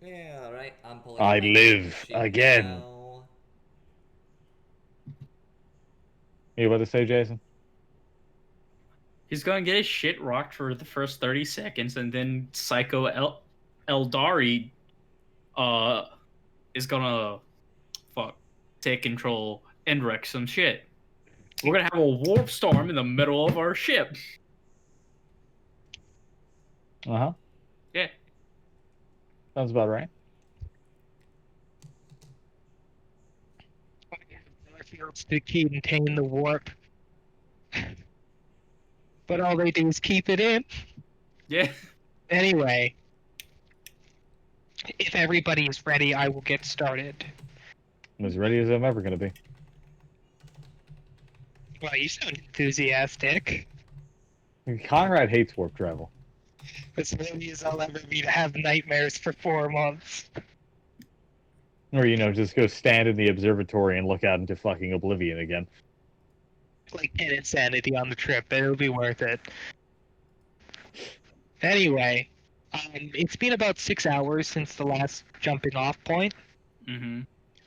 Yeah, right. I'm pulling up I my game live sheet again. now. You about to say, Jason? He's gonna get his shit rocked for the first 30 seconds, and then Psycho Eldari uh is gonna fuck take control and wreck some shit. We're gonna have a warp storm in the middle of our ship. Uh-huh. Yeah. Sounds about right. Fields to contain the warp, but all they do is keep it in. Yeah. Anyway, if everybody is ready, I will get started. I'm as ready as I'm ever going to be. Well, you sound enthusiastic. Conrad hates warp travel. As ready as I'll ever be to have nightmares for 4 months. Or, just go stand in the observatory and look out into fucking oblivion again. Like 10 insanity on the trip, but it'll be worth it. Anyway, it's been about 6 hours since the last jumping off point. Mm-hmm.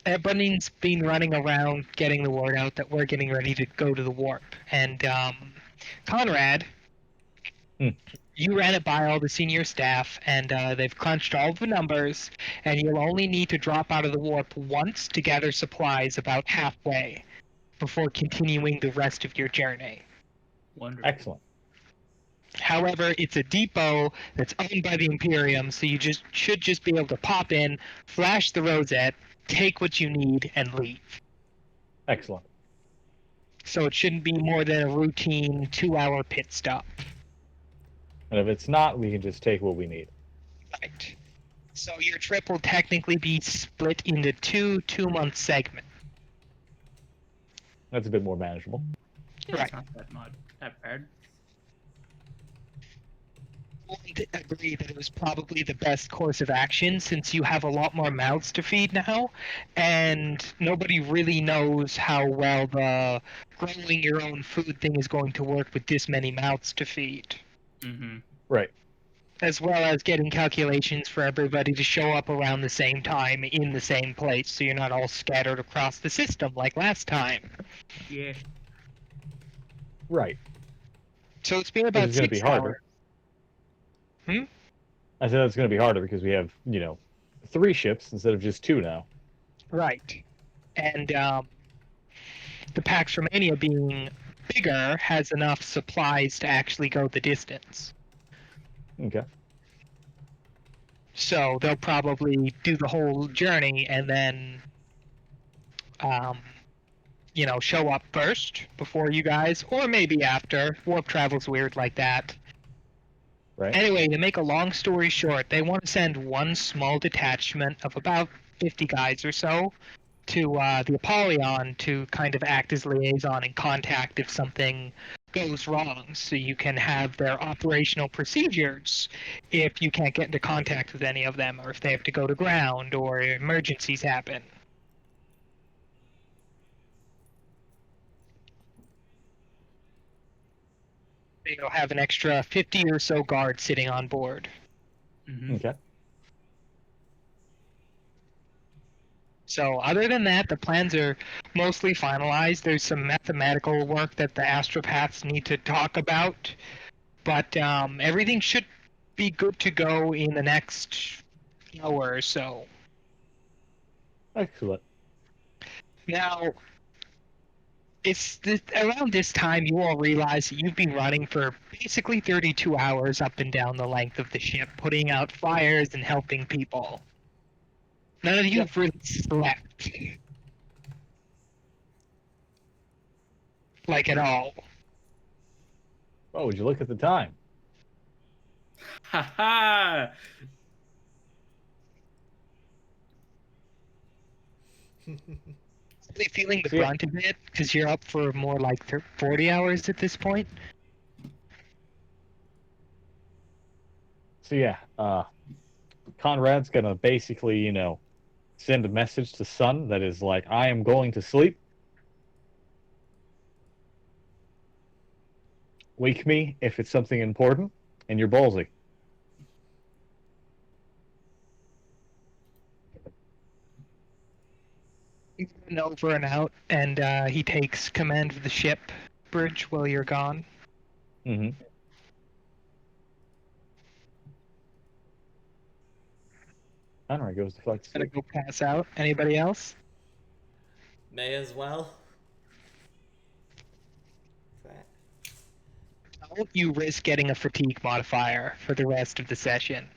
Everybody's been running around getting the word out that we're getting ready to go to the warp. And Conrad, you ran it by all the senior staff, and they've crunched all the numbers, and you'll only need to drop out of the warp once to gather supplies about halfway before continuing the rest of your journey. Wonderful. Excellent. However, it's a depot that's owned by the Imperium, so you should just be able to pop in, flash the rosette, take what you need, and leave. Excellent. So it shouldn't be more than a routine 2-hour pit stop. And if it's not, we can just take what we need. Right. So your trip will technically be split into two-month segments. That's a bit more manageable. Yeah, Right. it's not that bad. I agree that it was probably the best course of action since you have a lot more mouths to feed now, and nobody really knows how well the growing your own food thing is going to work with this many mouths to feed. Mm-hmm. Right. As well as getting calculations for everybody to show up around the same time in the same place so you're not all scattered across the system like last time. Yeah. Right. So it's been Which about is going to be 6 harder. hours. Hmm? I said that's going to be harder because we have, 3 ships instead of just 2 now. Right. And the Pax Romania being bigger has enough supplies to actually go the distance. Okay. So they'll probably do the whole journey and then, show up first before you guys, or maybe after. Warp travel's weird like that. Right. Anyway, to make a long story short, they want to send one small detachment of about 50 guys or so to the Apollyon to kind of act as liaison and contact if something goes wrong, so you can have their operational procedures if you can't get into contact with any of them, or if they have to go to ground, or emergencies happen. You'll have an extra 50 or so guards sitting on board. Mm-hmm. Okay. So other than that, the plans are mostly finalized. There's some mathematical work that the astropaths need to talk about, but everything should be good to go in the next hour or so. Excellent. Now, around this time you all realize that you've been running for basically 32 hours up and down the length of the ship, putting out fires and helping people. None of you have really slept. Like at all. Oh, would you look at the time? Ha ha! Really feeling the So, yeah. brunt of it because you're up for more like 40 hours at this point. So yeah, Conrad's gonna basically, send a message to Sun that is like, I am going to sleep. Wake me if it's something important, and you're ballsy. He's been over and out, and he takes command of the ship bridge while you're gone. Mm-hmm. Conrad goes to fuck Gonna sleep. go pass out. Anybody else? May as well. Don't you risk getting a fatigue modifier for the rest of the session.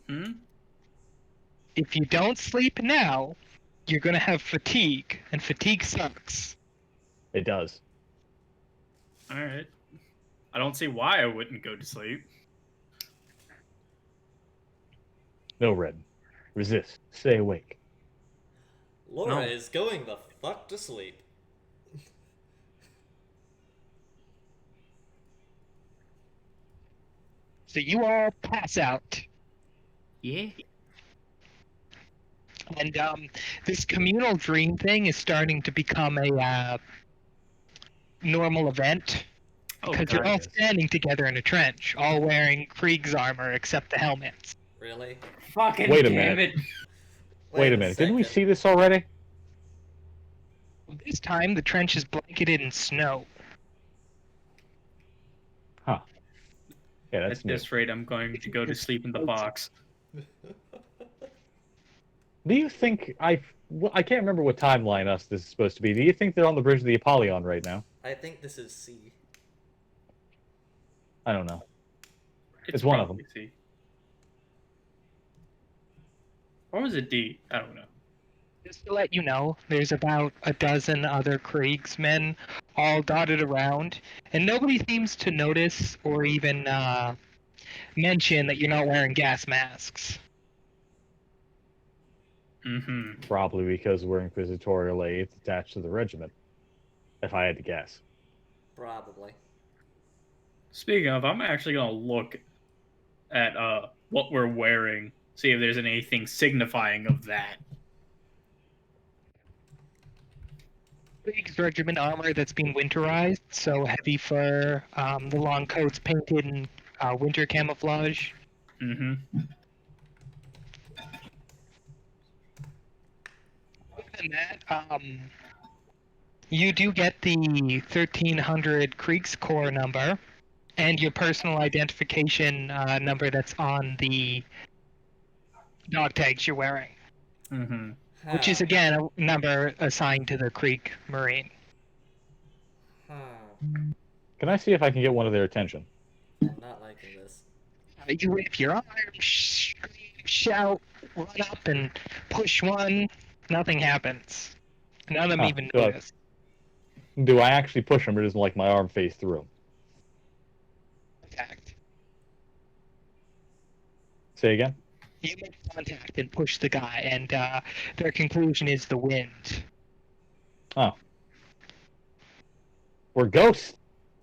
Hmm? If you don't sleep now, you're gonna have fatigue, and fatigue sucks. It does. Alright. I don't see why I wouldn't go to sleep. No, Red. Resist. Stay awake. Laura No. is going the fuck to sleep. So you all pass out. Yeah? And this communal dream thing is starting to become a normal event Oh, because you're God. all yes. standing together in a trench, all wearing Krieg's armor except the helmets. Really? Fucking Wait a damn minute. it. Wait a minute. Didn't we see this already? This time, the trench is blanketed in snow. Huh. Yeah, that's At new. this rate, I'm going to go to sleep in the box. Do you think I can't remember what timeline us this is supposed to be. Do you think they're on the bridge of the Apollyon right now? I think this is C. I don't know. It's one of probably C. Or was it D? I don't know. Just to let you know, there's about a dozen other Kriegsmen all dotted around, and nobody seems to notice or even mention that you're not wearing gas masks. Mm-hmm. Probably because we're Inquisitorial aides attached to the regiment. If I had to guess. Probably. Speaking of, I'm actually gonna look at what we're wearing, see if there's anything signifying of that. Kriegs regiment armor that's been winterized, so heavy fur, the long coats painted in winter camouflage. Mm-hmm. Other than that, you do get the 1300 Kriegskorps number and your personal identification number that's on the dog tags you're wearing, Mm-hmm. which is again a number assigned to the Krieg Marine. Can I see if I can get one of their attention? I'm not liking this. You wave your arms, scream, shout, run up and push one. Nothing happens. None of them Huh, even good. notice. Do I actually push him, or does like my arm face through him? Contact. Say again? You make contact and push the guy, and their conclusion is the wind. Oh. We're ghosts.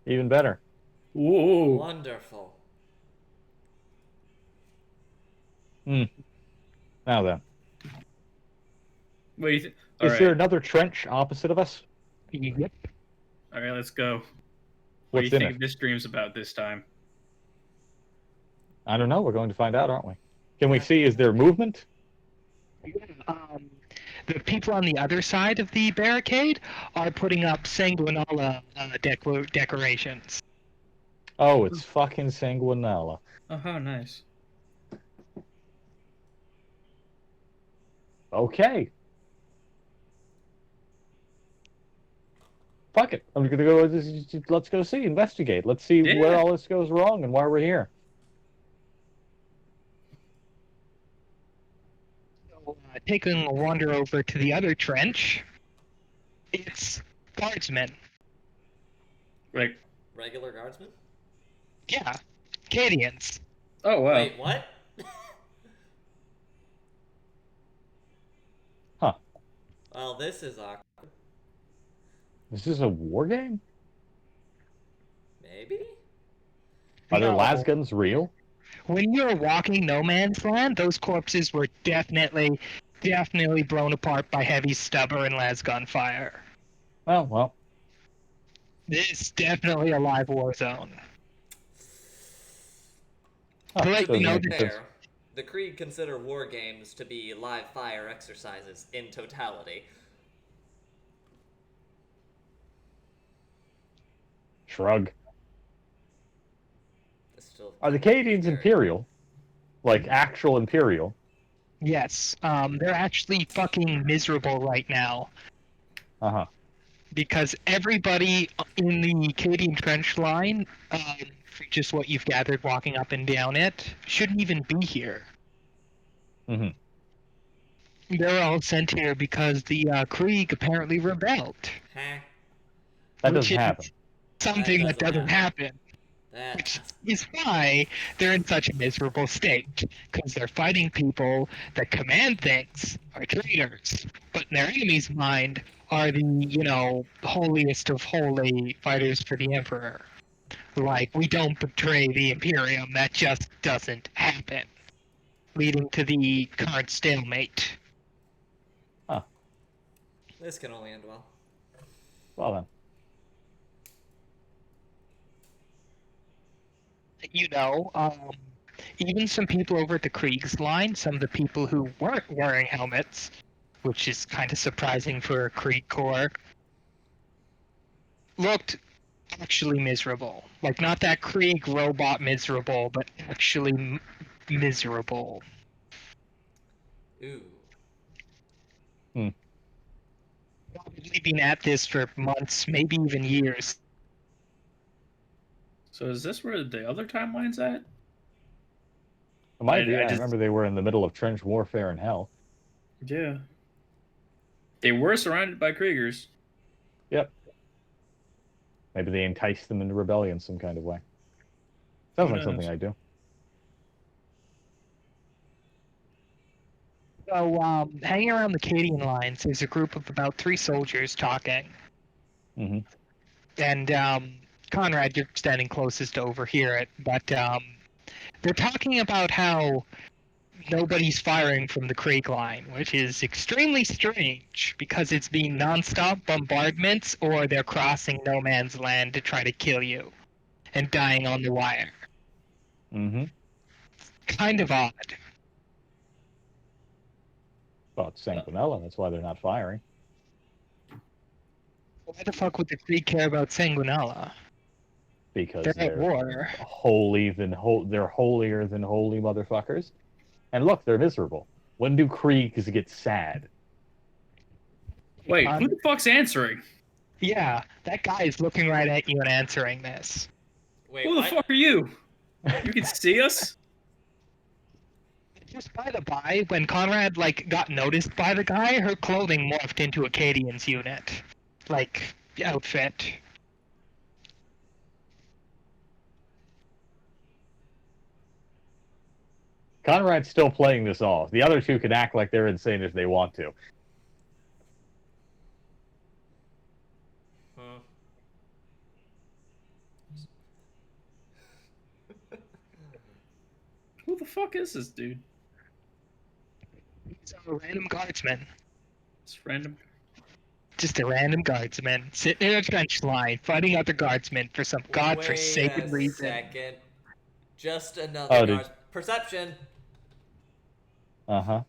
Even better. Whoa. Wonderful. Now then. What do you think? Is there another trench opposite of us? Yep. All right, let's go. What's What do you in think it? this dream's about this time? I don't know. We're going to find out, aren't we? Can we see, is there movement? The people on the other side of the barricade are putting up Sanguinala decorations. Oh, it's fucking Sanguinella. Oh, nice. Okay. Fuck it. I'm gonna go. Let's go see, investigate. Let's see where all this goes wrong and why we're here. So, taking a wander over to the other trench, it's guardsmen. Like, Regular guardsmen? Yeah, Cadians. oh wow. Wait, what? Huh. Well, this is awkward. Is this a war game? Maybe? Are their No. lasguns real? When you're walking no man's land, those corpses were definitely blown apart by heavy stubber and lasgun fire. Well. This is definitely a live war zone. Huh, To let so you know, it's- Fair. The Krieg consider war games to be live fire exercises in totality. Shrug. It's still Are the kind of Cadians scary. Imperial? Like, actual Imperial? Yes, they're actually fucking miserable right now Uh-huh. because everybody in the Cadian trench line, for just what you've gathered walking up and down it, shouldn't even be here. Mm-hmm. They're all sent here because the Krieg apparently rebelled, Huh? That which doesn't is happen. something that doesn't happen. That Which is why they're in such a miserable state, because they're fighting people that command things are traitors, but in their enemy's mind are the, holiest of holy fighters for the Emperor. Like, we don't betray the Imperium, that just doesn't happen, leading to the current stalemate. Huh. this can only end well. Well then. Even some people over at the Krieg's line, some of the people who weren't wearing helmets, which is kind of surprising for a Krieg Corps, looked actually miserable. Like, not that Krieg robot miserable, but actually miserable. Ooh. Probably been at this for months, maybe even years. So is this where the other timeline's at? It might be. I I just remember they were in the middle of trench warfare in hell. yeah. They were surrounded by Kriegers. Yep. Maybe they enticed them into rebellion some kind of way. Sounds Who like something knows? I do. So, hanging around the Cadian lines, there's a group of about 3 soldiers talking. Mm-hmm. And, Conrad, you're standing closest to overhear it, but, they're talking about how nobody's firing from the Krieg line, which is extremely strange because it's been nonstop bombardments or they're crossing no man's land to try to kill you and dying on the wire. Mm-hmm. Kind of odd. Well, it's Sanguinella. That's why they're not firing. Why the fuck would the Krieg care about Sanguinella? Because They're at they're war. they're holier than holy motherfuckers. And look, they're miserable. When do Kriegs get sad? Wait, who the fuck's answering? Yeah, that guy is looking right at you and answering this. Wait, Who the what? fuck are you? You can see us? Just by the by, when Conrad got noticed by the guy, her clothing morphed into Acadian's unit, outfit. Conrad's still playing this off. The other two can act like they're insane if they want to. Huh. Who the fuck is this dude? He's a random guardsman. It's random. Just a random guardsman sitting in a trench line fighting other guardsmen for some godforsaken Wait a reason. second. Just another Oh, guard's perception. Uh-huh.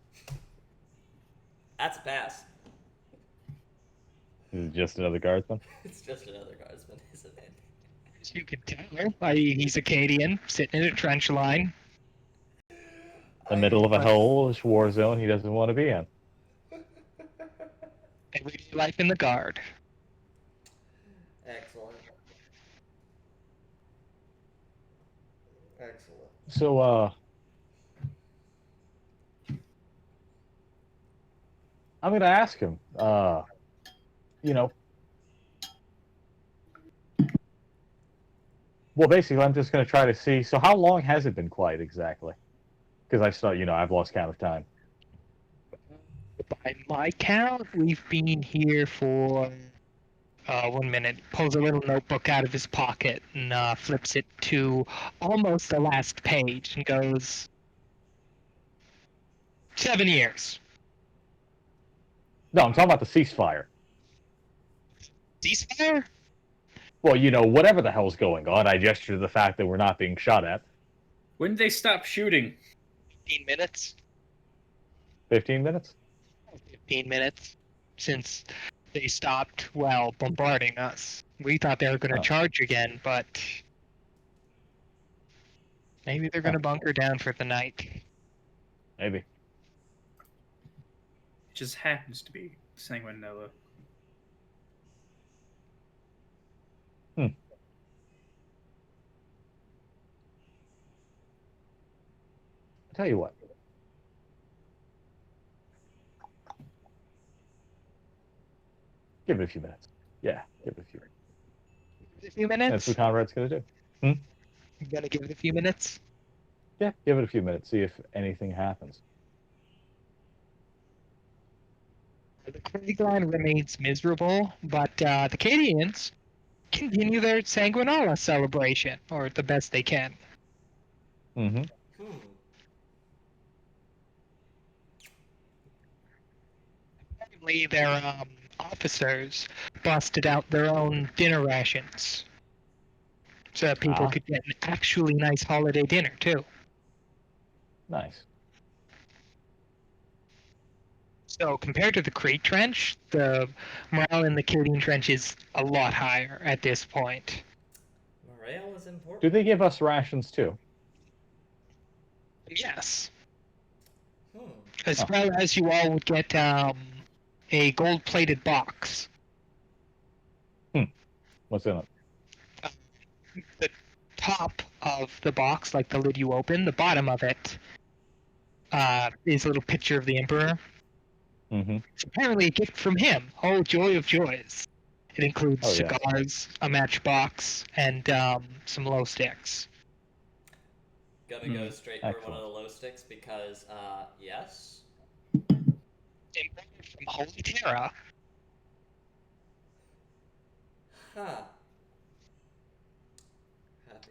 That's a pass. This is just another guardsman. It's just another guardsman, isn't it? As you can tell, he's Acadian, sitting in a trench line. The middle of a hellish war zone he doesn't want to be in. Everyday life in the guard. Excellent. Excellent. So, I'm gonna ask him, well, basically, I'm just gonna try to see, so how long has it been quiet exactly? Because I've lost count of time. By my count, we've been here for 1 minute. Pulls a little notebook out of his pocket and flips it to almost the last page and goes, 7 years. No, I'm talking about the ceasefire. Ceasefire? Well, whatever the hell's going on, I gesture to the fact that we're not being shot at. When did they stop shooting? 15 minutes. 15 minutes? 15 minutes since They stopped, well, bombarding us. We thought they were going to Oh. charge again, but maybe they're going to bunker down for the night. Maybe. It just happens to be Sanguinella. I'll tell you what. Give it a few minutes. Yeah, give it a few. Give it a few minutes? That's what Conrad's going to do. You going to give it a few minutes? Yeah, give it a few minutes. See if anything happens. The Krieg line remains miserable, but the Cadians continue their Sanguinala celebration, or the best they can. Mm-hmm. Hmm. Apparently, their officers busted out their own dinner rations, so that people Ah. could get an actually nice holiday dinner too. Nice. So compared to the Crete Trench, the morale in the Cadian Trench is a lot higher at this point. Morale is important. Do they give us rations too? Yes. Hmm. As Oh. well as you all would get a gold-plated box. What's in it? The top of the box, like the lid you open, the bottom of it is a little picture of the Emperor. Mm-hmm. It's apparently a gift from him. Oh, joy of joys. It includes Oh, yeah. cigars, a matchbox, and some glow sticks. Gonna go straight for one Excellent. of the low sticks because, yes. Imported from Holy Terra. Huh.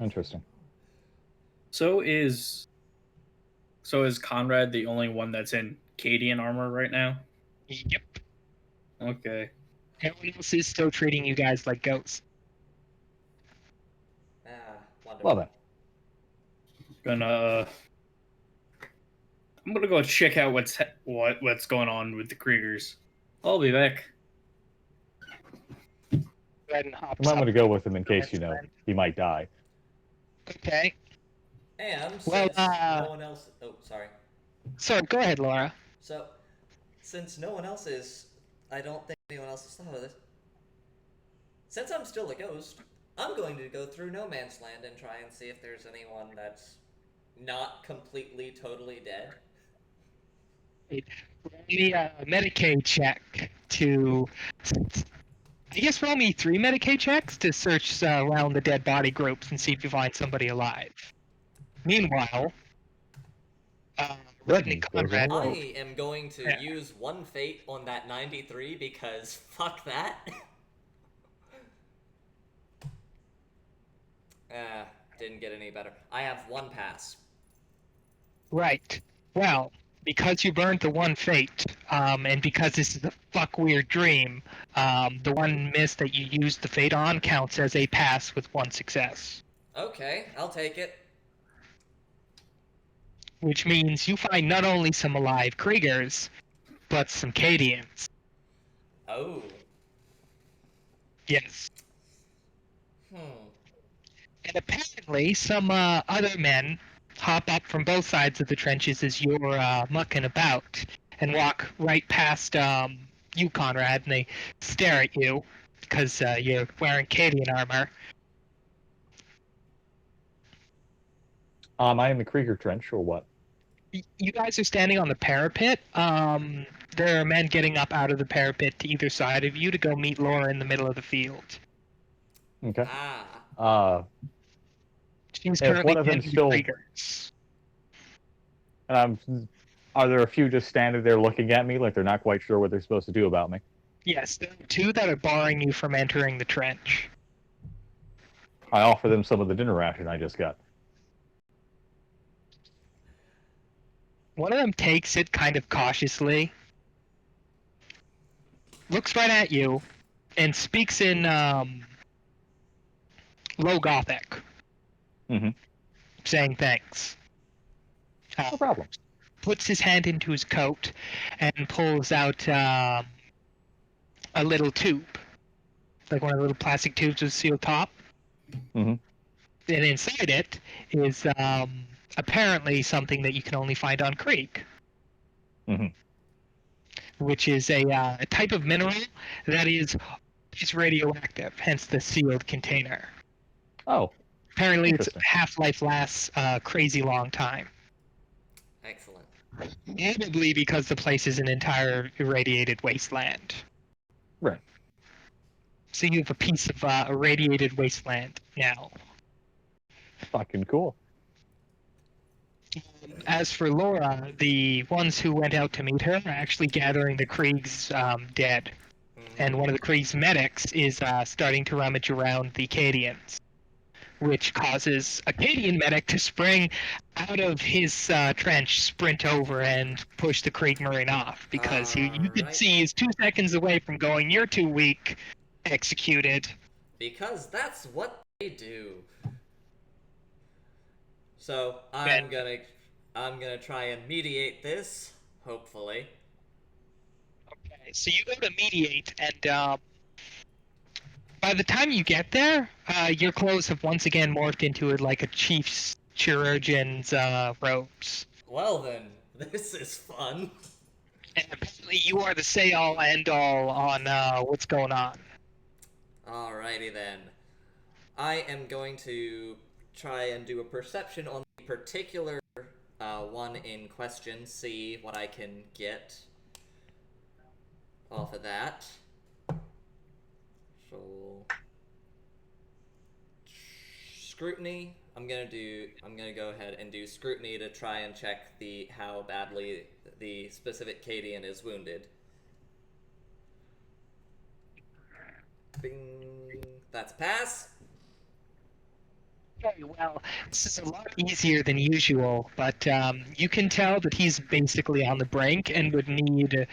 Interesting. So is Conrad the only one that's in Cadian armor right now? Yep. Okay. Everyone else is still treating you guys like ghosts. Ah, wonderful. Love it. I'm gonna go check out what's going on with the Kriegers. I'll be back. Go ahead and hop I'm going to up. go with him in case, he might die. Okay. And Well, since no one else... Oh, sorry. Sorry, go ahead, Laura. So, since no one else is... I don't think anyone else has thought of this. Since I'm still a ghost, I'm going to go through no man's land and try and see if there's anyone that's not completely, totally dead. Roll me a Medicaid check to... I guess roll me 3 Medicaid checks to search around the dead body groups and see if you find somebody alive. Meanwhile, Red and Conrad... I am going to use one fate on that 93 because fuck that. Didn't get any better. I have one pass. Right. Well, because you burned the one fate, and because this is a fuck weird dream, the one miss that you used the fate on counts as a pass with 1 success. Okay, I'll take it. Which means you find not only some alive Kriegers, but some Cadians. Oh. Yes. Hmm. And apparently some other men hop up from both sides of the trenches as you're mucking about and walk right past you, Conrad, and they stare at you because you're wearing Cadian armor. Am I in the Krieger Trench or what? You guys are standing on the parapet. There are men getting up out of the parapet to either side of you to go meet Laura in the middle of the field. Okay. Ah. She's If currently one of them getting the still- Kriegers. Are there a few just standing there looking at me like they're not quite sure what they're supposed to do about me? Yes, there are 2 that are barring you from entering the trench. I offer them some of the dinner ration I just got. One of them takes it kind of cautiously, looks right at you, and speaks in Low Gothic, saying thanks. No problem. Puts his hand into his coat and pulls out a little tube, like one of the little plastic tubes with a sealed top. Mm-hmm. And inside it is apparently something that you can only find on Krieg, Mm-hmm. which is a type of mineral that is radioactive, hence the sealed container. Oh, Apparently, its interesting. half-life lasts a crazy long time. Excellent. Probably because the place is an entire irradiated wasteland. Right. So you have a piece of irradiated wasteland now. Fucking cool. As for Laura, the ones who went out to meet her are actually gathering the Krieg's dead. And one of the Krieg's medics is starting to rummage around the Cadians, which causes a Cadian medic to spring out of his trench, sprint over, and push the Kriegmarine off, because you could Alright. see he's 2 seconds away from going, "You're too weak," executed. Because that's what they do. So I'm gonna try and mediate this, hopefully. Okay, so you go to mediate, and by the time you get there, your clothes have once again morphed into like a chief's chirurgeon's robes. Well then, this is fun. And apparently you are the say-all, end-all on what's going on. Alrighty then. I am going to try and do a perception on the particular one in question, see what I can get off of that. So scrutiny. I'm gonna go ahead and do scrutiny to try and check how badly the specific Cadian is wounded. Bing. That's a pass. Very well. This is a lot easier than usual, but you can tell that he's basically on the brink and would need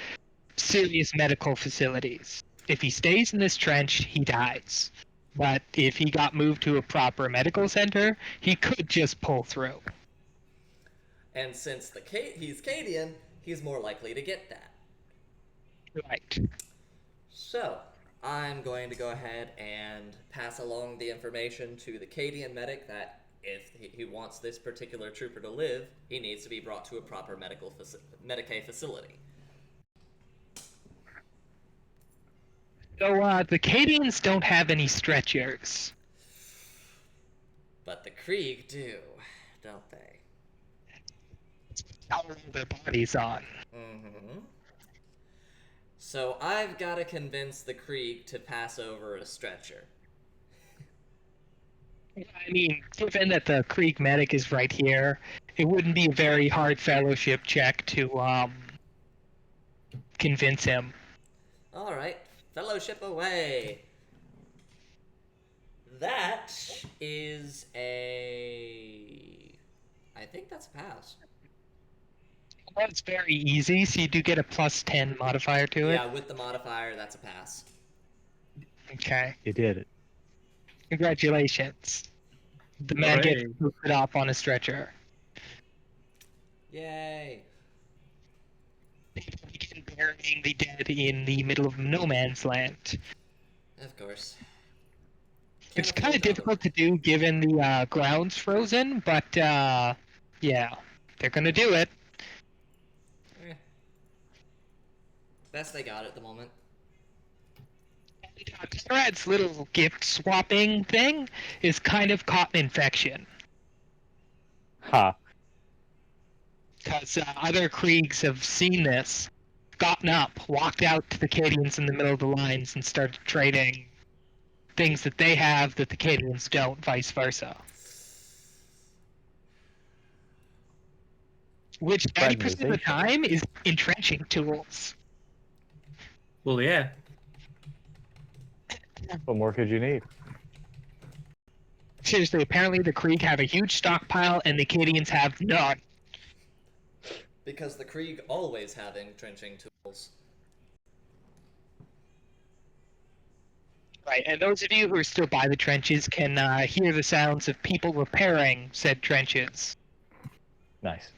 serious medical facilities. If he stays in this trench, he dies. But if he got moved to a proper medical center, he could just pull through. And since he's Cadian, he's more likely to get that. Right. So, I'm going to go ahead and pass along the information to the Cadian medic that if he wants this particular trooper to live, he needs to be brought to a proper Medicaid facility. So the Cadians don't have any stretchers. But the Krieg do, don't they? How are their bodies on? Mm-hmm. So I've got to convince the Krieg to pass over a stretcher. I mean, given that the Krieg medic is right here, it wouldn't be a very hard fellowship check to convince him. Alright, fellowship away. That is I think that's a pass. Well, it's very easy, so you do get a +10 modifier to it. Yeah, with the modifier, that's a pass. Okay. You did it. Congratulations. The man gets Hooray. lifted up on a stretcher. Yay. People begin burying the dead in the middle of no man's land. Of course. It's kind of difficult to do given the ground's frozen, but yeah, they're gonna do it. Best they got at the moment. And Conrad's little gift swapping thing is kind of caught an infection. Ha. Because other Kriegs have seen this, gotten up, walked out to the Cadians in the middle of the lines, and started trading things that they have that the Cadians don't, vice versa. Which 90% of the time is entrenching tools. Well, yeah. What more could you need? Seriously, apparently the Krieg have a huge stockpile and the Cadians have none. Because the Krieg always have entrenching tools. Right, and those of you who are still by the trenches can hear the sounds of people repairing said trenches. Nice.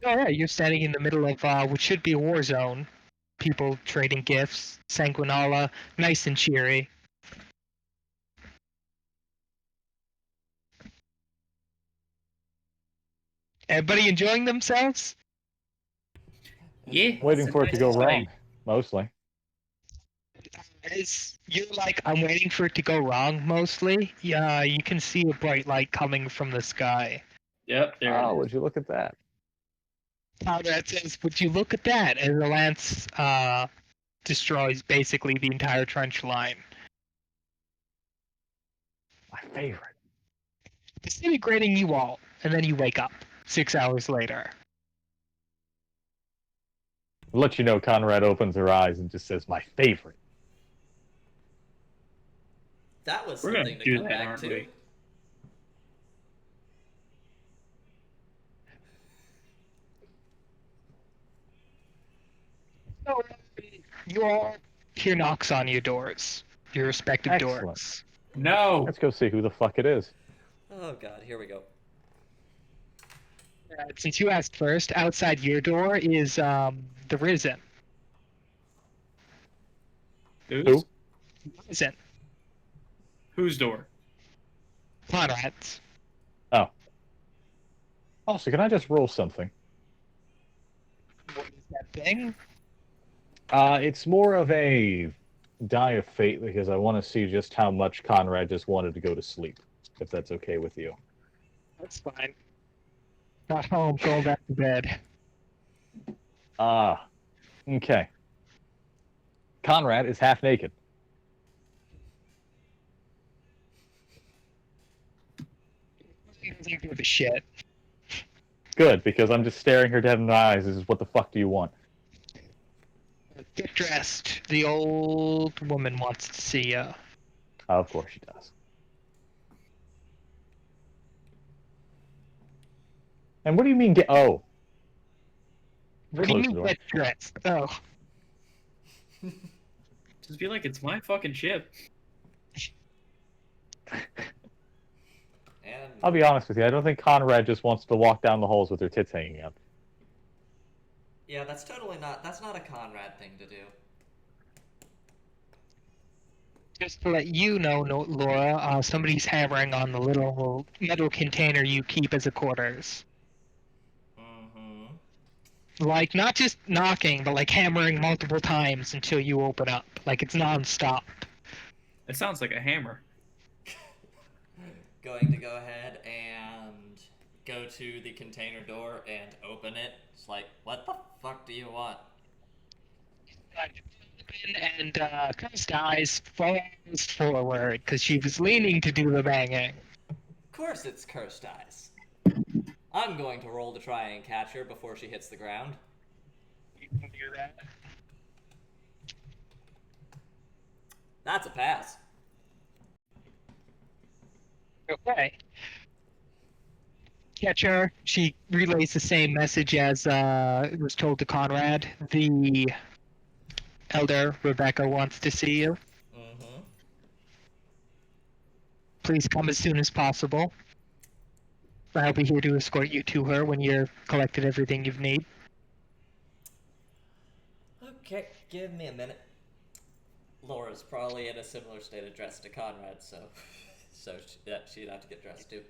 Oh yeah, you're standing in the middle of what should be a war zone. People trading gifts, Sanguinala, nice and cheery. Everybody enjoying themselves? Yeah. Waiting it's for it nice to go sight. wrong, mostly. You're like, I'm waiting for it to go wrong mostly. Yeah, you can see a bright light coming from the sky. Yep, there it Oh, is. would you look at that? How that says, would you look at that? And the lance destroys basically the entire trench line. My favorite. Disintegrating you all, and then you wake up 6 hours later. I'll let you know Conrad opens her eyes and just says, my favorite. That was We're gonna something to do come that, back aren't to. we? So, you all hear knocks on your doors, your respective Excellent. doors. No. Let's go see who the fuck it is. Oh god, here we go. Since you asked first, outside your door is the Risen. Who's? Risen. Whose door? Conrad's. Oh. Also, can I just roll something? What is that thing? It's more of a die of fate because I want to see just how much Conrad just wanted to go to sleep, if that's okay with you. That's fine. Not home, going back to bed. Okay. Conrad is half naked. He doesn't give a shit. Good, because I'm just staring her dead in the eyes. This is what the fuck do you want? Get dressed. The old woman wants to see you. Of course she does. And what do you mean get? Oh, What do you Close the mean door. get dressed? Oh. Just be like, it's my fucking ship. And I'll be honest with you. I don't think Conrad just wants to walk down the halls with her tits hanging out. yeah, that's not a Conrad thing to do. Just to let you know, Laura, somebody's hammering on the little metal container you keep as a quarters. Mm-hmm. Like, not just knocking, but like hammering multiple times until you open up. Like, it's non-stop. It sounds like a hammer. Going to go ahead and go to the container door and open it. It's like, what the fuck do you want? And Cursed Eyes falls forward because she was leaning to do the banging. Of course it's Cursed Eyes. I'm going to roll to try and catch her before she hits the ground. You can do that. That's a pass. Okay. Catch her. She relays the same message as was told to Conrad. The elder Rebecca wants to see you. Mm-hmm. Please come as soon as possible. I'll be here to escort you to her when you've collected everything you need. Okay, give me a minute. Laura's probably in a similar state of dress to Conrad, so she'd have to get dressed too.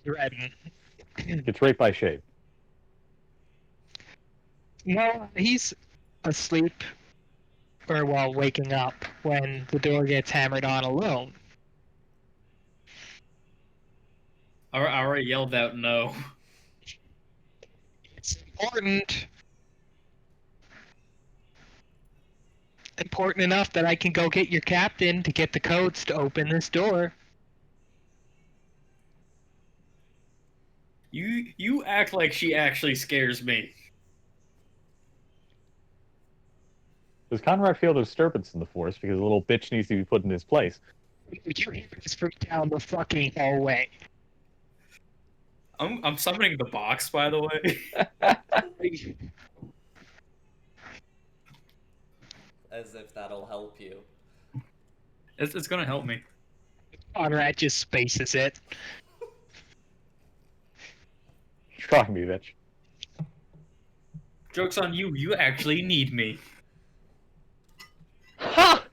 Ready. Gets raped by Shade. No, he's asleep, or well, waking up when the door gets hammered on alone. I already yelled out no. It's important. Important enough that I can go get your captain to get the codes to open this door. You act like she actually scares me. Does Conrad feel a disturbance in the force because a little bitch needs to be put in his place? You hear this from down the fucking hallway. I'm summoning the box, by the way. As if that'll help you. It's gonna help me. Conrad just spaces it. Fuck me, bitch. Joke's on you. You actually need me. Ha!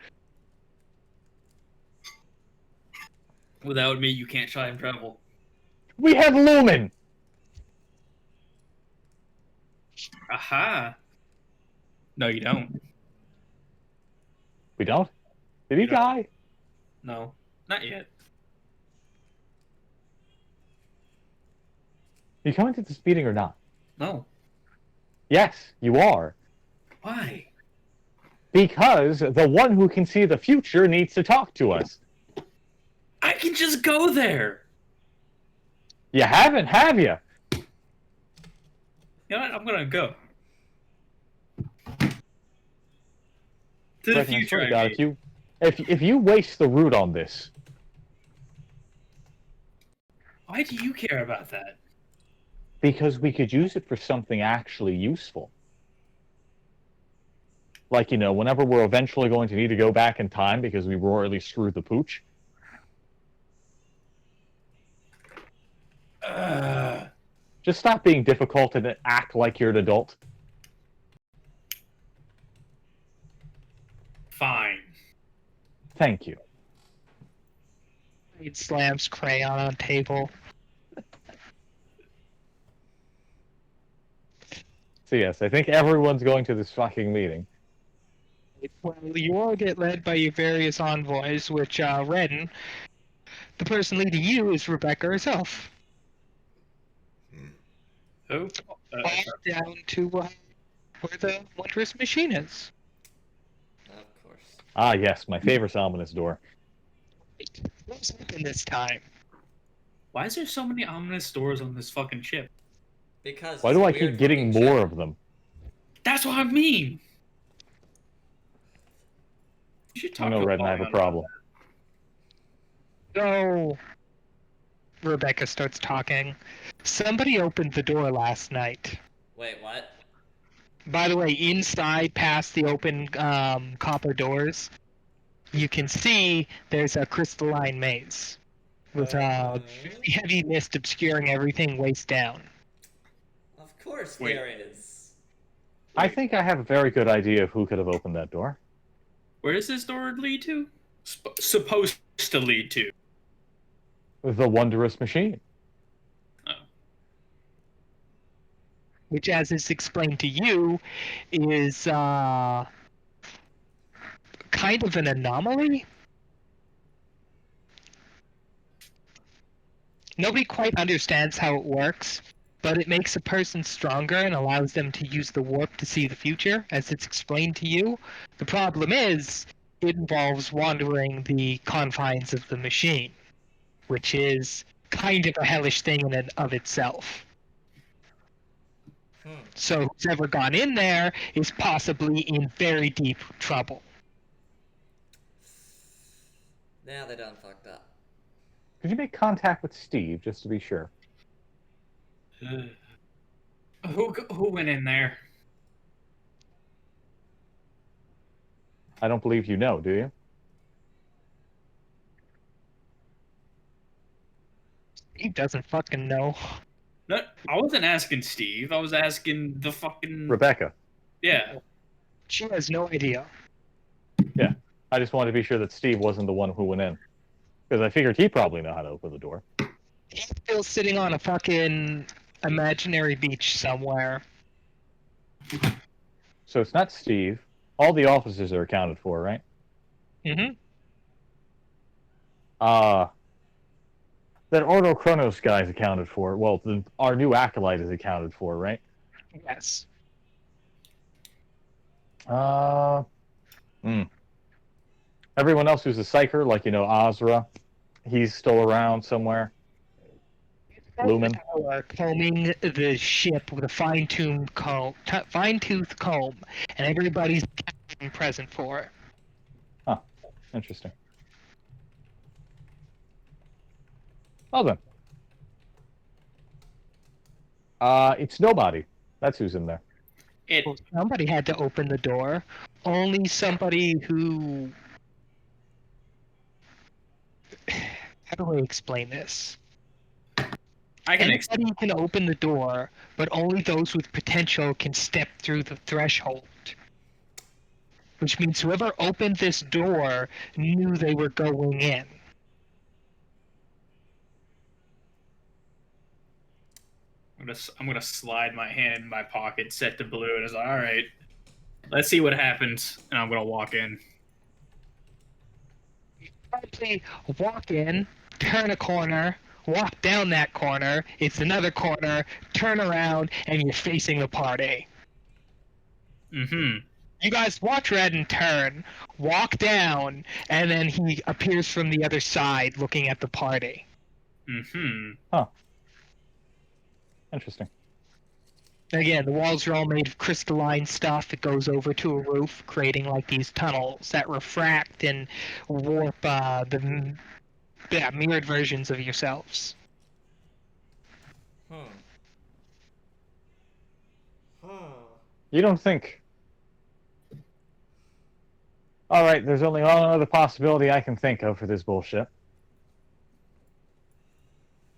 Without me, you can't time travel. We have Lumen! Aha. No, you don't. We don't? Did he You don't. die? No, not yet. You coming to this meeting or not? No. Yes, you are. Why? Because the one who can see the future needs to talk to us. I can just go there. You haven't, have you? You know what? I'm gonna go. To the Reckon, I future, swear to I God, mean. if you waste the route on this, Why do you care about that? because we could use it for something actually useful. Like, whenever we're eventually going to need to go back in time because we royally screwed the pooch. Just stop being difficult and act like you're an adult. Fine. Thank you. It slams crayon on table. So yes, I think everyone's going to this fucking meeting. Well, you all get led by your various envoys, which, Redden, the person leading you is Rebecca herself. Who? All down to where the wondrous machine is. Of course. Ah, yes, my favorite ominous door. What's open this time? Why is there so many ominous doors on this fucking ship? Because Why it's do a I weird keep getting fucking more ship. of them? That's what I mean. You should talk No, to Red, and I have a Apollyon problem. So, Rebecca starts talking. Somebody opened the door last night. Wait, what? By the way, inside, past the open copper doors, you can see there's a crystalline maze with a very heavy mist obscuring everything waist down. Of course Wait. there is. I think I have a very good idea of who could have opened that door. Where does this door lead to? Supposed to lead to. The wondrous machine. Which, as is explained to you, is kind of an anomaly. Nobody quite understands how it works, but it makes a person stronger and allows them to use the warp to see the future, as it's explained to you. The problem is, it involves wandering the confines of the machine, which is kind of a hellish thing in and of itself. So who's ever gone in there is possibly in very deep trouble. Now they done fucked up. Could you make contact with Steve, just to be sure? Who went in there? I don't believe you know, do you? He doesn't fucking know. No, I wasn't asking Steve. I was asking the fucking Rebecca. yeah. She has no idea. Yeah. I just wanted to be sure that Steve wasn't the one who went in. Because I figured he'd probably know how to open the door. He's still sitting on a fucking imaginary beach somewhere. So it's not Steve. All the officers are accounted for, right? Mm-hmm. That Ordo Chronos guy is accounted for. Well, our new acolyte is accounted for, right? Yes. Everyone else who's a psyker, like, Azra, he's still around somewhere. Lumen. Combing the ship with a fine-tooth comb, and everybody's present for it. Huh. Interesting. Well then. It's nobody. That's who's in there. Well, somebody had to open the door. Only somebody who... How do I explain this? I can Anybody can open the door, but only those with potential can step through the threshold. Which means whoever opened this door knew they were going in. I'm gonna slide my hand in my pocket, set to blue, and it's like, all right, let's see what happens. And I'm gonna walk in. Probably walk in, turn a corner, walk down that corner, it's another corner, turn around, and you're facing the party. Mm-hmm. You guys watch Redden turn, walk down, and then he appears from the other side looking at the party. Mm-hmm. Interesting. Again, the walls are all made of crystalline stuff. It goes over to a roof, creating like these tunnels that refract and warp mirrored versions of yourselves. You don't think... Alright, there's only one other possibility I can think of for this bullshit.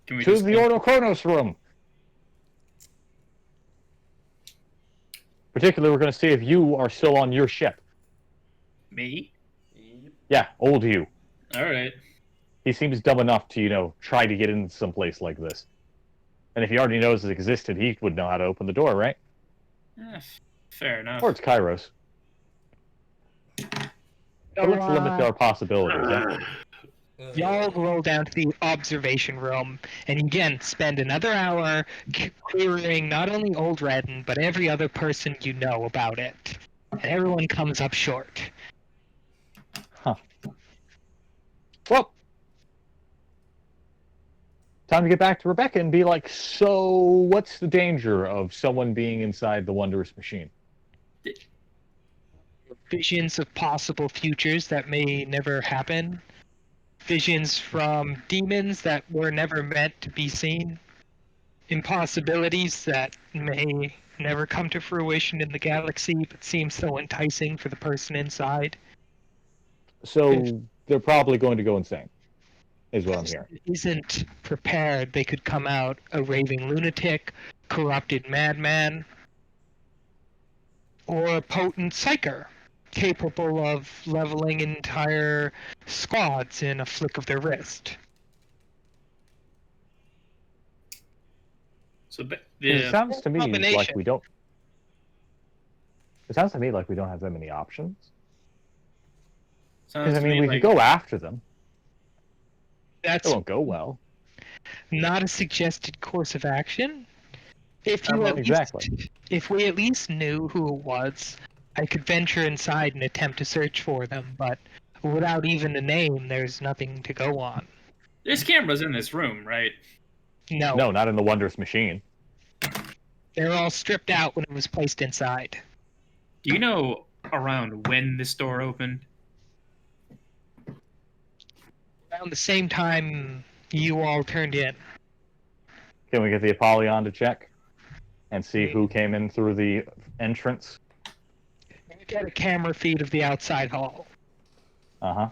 Can we Choose just the Ordo Chronos room! Particularly, we're going to see if you are still on your ship. me? Yeah, old you. All right. He seems dumb enough to, try to get into some place like this. And if he already knows it existed, he would know how to open the door, right? Fair enough. Or it's Kairos. But let's limit our possibilities, huh? Y'all roll down to the observation room, and again spend another hour querying not only Old Redden, but every other person you know about it. And everyone comes up short. Well, time to get back to Rebecca and be like, so what's the danger of someone being inside the wondrous machine? Visions of possible futures that may never happen. Visions from demons that were never meant to be seen. Impossibilities that may never come to fruition in the galaxy, but seem so enticing for the person inside. So they're probably going to go insane, is what I'm hearing. Isn't prepared, they could come out a raving lunatic, corrupted madman, or a potent psyker, capable of leveling entire squads in a flick of their wrist. So It sounds to me like Combination. we don't. It sounds to me like we don't have that many options. Because I mean, we could go after them. That's It won't go well. not a suggested course of action. If you Exactly. if we at least knew who it was, I could venture inside and attempt to search for them, but without even a name, there's nothing to go on. There's cameras in this room, right? No, No, not in the wondrous machine. they're all stripped out when it was placed inside. Do you know around when this door opened? Around the same time you all turned in. Can we get the Apollyon to check and see who came in through the entrance? You get a camera feed of the outside hall. Uh-huh.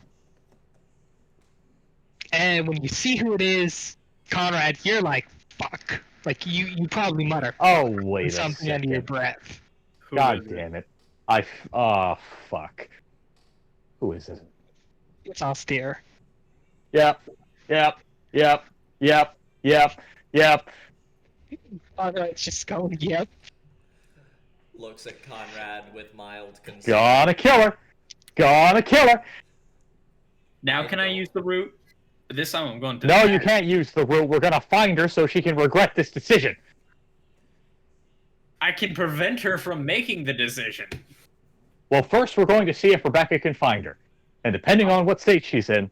And when you see who it is, Conrad, you're like, fuck. Like, you probably mutter Oh, wait a something under your second. breath. God damn it. Oh, fuck. Who is it? It's austere. Yep. Conrad's just going, yep. Looks at Conrad with mild concern. Gonna kill her! Now can I use the route? This time I'm going to... No, you can't use the route. We're gonna find her so she can regret this decision. I can prevent her from making the decision. Well, first we're going to see if Rebecca can find her. And depending on what state she's in,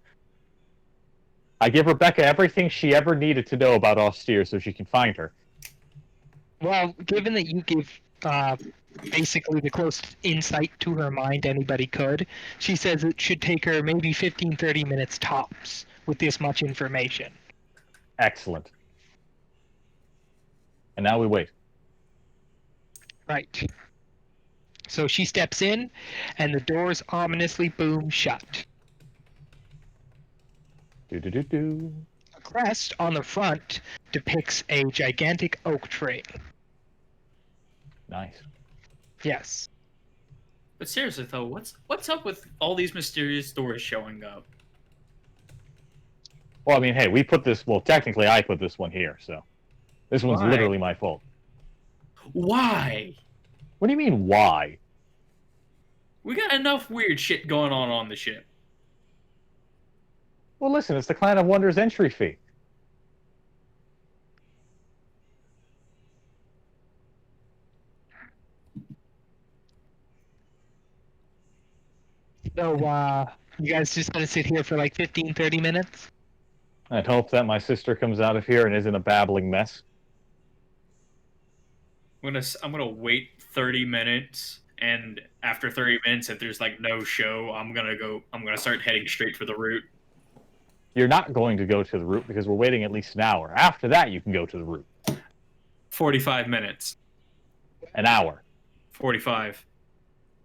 I give Rebecca everything she ever needed to know about Austere so she can find her. Well, given that you give basically the closest insight to her mind anybody could, she says it should take her maybe 15-30 minutes tops with this much information. Excellent. And now we wait. Right. So she steps in, and the doors ominously boom shut. Do-do-do-do. crest on the front depicts a gigantic oak tree. Nice. Yes. But seriously though, what's up with all these mysterious doors showing up? Well, I mean, hey, we put this. Well, technically, I put this one here, so this one's Why? literally my fault. Why? What do you mean, why? We got enough weird shit going on the ship. Well, listen, it's the Clan of Wonders entry fee. So, you guys just gonna sit here for like 15, 30 minutes? I'd hope that my sister comes out of here and isn't a babbling mess. I'm gonna wait 30 minutes, and after 30 minutes, if there's like no show, I'm gonna start heading straight for the route. You're not going to go to the route because we're waiting at least an hour. After that, you can go to the route. 45 minutes. An hour. 45.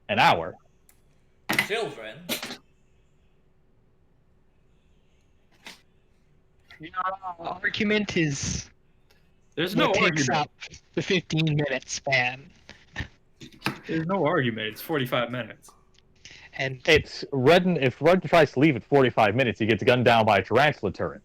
An hour. Children. Your argument is There's no what takes argument. up the 15-minute span. There's no argument. It's 45 minutes. And It's Redden. If Redden tries to leave at 45 minutes, he gets gunned down by a tarantula turret.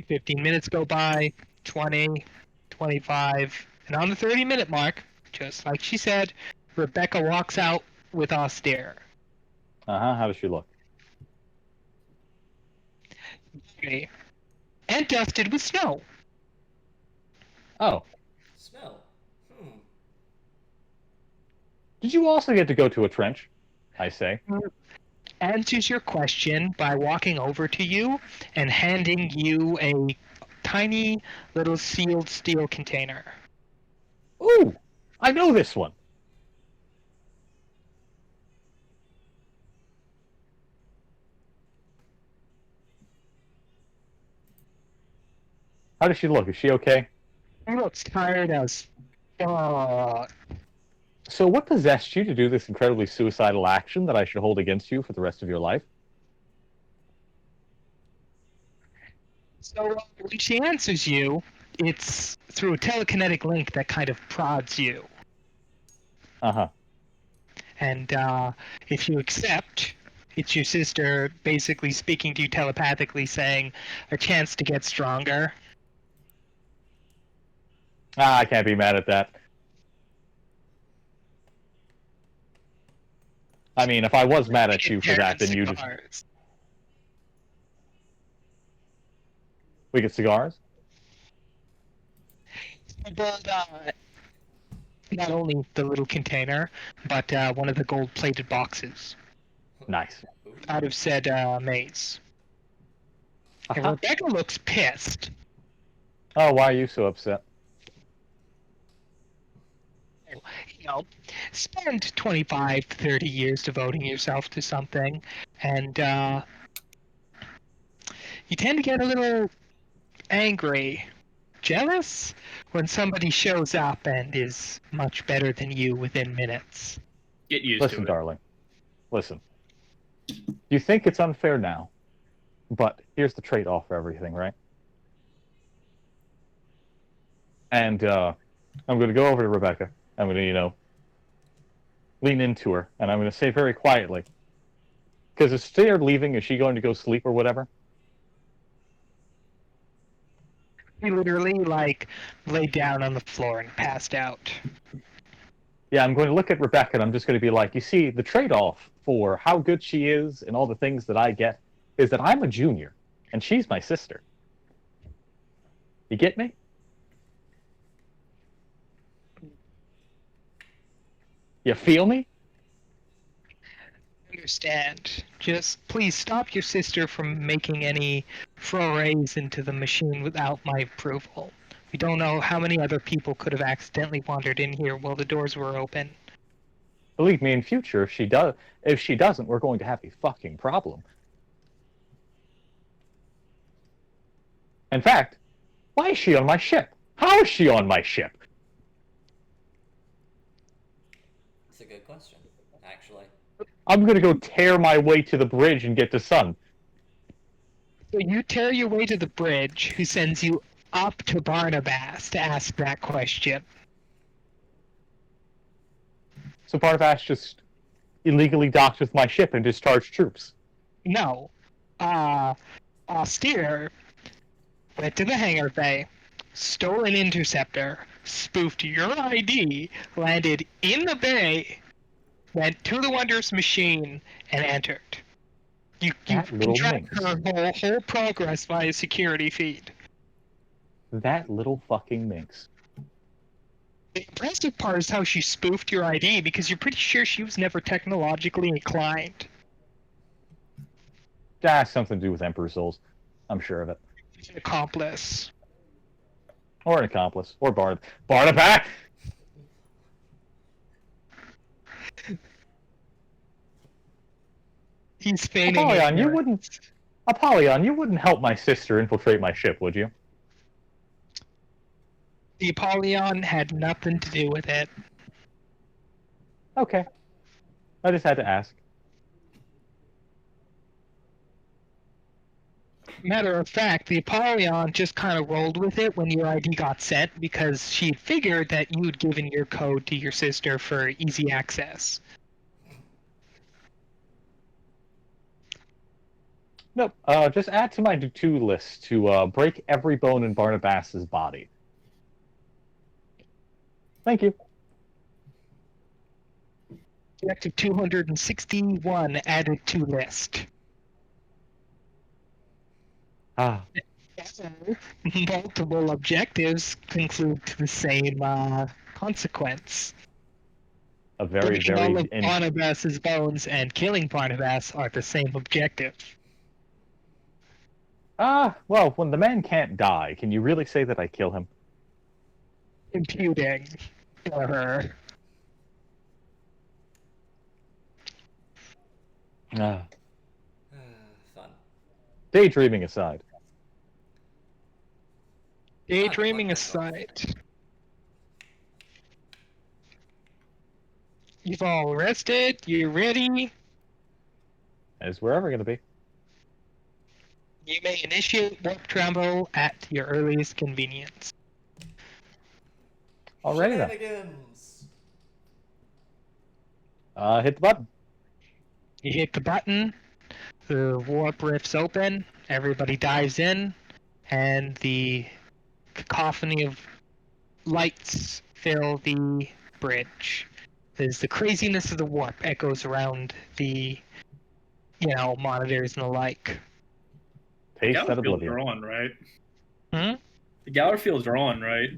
15 minutes go by, 20, 25, and on the 30-minute mark, just like she said, Rebecca walks out with Austere. How does she look? Okay. And dusted with snow. Oh, Snow. did you also get to go to a trench? I say. Answers your question by walking over to you and handing you a tiny little sealed steel container. Ooh, I know this one. How does she look? Is she okay? She looks tired as fuck. So what possessed you to do this incredibly suicidal action that I should hold against you for the rest of your life? So when she answers you, it's through a telekinetic link that kind of prods you. Uh-huh. And if you accept, it's your sister basically speaking to you telepathically saying, a chance to get stronger. I can't be mad at that. I mean, if I was mad at you for that, then you just... Cigars. We get cigars? But, not only the little container, but one of the gold-plated boxes Nice. out of said maze. And Uh-huh. Rebecca looks pissed. Oh, why are you so upset? You know, spend 25, 30 years devoting yourself to something, and you tend to get a little angry, jealous, when somebody shows up and is much better than you within minutes. Get used Listen, to it. darling. Listen. You think it's unfair now, but here's the trade-off for everything, right? And I'm going to go over to Rebecca. I'm going to, lean into her, and I'm going to say very quietly, because is Stair leaving? Is she going to go sleep or whatever? He literally, laid down on the floor and passed out. Yeah, I'm going to look at Rebecca, and I'm just going to be like, you see, the trade-off for how good she is and all the things that I get is that I'm a junior, and she's my sister. You get me? You feel me? Understand. Just please stop your sister from making any forays into the machine without my approval. We don't know how many other people could have accidentally wandered in here while the doors were open. Believe me, in future, if she doesn't, we're going to have a fucking problem. In fact, why is she on my ship? How is she on my ship? a good question, actually. I'm gonna go tear my way to the bridge and get to Sun. So you tear your way to the bridge, who sends you up to Barnabas to ask that question. So Barnabas just illegally docked with my ship and discharged troops. No. Austere went to the hangar bay, stole an interceptor, spoofed your ID, landed in the bay, went to the Wondrous Machine, and entered. You That can little track minx. her whole progress via security feed. That little fucking minx. The impressive part is how she spoofed your ID, because you're pretty sure she was never technologically inclined. That has something to do with Emperor Souls. I'm sure of it. She's an accomplice. Or an accomplice. Or Barnabas! He's feigning Apollyon, ignorance. you wouldn't help my sister infiltrate my ship, would you? The Apollyon had nothing to do with it. Okay. I just had to ask. Matter of fact, the Apollyon just kind of rolled with it when your ID got sent, because she figured that you'd given your code to your sister for easy access. Nope. Just add to my to-do list to break every bone in Barnabas's body. Thank you. Objective 261 added to list. Ah, Multiple objectives conclude to the same consequence. a very, Breaking all of very... Barnabas's bones and killing Barnabas are the same objective. Well, when the man can't die, can you really say that I kill him? Imputing error. Ah. Fun. Daydreaming aside. Daydreaming aside. You've all rested, you're ready. As we're ever going to be. You may initiate warp travel at your earliest convenience. Alrighty then. Shenanigans! Hit the button. You hit the button, the warp rifts open, everybody dives in, and the cacophony of lights fill the bridge. As the craziness of the warp echoes around the, monitors and the like. Taste that Gallerfields oblivion. are on, right? Hmm? The Gallerfields are on, right?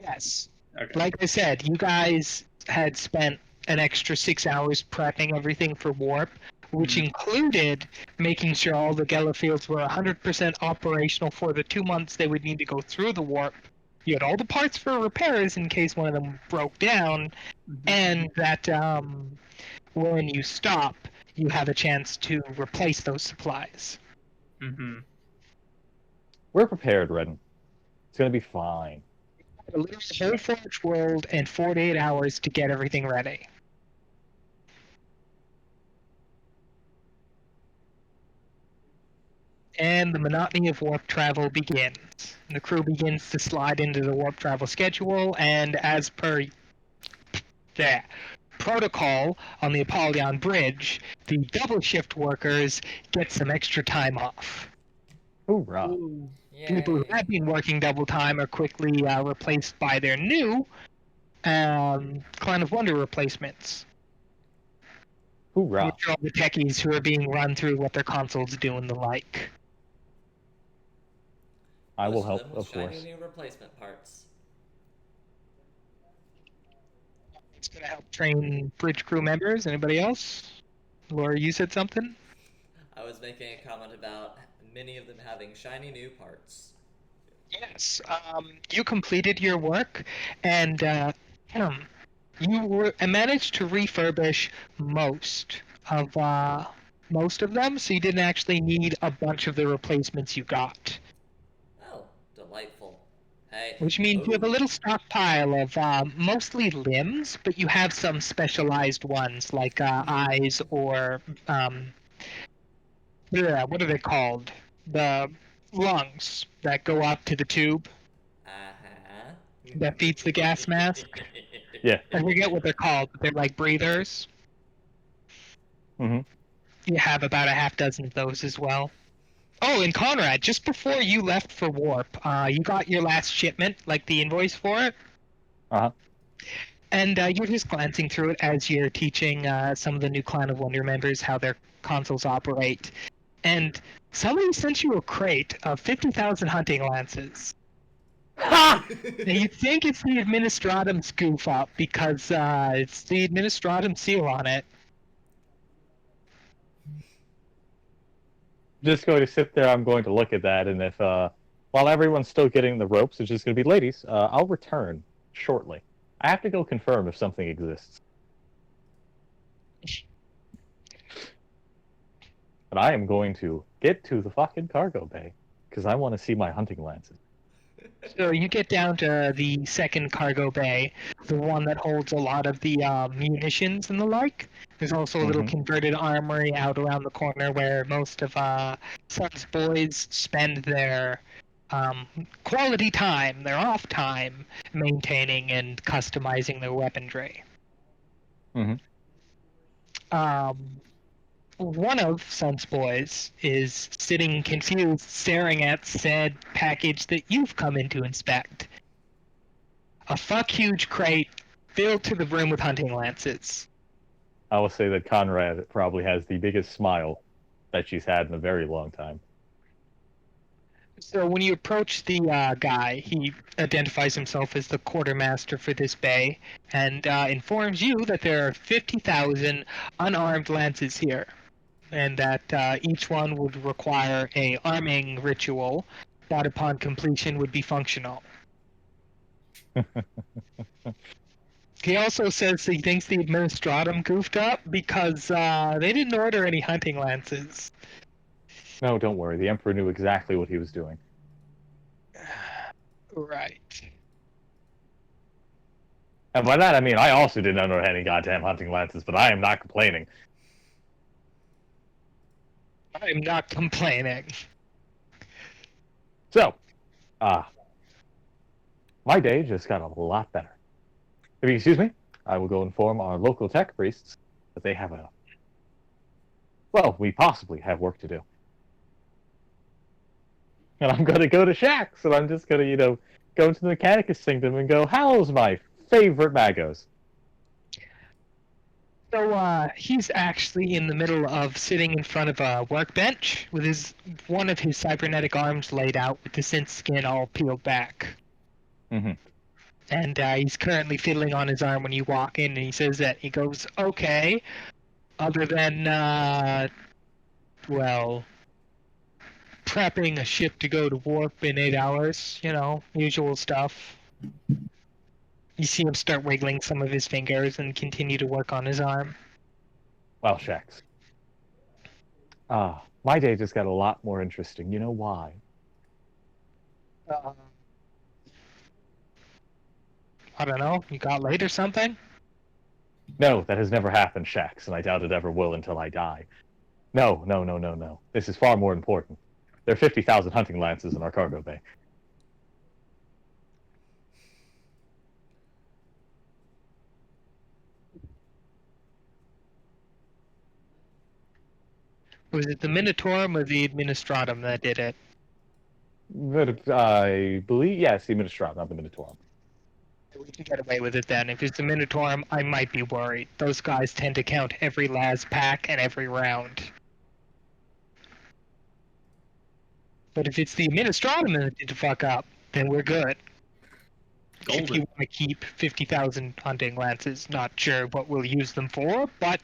Yes. Okay. Like I said, you guys had spent an extra 6 hours prepping everything for warp, which included making sure all the Gellerfields were 100% operational for the 2 months they would need to go through the warp. You had all the parts for repairs in case one of them broke down, and that when you stop, you have a chance to replace those supplies. Mm-hmm. We're prepared, Redden. It's going to be fine. A little whole Forge World and 48 hours to get everything ready. And the monotony of warp travel begins. The crew begins to slide into the warp travel schedule, and as per protocol on the Apollyon Bridge, the double shift workers get some extra time off. Hoorah. People who Yay. have been working double time are quickly replaced by their new Clan of Wonder replacements. Hoorah. Which are all the techies who are being run through what their consoles do and the like. I will Most help, them with of course. shiny new replacement parts. It's going to help train bridge crew members. Anybody else? Laura, you said something? I was making a comment about many of them having shiny new parts. Yes. You completed your work, and you managed to refurbish most of them, so you didn't actually need a bunch of the replacements you got. Oh, delightful. Which means you have a little stockpile of mostly limbs, but you have some specialized ones like eyes or what are they called? The lungs that go up to the tube Uh-huh. that feeds the gas mask. Yeah. I forget what they're called, but they're like breathers. Mm-hmm. You have about a half dozen of those as well. Oh, and Conrad, just before you left for Warp, you got your last shipment, like the invoice for it. Uh-huh. And you're just glancing through it as you're teaching some of the new Clan of Wonder members how their consoles operate. And somebody sent you a crate of 50,000 hunting lances. Ha! Now, you think it's the Administratum's goof up because it's the Administratum seal on it. Just going to sit there, I'm going to look at that, and if, while everyone's still getting the ropes, it's just going to be, ladies, I'll return shortly. I have to go confirm if something exists. But I am going to get to the fucking cargo bay, because I want to see my hunting lances. So you get down to the second cargo bay, the one that holds a lot of the munitions and the like. There's also a little Mhm. converted armory out around the corner where most of Sun's boys spend their quality time, their off time, maintaining and customizing their weaponry. Mhm. One of Sun's boys is sitting confused, staring at said package that you've come in to inspect. A fuck huge crate filled to the brim with hunting lances. I will say that Conrad probably has the biggest smile that she's had in a very long time. So when you approach the guy, he identifies himself as the quartermaster for this bay and informs you that there are 50,000 unarmed lances here, and that each one would require a arming ritual that upon completion would be functional. He also says he thinks the Administratum goofed up because they didn't order any hunting lances. No, don't worry. The Emperor knew exactly what he was doing. Right. And by that, I mean, I also did not know any goddamn hunting lances, but I am not complaining. I'm not complaining. So, my day just got a lot better. If you excuse me, I will go inform our local tech priests that they have we possibly have work to do. And I'm going to go to Shaxx, and I'm just going to, go into the Mechanicus Kingdom and go, how's my favorite Magos? So he's actually in the middle of sitting in front of a workbench with one of his cybernetic arms laid out with the synth skin all peeled back. Mm-hmm. And he's currently fiddling on his arm when you walk in, and he says that. He goes, okay, other than, prepping a ship to go to warp in 8 hours, usual stuff. You see him start wiggling some of his fingers and continue to work on his arm. Well, Shaxx. My day just got a lot more interesting. You know why? I don't know, you got late or something? No, that has never happened, Shaxx, and I doubt it ever will until I die. No. This is far more important. There are 50,000 hunting lances in our cargo bay. Was it the Minotaurum or the Administratum that did it? I believe, yes, the Administratum, not the Minotaurum. We can get away with it then. If it's the Minotaurum, I might be worried. Those guys tend to count every last pack and every round. But if it's the Administratum that did the fuck up, then we're good. Golden. If you want to keep 50,000 hunting lances, not sure what we'll use them for, but...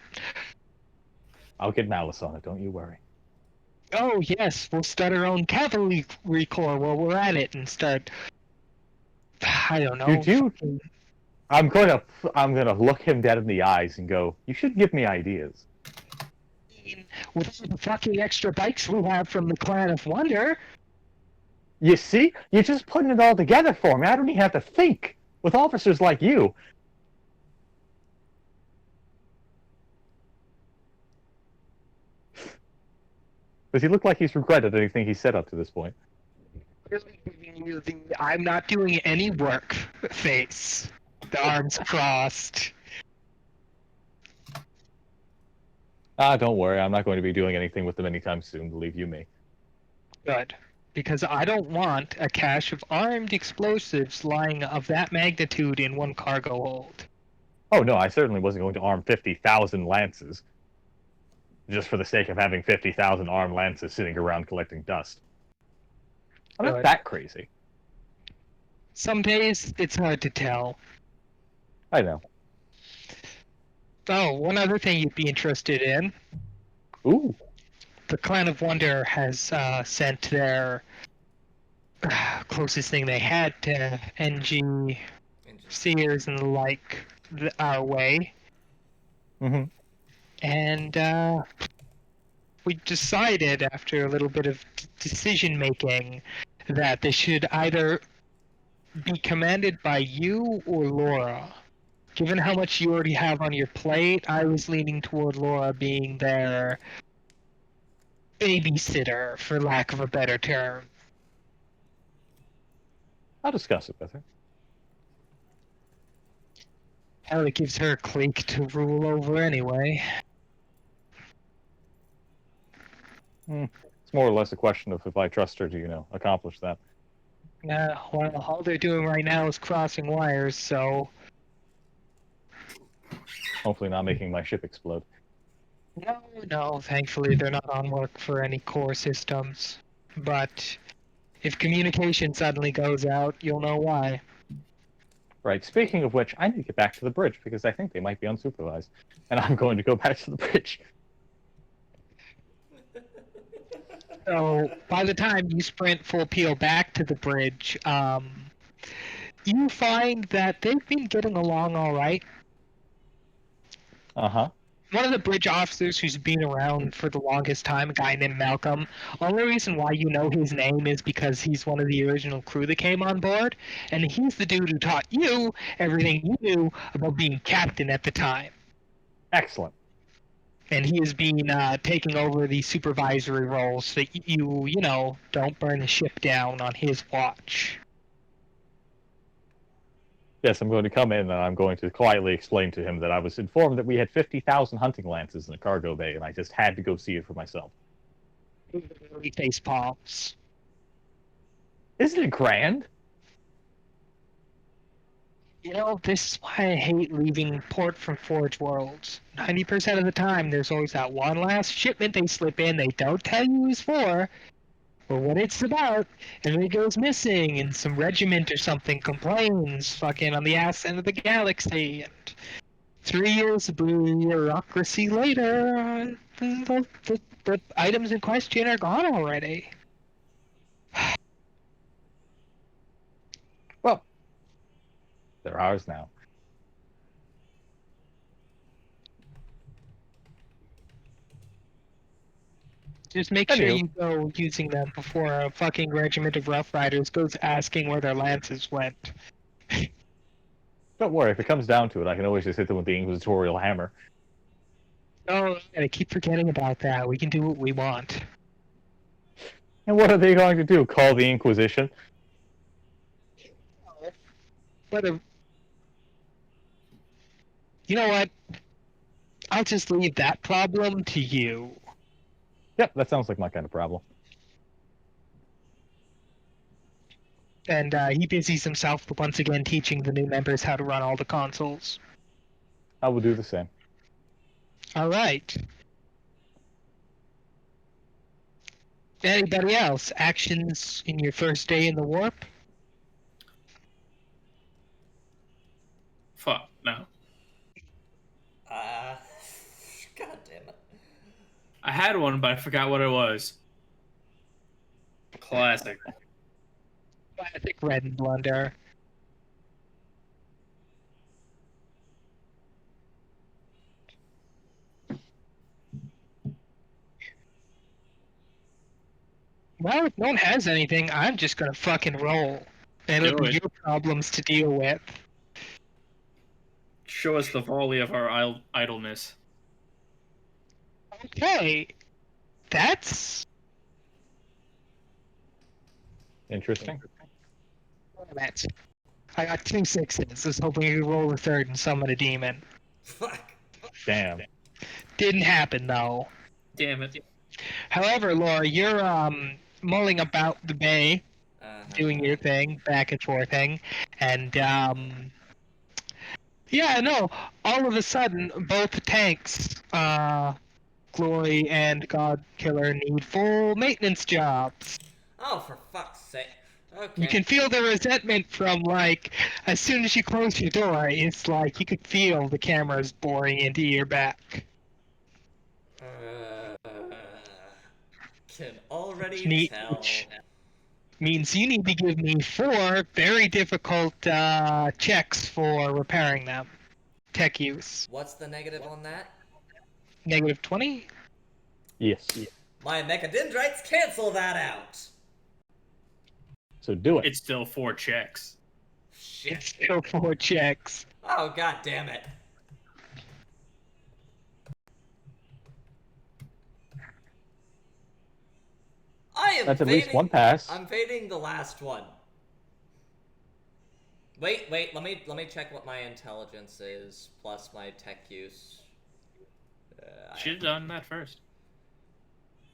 I'll get Malice on it, don't you worry. Oh yes, we'll start our own cavalry corps while we're at it and start... I don't know. I'm gonna look him dead in the eyes and go, you should give me ideas. With all the fucking extra bikes we have from the Clan of Wonder, You see? You're just putting it all together for me. I don't even have to think. With officers like you. Does he look like he's regretted anything he said up to this point? Really giving you the I'm not doing any work face. The arms crossed. Ah, don't worry. I'm not going to be doing anything with them anytime soon, believe you me. Good. Because I don't want a cache of armed explosives lying of that magnitude in one cargo hold. Oh, no, I certainly wasn't going to arm 50,000 lances. Just for the sake of having 50,000 armed lances sitting around collecting dust. I'm not Good. that crazy. Some days it's hard to tell. I know. Oh, one other thing you'd be interested in. Ooh. The Clan of Wonder has sent their closest thing they had to NG Seers and the like our way. Mm-hmm. And we decided after a little bit of decision making that they should either be commanded by you or Laura. Given how much you already have on your plate, I was leaning toward Laura being their babysitter, for lack of a better term. I'll discuss it with her. Hell, it gives her a clique to rule over anyway. It's more or less a question of if I trust her to, accomplish that. Well, all they're doing right now is crossing wires, so... Hopefully not making my ship explode. No, thankfully they're not on work for any core systems. But if communication suddenly goes out, you'll know why. Right, speaking of which, I need to get back to the bridge, because I think they might be unsupervised. And I'm going to go back to the bridge. So, by the time you sprint full peel back to the bridge, you find that they've been getting along alright. Uh-huh. One of the bridge officers who's been around for the longest time, a guy named Malcolm, only reason why you know his name is because he's one of the original crew that came on board, and he's the dude who taught you everything you knew about being captain at the time. Excellent. And he has been taking over the supervisory roles so that you don't burn the ship down on his watch. Yes, I'm going to come in and I'm going to quietly explain to him that I was informed that we had 50,000 hunting lances in the cargo bay, and I just had to go see it for myself. Face palms. Isn't it grand? This is why I hate leaving port from Forge Worlds. 90% of the time, there's always that one last shipment they slip in they don't tell you who's for, or what it's about, and then it goes missing, and some regiment or something complains fucking on the ass end of the galaxy, and 3 years of bureaucracy later, the items in question are gone already. Well, they're ours now. Just make sure Anywho. you go using them before a fucking regiment of Rough Riders goes asking where their lances went. Don't worry, if it comes down to it, I can always just hit them with the Inquisitorial hammer. Oh, I keep forgetting about that. We can do what we want. And what are they going to do? Call the Inquisition? Whether... You know what? I'll just leave that problem to you. Yep, that sounds like my kind of problem. And he busies himself once again teaching the new members how to run all the consoles. I will do the same. Alright. Anybody else? Actions in your first day in the warp? Fuck, no. God damn it. I had one, but I forgot what it was. Classic. Classic red and blunder. Well, if no one has anything, I'm just gonna fucking roll. And it'll Do be it. your problems to deal with. Show us the volley of our idleness. Okay. That's... Interesting. That's... I got 2 6s. I was hoping you could roll a third and summon a demon. Fuck. Damn. Didn't happen, though. Damn it. However, Laura, you're mulling about the bay, doing your thing, back and forthing, and yeah, no, all of a sudden, both tanks, Glory and God Killer, need full maintenance jobs. Oh, for fuck's sake. Okay. You can feel the resentment from, like, as soon as you close your door, it's like you could feel the cameras boring into your back. Can already Neat. tell. Means you need to give me 4 very difficult checks for repairing them. Tech use. What's the negative on that? Negative 20? Yes. My mechadendrites cancel that out! So do it. It's still 4 checks. Shit. It's still 4 checks. Oh, god damn it. I am That's at least fading- one pass. I'm fading the last one. Wait, let me check what my intelligence is, plus my tech use. Should have done that first.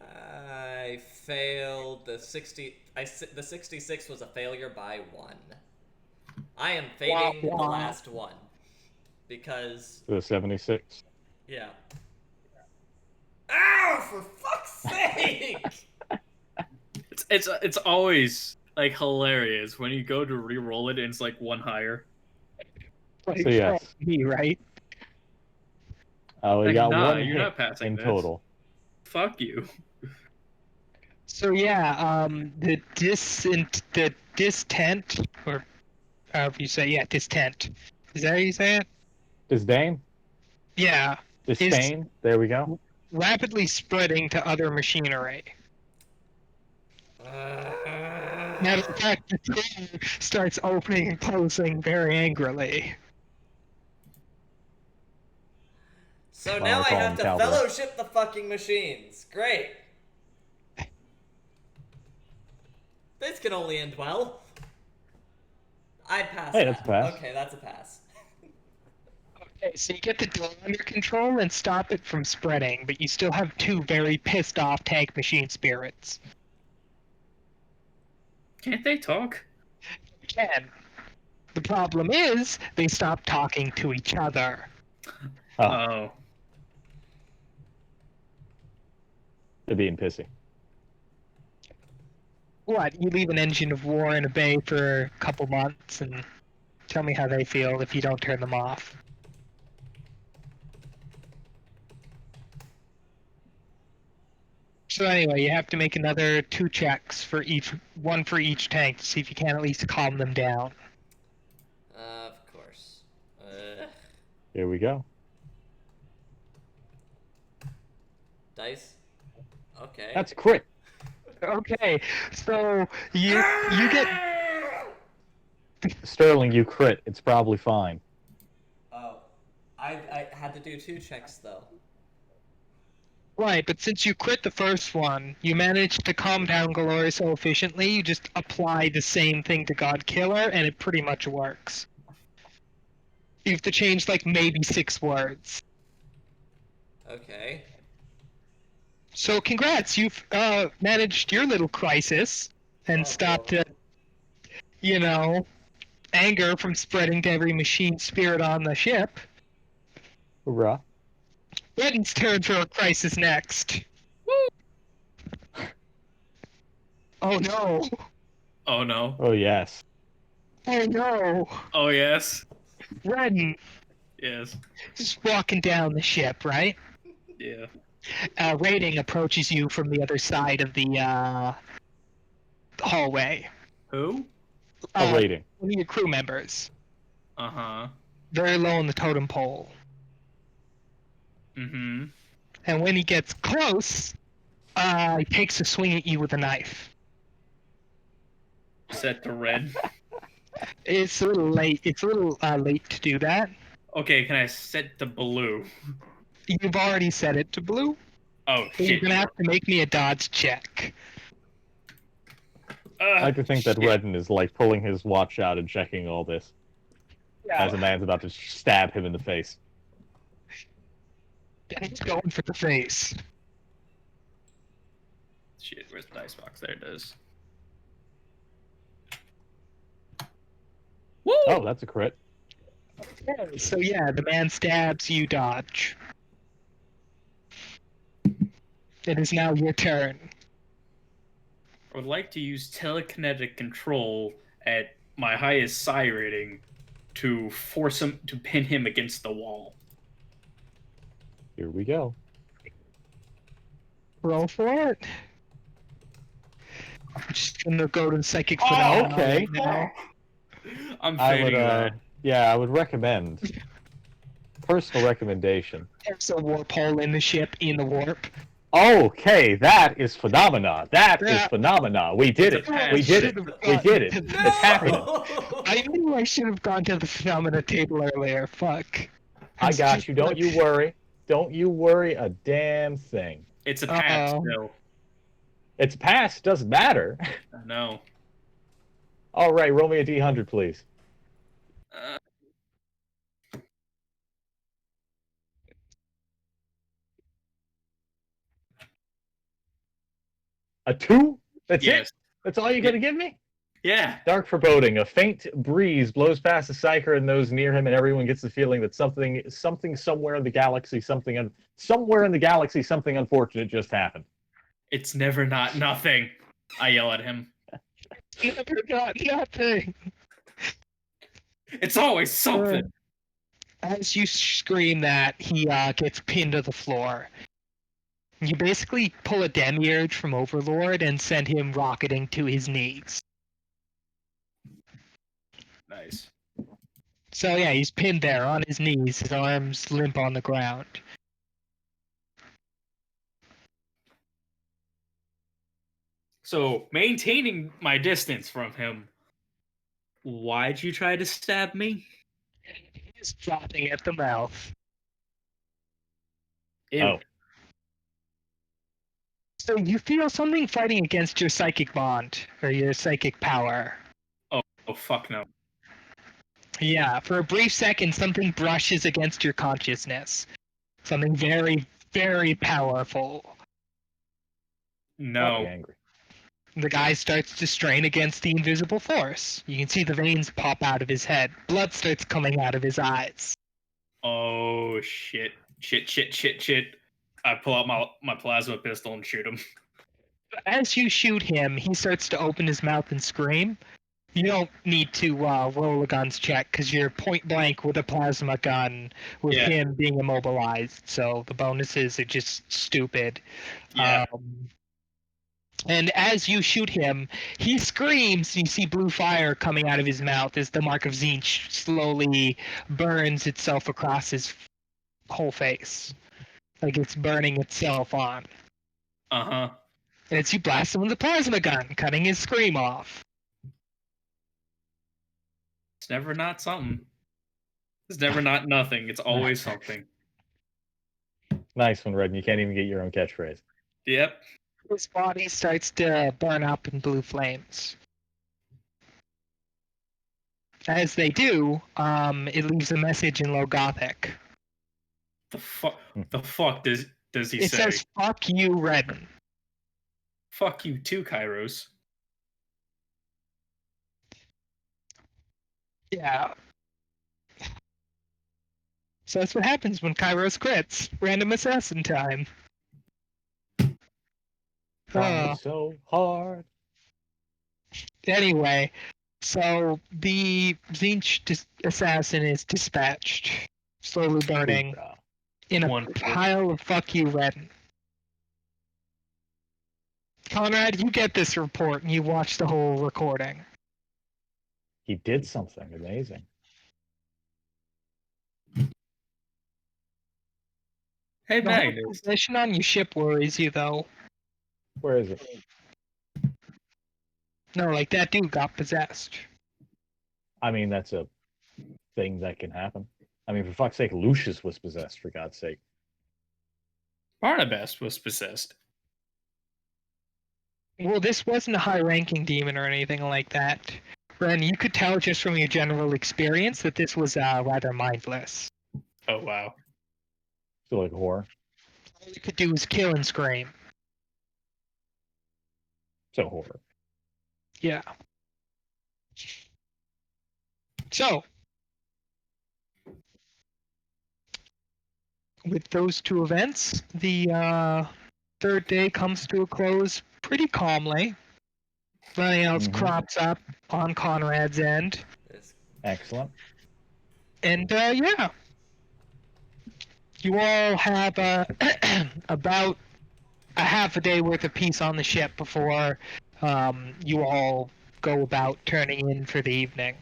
I failed the 60. The 66 was a failure by 1. I am fading the last one because The 76. yeah. Ow! For fuck's sake! It's always like hilarious when you go to re-roll it and it's like 1 higher. Like, So yes. Me, right? We Like, got nah, one you're hit not passing in this. total. Fuck you. So yeah, the distent, or however you say, distent. Is that how you say it? Disdain? Yeah. Disdain? There we go. Rapidly spreading to other machinery. Matter of fact, the door starts opening and closing very angrily. So Well, now I I call have him to Cowboy. fellowship the fucking machines. Great. This can only end well. I'd pass Hey, that. that's a pass. Okay, that's a pass. Okay, so you get the door under control and stop it from spreading, but you still have 2 very pissed off tank machine spirits. Can't they talk? You can. The problem is, they stop talking to each other. Oh, Oh. they're being pissy. What, you leave an engine of war in a bay for a couple months and tell me how they feel if you don't turn them off. So anyway, you have to make another 2 checks for one for each tank to see if you can at least calm them down. Of course. Here we go. Dice. Okay. That's crit. Okay, so you get Sterling, you crit. It's probably fine. Oh, I had to do 2 checks though. right, but since you crit the first one, you managed to calm down Glory so efficiently, you just apply the same thing to God Killer, and it pretty much works. You have to change like maybe 6 words. Okay. So congrats, you've managed your little crisis and Oh, stopped, boy. Anger from spreading to every machine spirit on the ship. Hoorah. Redden's turn for a crisis next. Woo! Oh no! Oh no. Oh, yes. Oh no! Oh yes. Redden, Yes. just walking down the ship, right? Yeah. Rating approaches you from the other side of the hallway. Who? A rating. One of your crew members. Uh-huh. Very low on the totem pole. Mm-hmm. And when he gets close, he takes a swing at you with a knife. Set to red. It's a little late. It's a little late to do that. Okay, can I set to blue? You've already set it to blue. Oh So you're shit. gonna have to make me a dodge check. I like to think that shit. Redden is like pulling his watch out and checking all this as a man's about to stab him in the face. He's going for the face. Shit, where's the dice box? There it is. Woo! Oh, that's a crit. Okay, so yeah, the man stabs, you dodge. It is now your turn. I would like to use telekinetic control at my highest psi rating to force him to pin him against the wall. Here we go. Roll for it. I'm just gonna go to the psychic Oh, phenomenon okay. right now. I'm I fading would, that. yeah, I would recommend. Personal recommendation. There's a warp hole in the ship in the warp. Okay, that is phenomena. That is Yeah. phenomena. We did it. It's a patch. We did it. We did it. No! It's happening. I knew I should have gone to the phenomena table earlier. Fuck. I got you. Don't you worry. Don't you worry a damn thing. It's a patch Uh-oh. still. It's past. Doesn't matter. No. All right, roll me a D100, please. Uh, A 2? That's yes. it? That's all you're going to give me? Yeah. Dark foreboding. A faint breeze blows past the psyker and those near him, and everyone gets the feeling that something somewhere in the galaxy, something unfortunate just happened. It's never not nothing. I yell at him. Never got nothing. It's always something. As you scream that, he gets pinned to the floor. You basically pull a demiurge from Overlord and send him rocketing to his knees. Nice. So yeah, he's pinned there on his knees, his arms limp on the ground. So, maintaining my distance from him, why'd you try to stab me? He's frothing at the mouth. Ew. Oh. So you feel something fighting against your psychic bond, or your psychic power. Oh, fuck no. Yeah, for a brief second, something brushes against your consciousness. Something very, very powerful. No. Angry. The guy starts to strain against the invisible force. You can see the veins pop out of his head. Blood starts coming out of his eyes. Oh, shit. Shit. I pull out my plasma pistol and shoot him. As you shoot him, he starts to open his mouth and scream. You don't need to roll a guns check because you're point blank with a plasma gun with Yeah. him being immobilized. So the bonuses are just stupid. Yeah. And as you shoot him, he screams. You see blue fire coming out of his mouth as the mark of Zinch slowly burns itself across his whole face. Like it's burning itself on. Uh-huh. And as you blast him with a plasma gun, cutting his scream off. It's never not something. It's never not nothing. It's always something. Nice one, Redden. You can't even get your own catchphrase. Yep. His body starts to burn up in blue flames. As they do, it leaves a message in Low Gothic. The fuck does he It say? says, "Fuck you, Redden." Fuck you too, Kairos. Yeah. So that's what happens when Kairos crits. Random assassin time. Trying so hard. Anyway, so the Zinch assassin is dispatched, slowly burning Hoorah. in a Wonderful. pile of fuck you, Redden. Conrad, you get this report and you watch the whole recording. He did something amazing. Hey, The whole Magnus. position on your ship worries you, though. Where is it? No, like that dude got possessed. I mean, that's a thing that can happen. I mean, for fuck's sake, Lucius was possessed, for God's sake. Barnabas was possessed. Well, this wasn't a high-ranking demon or anything like that. Ren, you could tell just from your general experience that this was rather mindless. Oh wow. Feel like a horror. All it could do was kill and scream. So horror. Yeah. So, with those two events, the third day comes to a close pretty calmly. Nothing else crops up on Conrad's end. It's, Excellent. And yeah, you all have about a half a day worth of peace on the ship before you all go about turning in for the evening.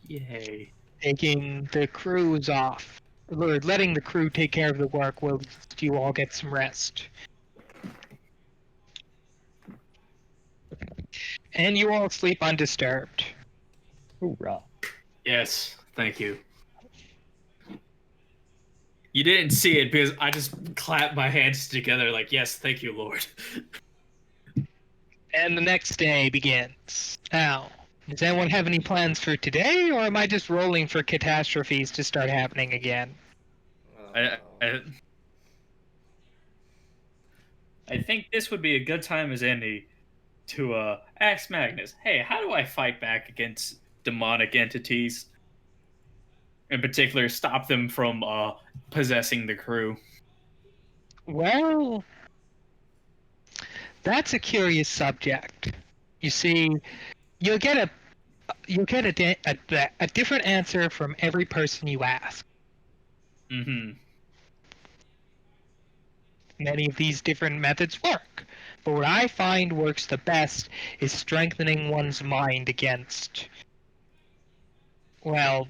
Yay. Taking the crews off, or letting the crew take care of the work while you all get some rest. And you all sleep undisturbed. Hoorah. Yes, thank you. You didn't see it because I just clapped my hands together like, yes, thank you, Lord. And the next day begins. Now, does anyone have any plans for today, or am I just rolling for catastrophes to start happening again? I think this would be a good time as any to ask Magnus, hey, how do I fight back against demonic entities? In particular, stop them from possessing the crew. Well, that's a curious subject. You see, you'll get a different answer from every person you ask. Mm-hmm. Many of these different methods work, but what I find works the best is strengthening one's mind against, well,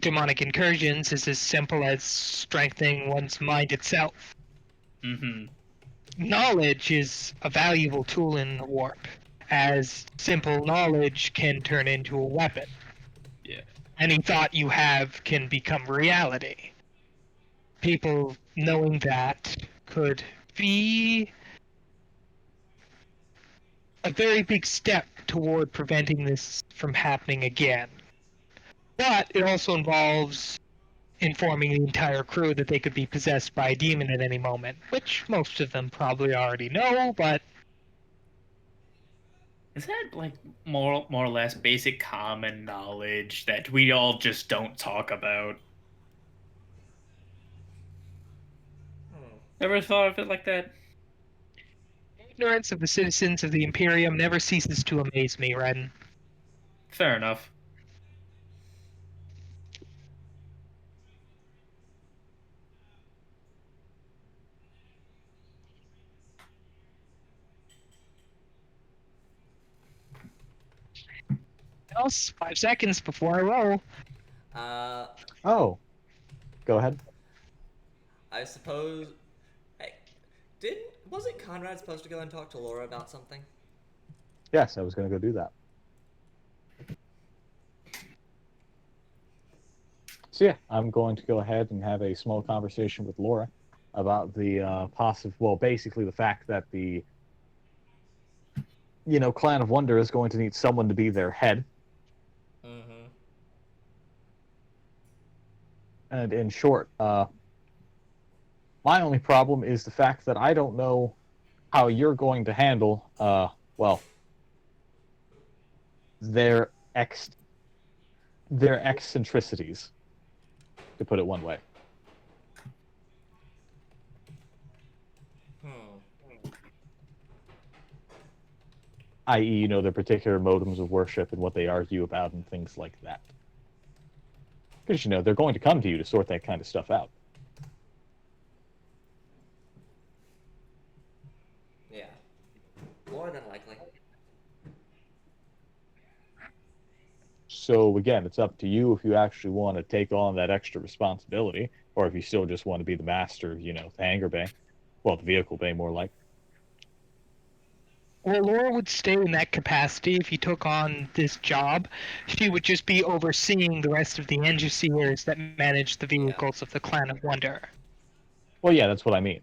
demonic incursions is as simple as strengthening one's mind itself. Mm-hmm. Knowledge is a valuable tool in the warp, as simple knowledge can turn into a weapon. Yeah. Any thought you have can become reality. People knowing that could be a very big step toward preventing this from happening again. But it also involves informing the entire crew that they could be possessed by a demon at any moment, which most of them probably already know, but Is that like more or less basic common knowledge that we all just don't talk about? Ever thought of it like that? ignorance of the citizens of the Imperium never ceases to amaze me, Ren. Fair enough. Else, 5 seconds before I roll. Oh. Go ahead. I suppose. Hey, wasn't Conrad supposed to go and talk to Laura about something? Yes, I was going to go do that. So yeah, I'm going to go ahead and have a small conversation with Laura about the basically the fact that the Clan of Wonder is going to need someone to be their head. Mm-hmm. And in short, my only problem is the fact that I don't know how you're going to handle, their eccentricities, to put it one way. I.e., their particular motives of worship and what they argue about and things like that. Because, they're going to come to you to sort that kind of stuff out. Yeah. More than likely. So, again, it's up to you if you actually want to take on that extra responsibility, or if you still just want to be the master of, the hangar bay. Well, the vehicle bay, more like. Well, Laura would stay in that capacity if you took on this job. She would just be overseeing the rest of the engineers that manage the vehicles of the Clan of Wonder. Well, yeah, that's what I mean.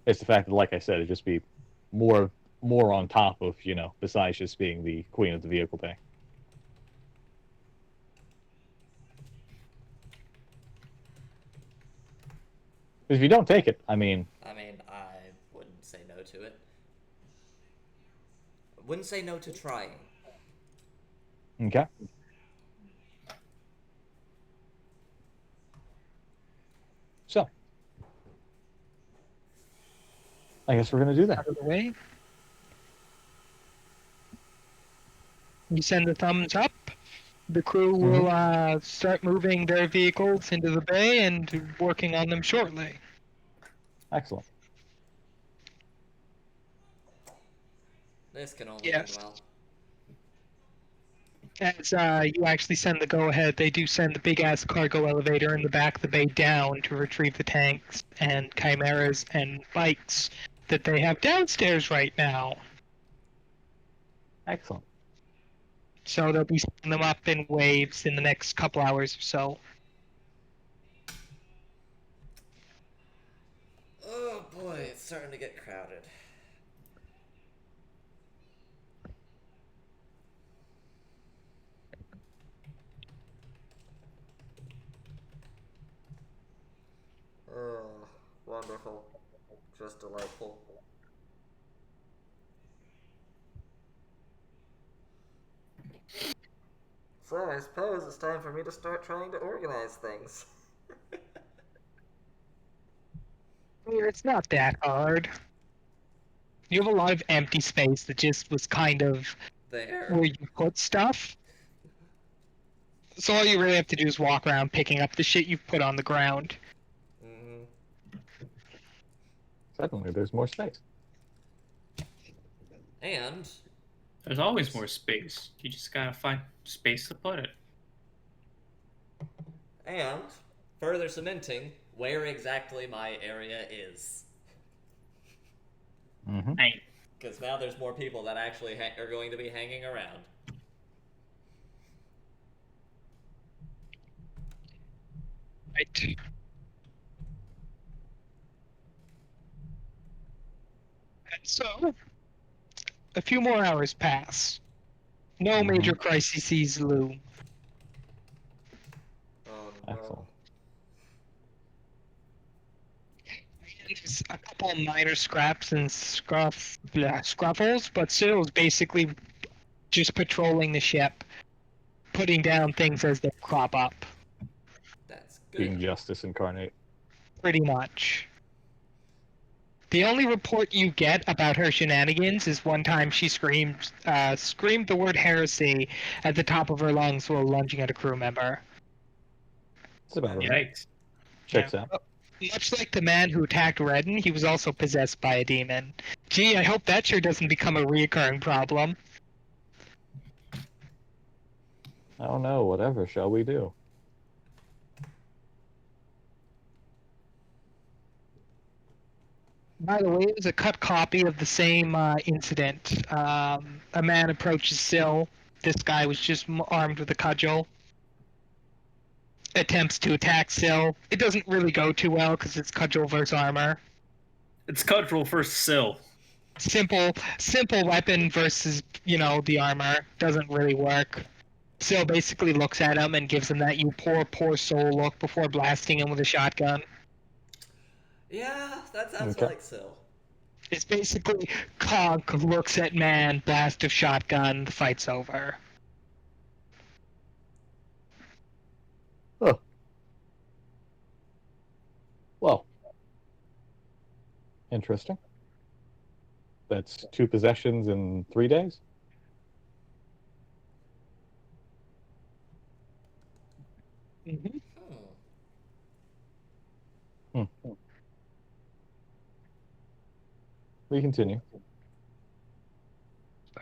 It's the fact that, like I said, it'd just be more on top of, besides just being the queen of the vehicle bay. If you don't take it, I mean, I wouldn't say no to it. Wouldn't say no to trying. okay. So, I guess we're gonna do that. Out of the way. You send the thumbs up. The crew will start moving their vehicles into the bay and working on them shortly. Excellent. This can only Yes. end well. As you actually send the go-ahead, they do send the big-ass cargo elevator in the back of the bay down to retrieve the tanks and chimeras and bikes that they have downstairs right now. Excellent. So they'll be sending them up in waves in the next couple hours or so. Oh boy, it's starting to get crowded. Oh, wonderful. Just delightful. So I suppose it's time for me to start trying to organize things. It's not that hard. You have a lot of empty space that just was kind of There. where you put stuff. So all you really have to do is walk around picking up the shit you've put on the ground. Mm-hmm. Suddenly, there's more space. And There's always more space. You just gotta find space to put it. And further cementing where exactly my area is. Mm-hmm. Hey, Because now there's more people that actually are going to be hanging around. Right. And so, a few more hours pass. No major crises loom. Oh no. Excellent. There's a couple of minor scraps and scruffles, but still it's basically just patrolling the ship, putting down things as they crop up, That's Being good. justice incarnate. pretty much. The only report you get about her shenanigans is one time she screamed the word heresy at the top of her lungs while lunging at a crew member. It's about right. yikes. Checks out. Much like the man who attacked Redden, he was also possessed by a demon. Gee, I hope that sure doesn't become a reoccurring problem. Oh no, whatever shall we do? By the way, it was a cut copy of the same incident. A man approaches Syl. This guy was just armed with a cudgel. Attempts to attack Syl. It doesn't really go too well because it's cudgel versus armor. It's cultural first sill. Simple weapon versus, the armor. Doesn't really work. Syl basically looks at him and gives him that you poor soul look before blasting him with a shotgun. Yeah, that sounds Okay. like Syl. It's basically Conk looks at man, blast of shotgun, the fight's over. Oh. Well. Interesting. That's 2 possessions in 3 days? Mm-hmm. Hmm. We continue.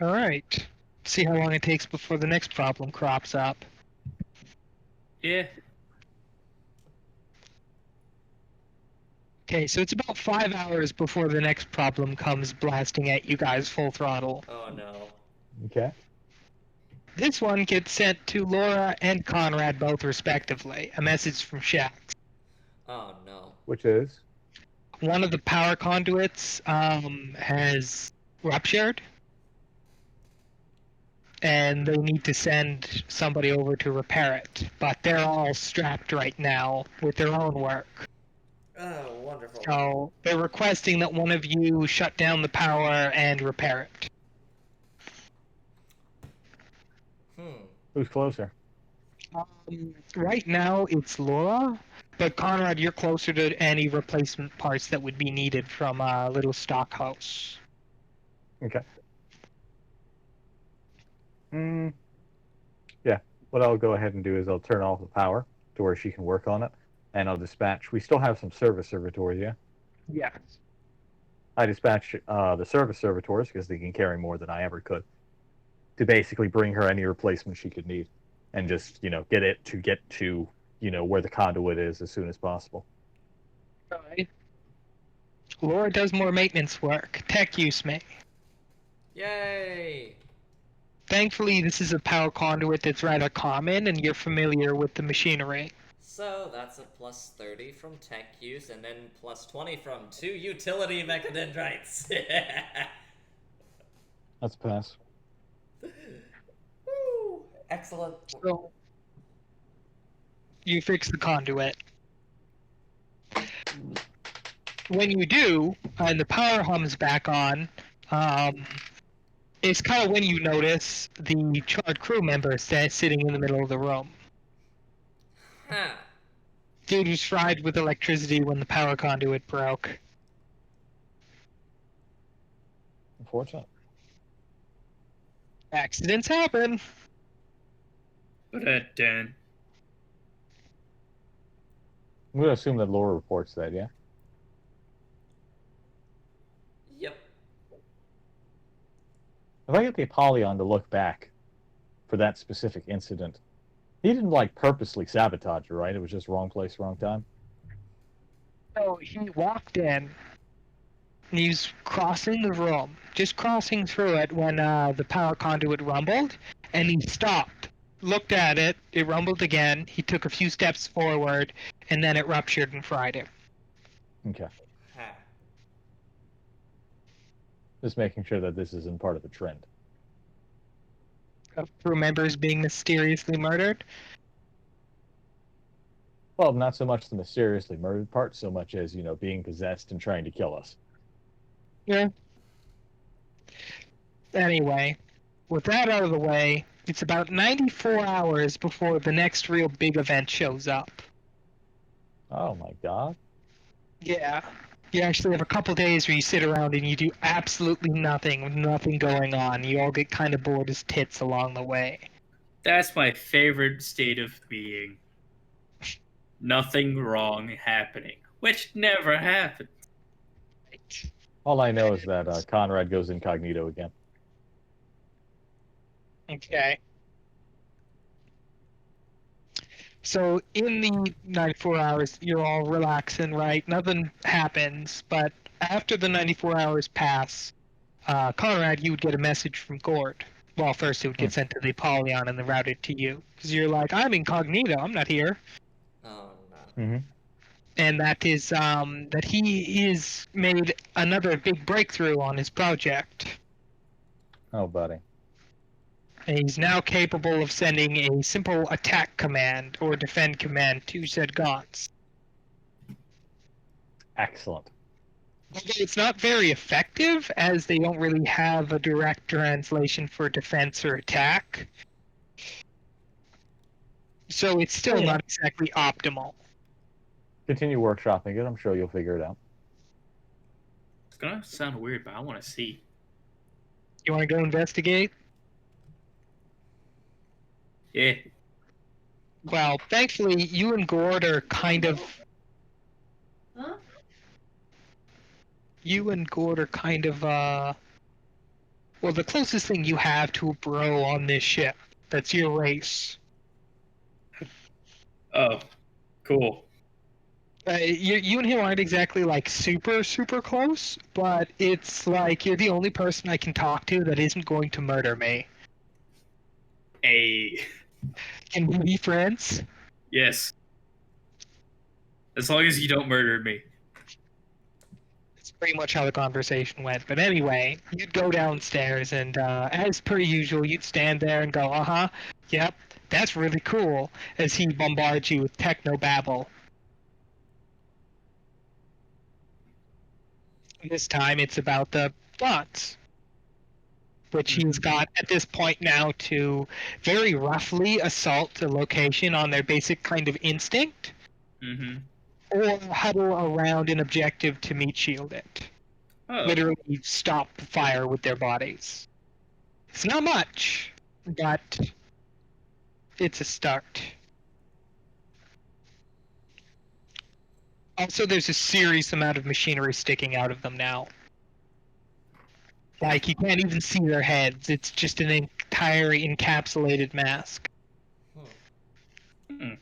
Alright. See how long it takes before the next problem crops up. Yeah. Okay, so it's about 5 hours before the next problem comes blasting at you guys full throttle. Oh no. Okay. This one gets sent to Laura and Conrad both respectively. A message from Shax. Oh no. Which is? One of the power conduits has ruptured, and they need to send somebody over to repair it. But they're all strapped right now with their own work. Oh, wonderful. So they're requesting that one of you shut down the power and repair it. Who's closer? Right now it's Laura, but Conrad, you're closer to any replacement parts that would be needed from a little stock house. Okay. Yeah. What I'll go ahead and do is I'll turn off the power to where she can work on it, and I'll dispatch. We still have some service servitors, yeah? Yes. I dispatch the service servitors because they can carry more than I ever could to basically bring her any replacement she could need and just, get to, where the conduit is as soon as possible. Alright. Laura does more maintenance work. Tech use me. Yay! Thankfully, this is a power conduit that's rather common, and you're familiar with the machinery. So that's a plus 30 from tech use, and then plus 20 from 2 utility mechadendrites. That's a pass. Woo! Excellent. So, you fix the conduit. When you do, and the power hums back on, it's kind of when you notice the charred crew member sitting in the middle of the room. Huh. Dude was fried with electricity when the power conduit broke. Unfortunate. Accidents happen. But Dan. I'm going to assume that Laura reports that, yeah? Yep. If I get the Apollyon to look back for that specific incident, he didn't, purposely sabotage her, right? It was just wrong place, wrong time? So he walked in. He was crossing the room, just crossing through it when the power conduit rumbled, and he stopped, looked at it, it rumbled again, he took a few steps forward, and then it ruptured and fried him. Okay. Huh. Just making sure that this isn't part of the trend. Of crew members being mysteriously murdered. Well, not so much the mysteriously murdered part, so much as, being possessed and trying to kill us. Yeah. Anyway, with that out of the way, it's about 94 hours before the next real big event shows up. Oh my god. Yeah. You actually have a couple days where you sit around and you do absolutely nothing with nothing going on. You all get kind of bored as tits along the way. That's my favorite state of being. Nothing wrong happening, which never happens. All I know is that Conrad goes incognito again. Okay. So in the 94 hours, you're all relaxing, right? Nothing happens, but after the 94 hours pass, Conrad, you would get a message from Gord. Well, first it would get sent to the Apollyon and then routed to you. Because you're like, I'm incognito, I'm not here. Oh no. Mm-hmm. And that is that he is made another big breakthrough on his project. Oh, buddy. And he's now capable of sending a simple attack command or defend command to said gods. Excellent. Although it's not very effective, as they don't really have a direct translation for defense or attack. So it's still not exactly optimal. Continue workshopping it. I'm sure you'll figure it out. It's gonna sound weird, but I want to see. You want to go investigate? Yeah. Well, thankfully, you and Gord are kind of... Huh? You and Gord are kind of, well, the closest thing you have to a bro on this ship. That's your race. Oh, cool. You and him aren't exactly like super super close, but it's like you're the only person I can talk to that isn't going to murder me. A Can we be friends? yes, as long as you don't murder me. It's pretty much how the conversation went. But anyway, you'd go downstairs, and as per usual, you'd stand there and go, yep, that's really cool, as he bombards you with techno babble. This time it's about the bots, which he's got at this point now to very roughly assault a location on their basic kind of instinct, Mm-hmm. or huddle around an objective to meat shield it. Oh. Literally stop the fire with their bodies. It's not much, but it's a start. Also, there's a serious amount of machinery sticking out of them now. Like, you can't even see their heads. It's just an entire encapsulated mask. Hmm.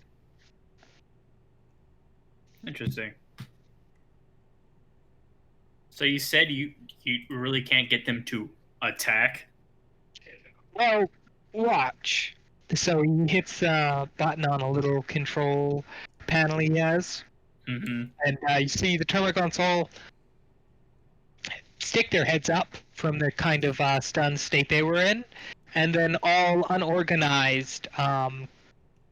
Interesting. So you said you really can't get them to attack? Well, watch. So he hits a button on a little control panel he has, Mm-hmm. and you see the terminal console stick their heads up from the kind of stunned state they were in, and then all unorganized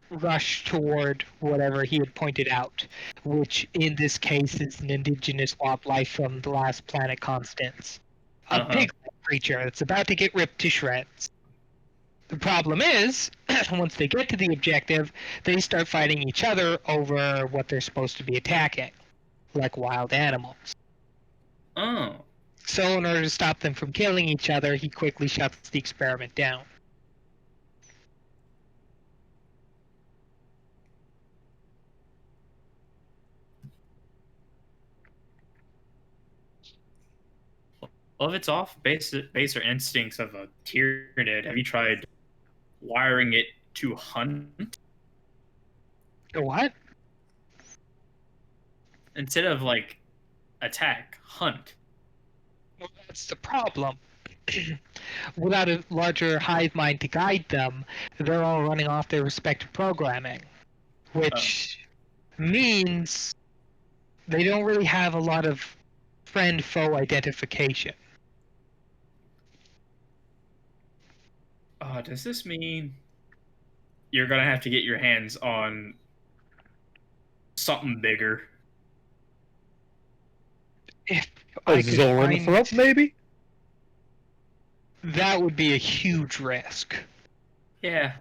rush toward whatever he had pointed out, which in this case is an indigenous wildlife from the last planet Constance. A big creature that's about to get ripped to shreds. The problem is, once they get to the objective, they start fighting each other over what they're supposed to be attacking, like wild animals. Oh. So in order to stop them from killing each other, he quickly shuts the experiment down. Well, if it's off baser instincts of a Tyranid, have you tried wiring it to hunt What? instead of like attack? Hunt. Well, that's the problem. Without a larger hive mind to guide them, they're all running off their respective programming, which means they don't really have a lot of friend-foe identification. Does this mean you're gonna have to get your hands on something bigger? If A I could find, Zoranthrope, maybe? that would be a huge risk, Yeah.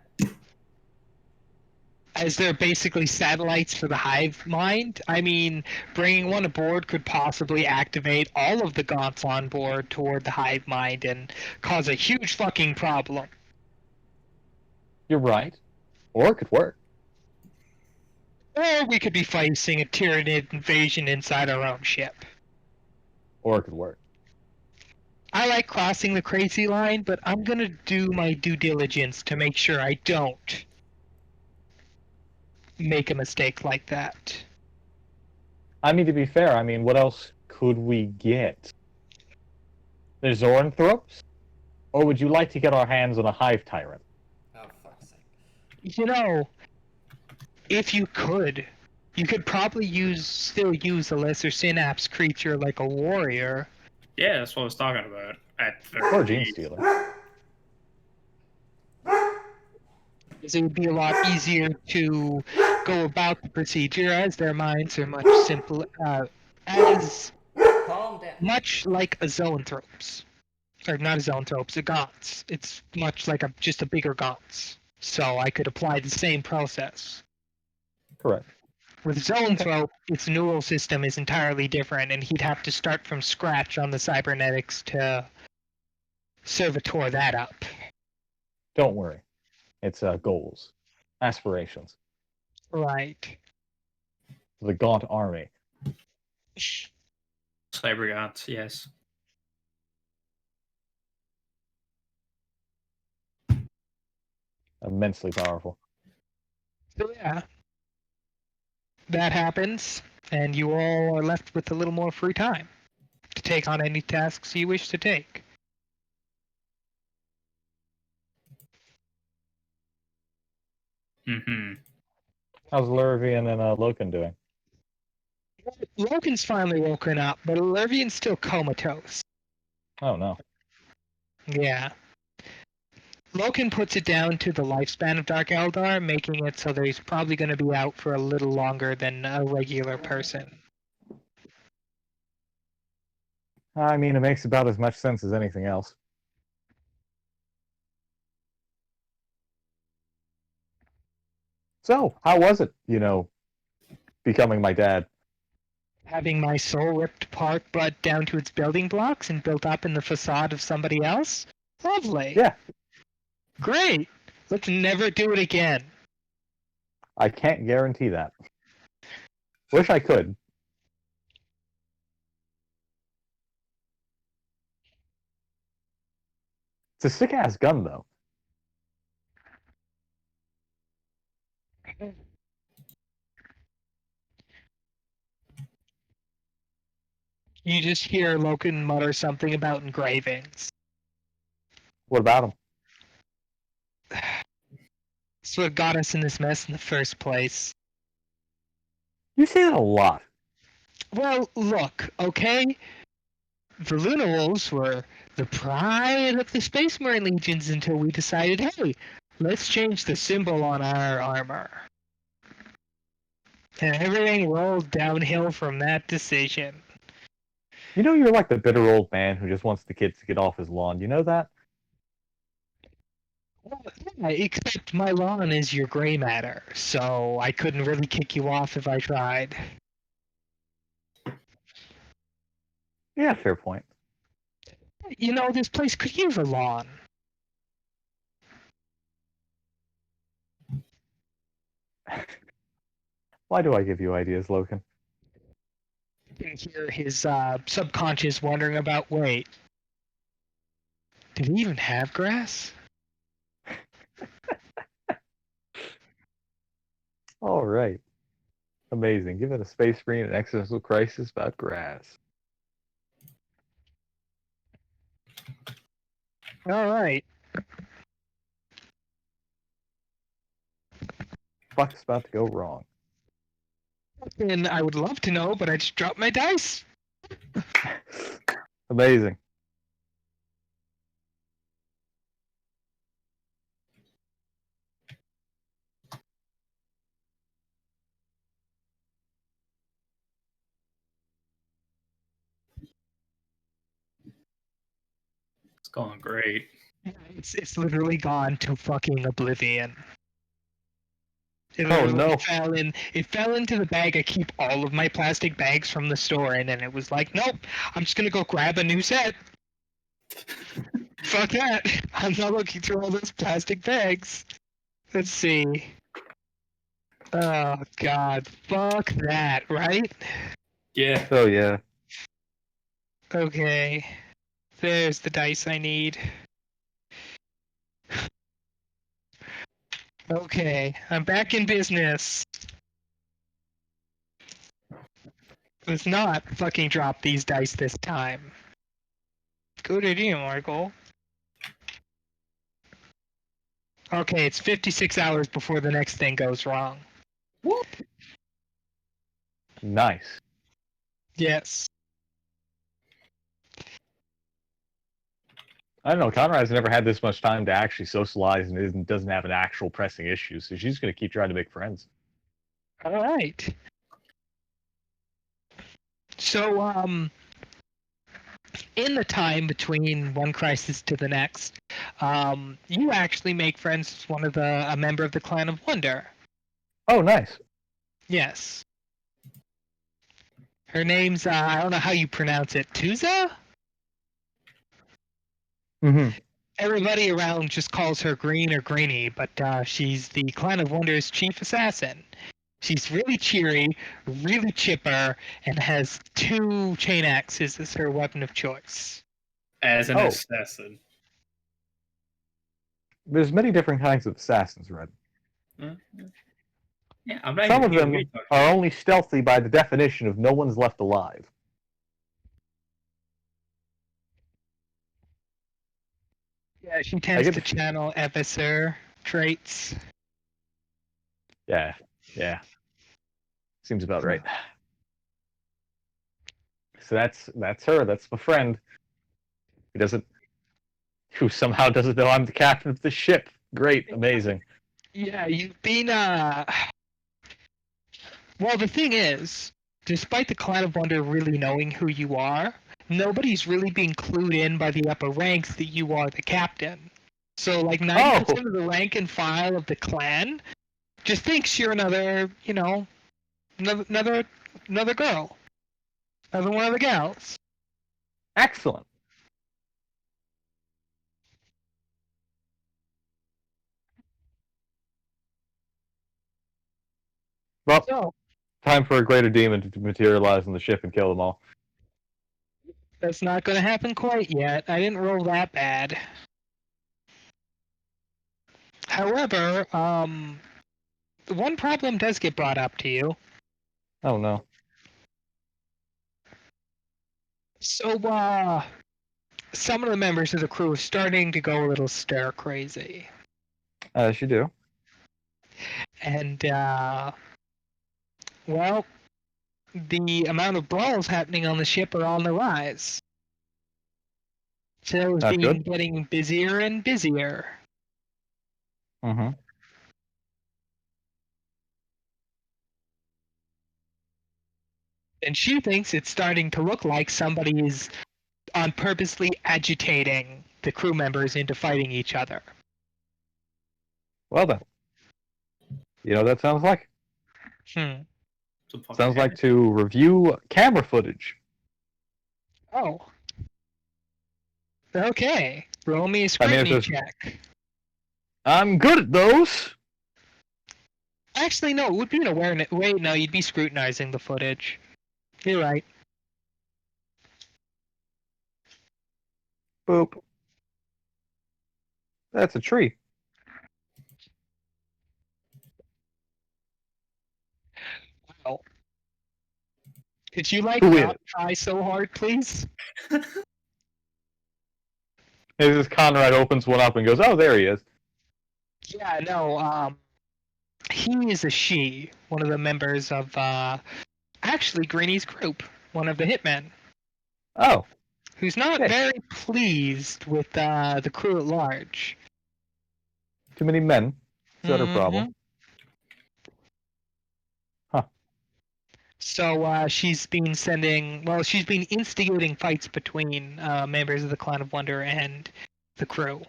as they're basically satellites for the hive mind. I mean, bringing one aboard could possibly activate all of the gaunts on board toward the hive mind and cause a huge fucking problem. You're right. Or it could work. Or we could be facing a Tyranid invasion inside our own ship. Or it could work. I like crossing the crazy line, but I'm gonna do my due diligence to make sure I don't make a mistake like that. I mean, to be fair, what else could we get? There's Zoranthropes? Or would you like to get our hands on a Hive Tyrant? Oh, fuck's sake. You know, if you could probably still use a lesser synapse creature like a warrior. Yeah, that's what I was talking about. Or a Gene Stealer. Because it would be a lot easier to go about the procedure, as their minds are much simpler, as Calm down. much like a zoanthropes. Or not a zoanthropes, a gaunts. It's much like just a bigger gaunts. So I could apply the same process. Correct. With zoanthrope, its neural system is entirely different, and he'd have to start from scratch on the cybernetics to servitor that up. Don't worry. It's goals. Aspirations. Right. The Gaunt Army. Cybergots, yes. Immensely powerful. So yeah. That happens. And you all are left with a little more free time to take on any tasks you wish to take. Mm-hmm. How's Lurvian and Loken doing? Logan's finally woken up, but Lurvian's still comatose. Oh no. Yeah. Loken puts it down to the lifespan of Dark Eldar, making it so that he's probably going to be out for a little longer than a regular person. I mean, it makes about as much sense as anything else. So, how was it, becoming my dad? Having my soul ripped apart but down to its building blocks and built up in the facade of somebody else? Lovely. Yeah, Great. Let's never do it again. I can't guarantee that. Wish I could. It's a sick-ass gun, though. You just hear Loken mutter something about engravings. What about him? That's what got us in this mess in the first place. You say that a lot. Well, look, okay? The Luna Wolves were the pride of the Space Marine Legions until we decided, hey, let's change the symbol on our armor. And everything rolled downhill from that decision. You're like the bitter old man who just wants the kids to get off his lawn. You know that? Well, yeah, except my lawn is your gray matter, so I couldn't really kick you off if I tried. Yeah, fair point. This place could use a lawn. Why do I give you ideas, Loken? You can hear his subconscious wondering about, wait, did he even have grass? All right. Amazing. Give it a space marine an existential crisis about grass. Alright. Fuck's about to go wrong. And I would love to know, but I just dropped my dice. Amazing. It's going great. It's literally gone to fucking oblivion. It Oh, literally no. fell into the bag. I keep all of my plastic bags from the store, and then it was like, nope, I'm just gonna go grab a new set. Fuck that. I'm not looking through all those plastic bags. Let's see. Oh god, fuck that, right? Yeah. Oh, yeah. Okay. There's the dice I need. Okay, I'm back in business. Let's not fucking drop these dice this time. Good idea, Michael. Okay, it's 56 hours before the next thing goes wrong. Nice. Yes. I don't know. Conrad's never had this much time to actually socialize and doesn't have an actual pressing issue, so she's going to keep trying to make friends. Alright. So, in the time between one crisis to the next, you actually make friends with a member of the Clan of Wonder. Oh, nice. Yes. Her name's, I don't know how you pronounce it, Tuza? Mm-hmm. Everybody around just calls her Green or Greeny, but she's the Clan of Wonder's chief assassin. She's really cheery, really chipper, and has 2 chain axes as her weapon of choice. As an Oh. assassin. There's many different kinds of assassins, Red. Yeah, I'm not Some even of here. them What are you talking are about? only stealthy by the definition of no one's left alive. Yeah, she I tends get to the channel Eviscer traits. Yeah. Seems about right. So that's her. That's my friend. Who somehow doesn't know I'm the captain of the ship. Great, amazing. Yeah, you've been well, the thing is, despite the Clan of Wonder really knowing who you are, nobody's really being clued in by the upper ranks that you are the captain. So, like, 90% of the rank and file of the clan just thinks you're another, another girl. Another one of the gals. Excellent. Well, So, time for a greater demon to materialize on the ship and kill them all. that's not going to happen quite yet. I didn't roll that bad. However, one problem does get brought up to you. Oh no. So, some of the members of the crew are starting to go a little stir crazy. As you do. And, well, the amount of brawls happening on the ship are on the rise. So it's Not good. getting busier and busier. Mm-hmm. And she thinks it's starting to look like somebody is on purposely agitating the crew members into fighting each other. Well then. You know what that sounds like? Hmm. Some fucking Sounds like heresy. to review camera footage. Oh. Okay. Roll me a I mean, if scrutiny there's- check. I'm good at those. Actually, no, it would be an awareness. Wait, no, you'd be scrutinizing the footage. You're right. Boop. That's a tree. Wow. Could you, like, Who not is? try so hard, please? Maybe this Conrad opens one up and goes, "Oh, there he is." Yeah, no, he is a she, one of the members of, actually Greeny's group, one of the hitmen, Oh, who's not Hey. very pleased with, the crew at large. too many men. Is that her Mhm. problem? Huh. So, she's been instigating fights between, members of the Clan of Wonder and the crew.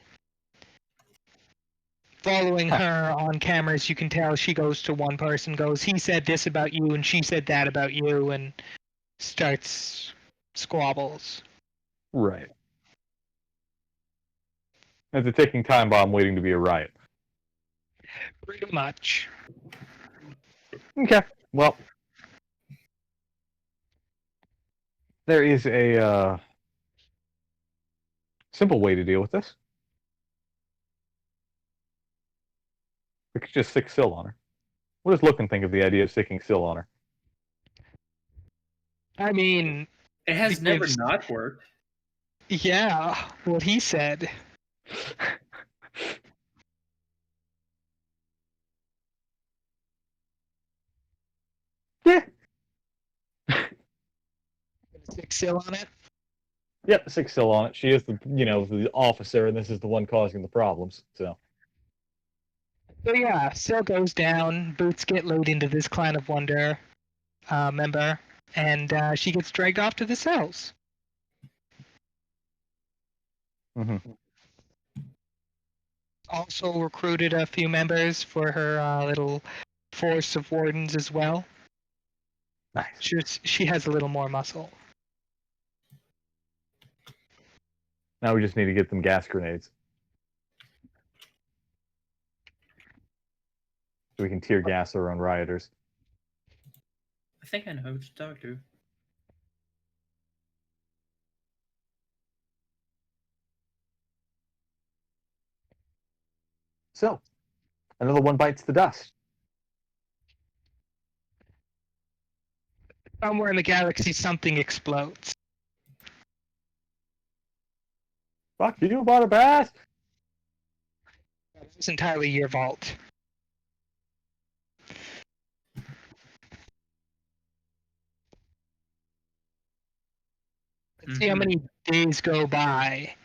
Following Huh. her on cameras, you can tell she goes to one person, goes, "He said this about you, and she said that about you," and starts squabbles. Right. It's a ticking time bomb waiting to be a riot. Pretty much. Okay. Well, there is a simple way to deal with this. We could just stick Syl on her. What does Lookin think of the idea of sticking Syl on her? I mean, It has It never gives- not worked. yeah, what he said. Yeah. Stick Syl on it. Yep, stick Syl on it. She is the officer, and this is the one causing the problems. So. So yeah, Syl goes down, boots get laid into this Clan of Wonder member, and she gets dragged off to the cells. Mm-hmm. Also recruited a few members for her little force of wardens as well. Nice. She has a little more muscle. Now we just need to get them gas grenades. So we can tear gas our own rioters. I think I know who to talk to. So, another one bites the dust. Somewhere in the galaxy, something explodes. Fuck you, Butterbass! It's entirely your fault. Let's see how many days go by.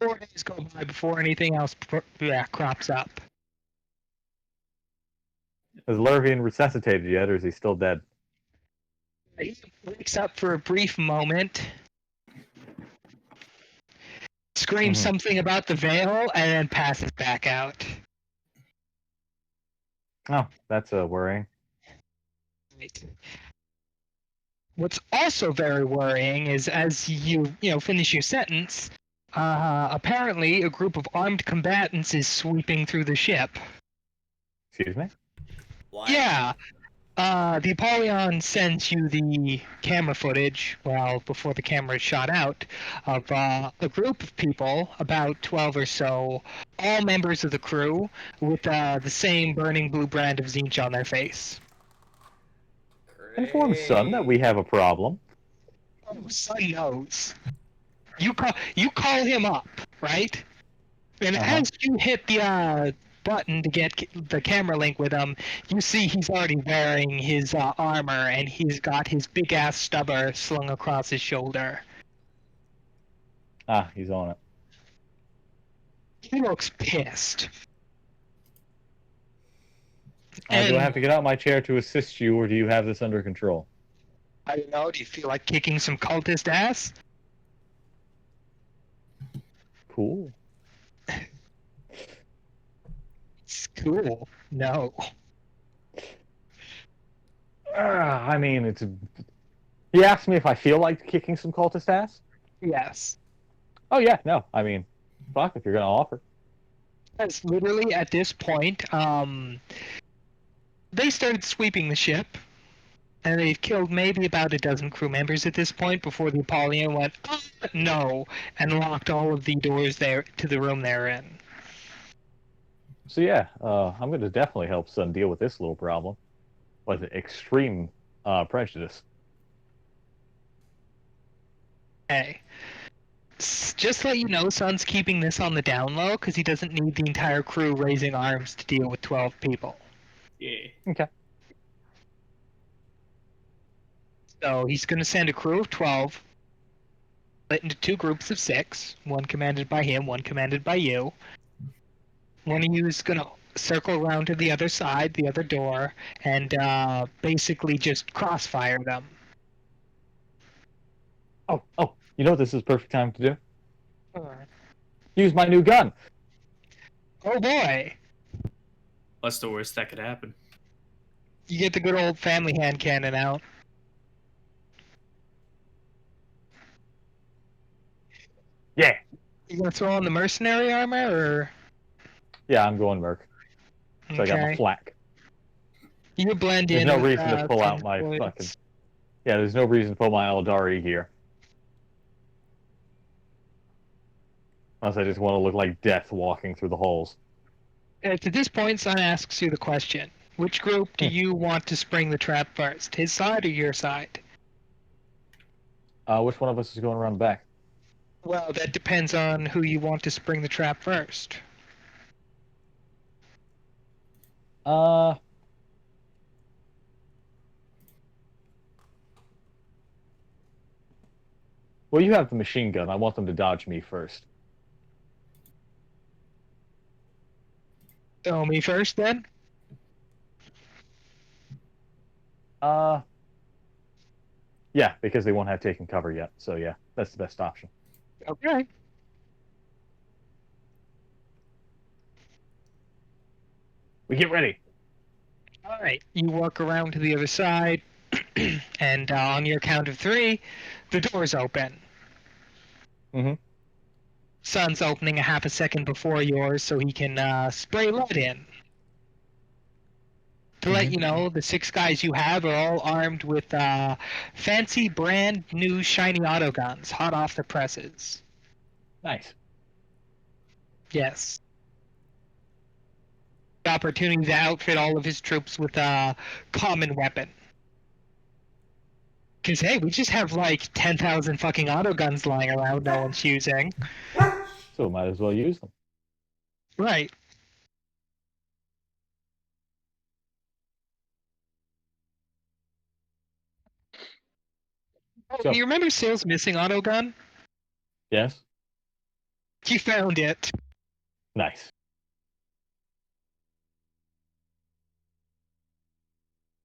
4 days go by before anything else crops up. Is Lurvian resuscitated yet, or is he still dead? He wakes up for a brief moment, screams something about the veil, and then passes back out. Oh, that's worrying. Right. What's also very worrying is as you finish your sentence, apparently a group of armed combatants is sweeping through the ship. Excuse me? What? Yeah. The Apollyon sends you the camera footage, well, before the camera is shot out, of a group of people, about 12 or so, all members of the crew, with the same burning blue brand of Zinch on their face. Inform Sun that we have a problem. Oh, Sun knows. You call him up, right? And as you hit the button to get the camera link with him, you see he's already wearing his armor, and he's got his big ass stubber slung across his shoulder. Ah, he's on it. He looks pissed. Do I have to get out my chair to assist you, or do you have this under control? I don't know. Do you feel like kicking some cultist ass? Cool. It's cool. No. I mean, it's. He asked me if I feel like kicking some cultist ass. Yes. Oh yeah, no. I mean, fuck if you're gonna offer. Because literally at this point, they started sweeping the ship, and they've killed maybe about a dozen crew members at this point before the Apollyon went, oh, no, and locked all of the doors there to the room they're in. So yeah, I'm going to definitely help Sun deal with this little problem. With extreme prejudice. Hey. Just to let you know, Sun's keeping this on the down low because he doesn't need the entire crew raising arms to deal with 12 people. Yeah. Okay. So he's going to send a crew of 12, split into 2 groups of 6, one commanded by him, one commanded by you. One of you is going to circle around to the other side, the other door, and basically just crossfire them. Oh, you know what this is perfect time to do? Use my new gun! Oh boy! What's the worst that could happen? You get the good old family hand cannon out. Yeah! You gonna throw on the mercenary armor, or...? Yeah, I'm going Merc. So I got my Okay. flak. You blend There's in no with, reason to pull out some my boys. fucking... Yeah, there's no reason to pull my Eldari gear. Unless I just want to look like death walking through the halls. At this point, Sun asks you the question. Which group do you want to spring the trap first? His side or your side? Which one of us is going around the back? Well, that depends on who you want to spring the trap first. Well, you have the machine gun. I want them to dodge me first. So me first, then? Yeah, because they won't have taken cover yet. So yeah, that's the best option. Okay. We get ready. All right. You walk around to the other side, and on your count of 3, the doors open. Mm-hmm. Sun's opening a half a second before yours so he can spray lead in. To let you know, the 6 guys you have are all armed with fancy brand new shiny auto guns, hot off the presses. Nice. Yes. the opportunity to outfit all of his troops with a common weapon. Because, hey, we just have like 10,000 fucking autoguns lying around no one's using. So might as well use them. Right. Oh, So- you remember Sale's missing autogun? Yes? He found it. Nice.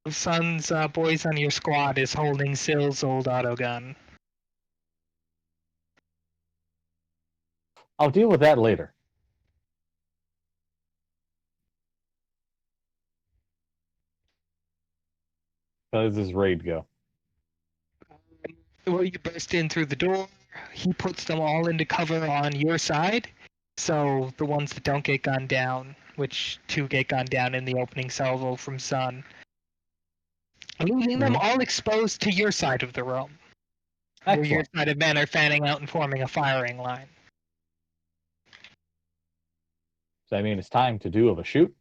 Son's boys on your squad is holding Sale's old autogun. I'll deal with that later. How does this raid go? Well, you burst in through the door. He puts them all into cover on your side. So the ones that don't get gunned down, which 2 get gunned down in the opening salvo from Sun, leaving them all exposed to your side of the room. Where your Excellent. side of men are fanning out and forming a firing line. Does that mean it's time to do of a shoot?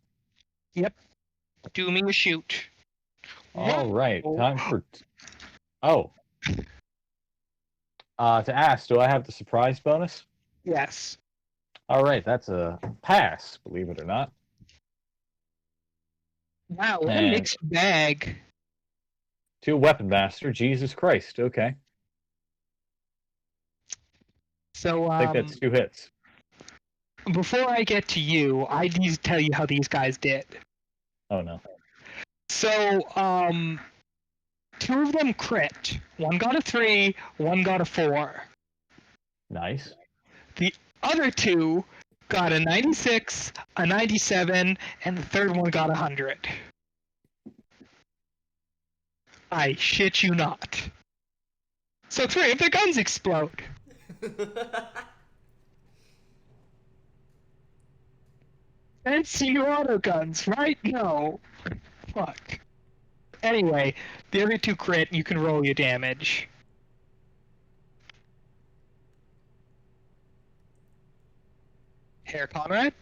Do me a shoot. All right, Whoa. time for. Oh. To ask, do I have the surprise bonus? Yes. All right, that's a pass, believe it or not. Wow, what a And- mixed bag. To a weapon master, Jesus Christ. Okay, So, I think that's 2 hits. before I get to you, I need to tell you how these guys did. Oh no. So, 2 of them crit. One got a 3, one got a 4. Nice. Other 2 got a 96, a 97, and the third one got 100. I shit you not. So 3 of their guns explode. Fancy your auto guns, right? No. Fuck. Anyway, the other 2 crit, you can roll your damage. Hair Conrad?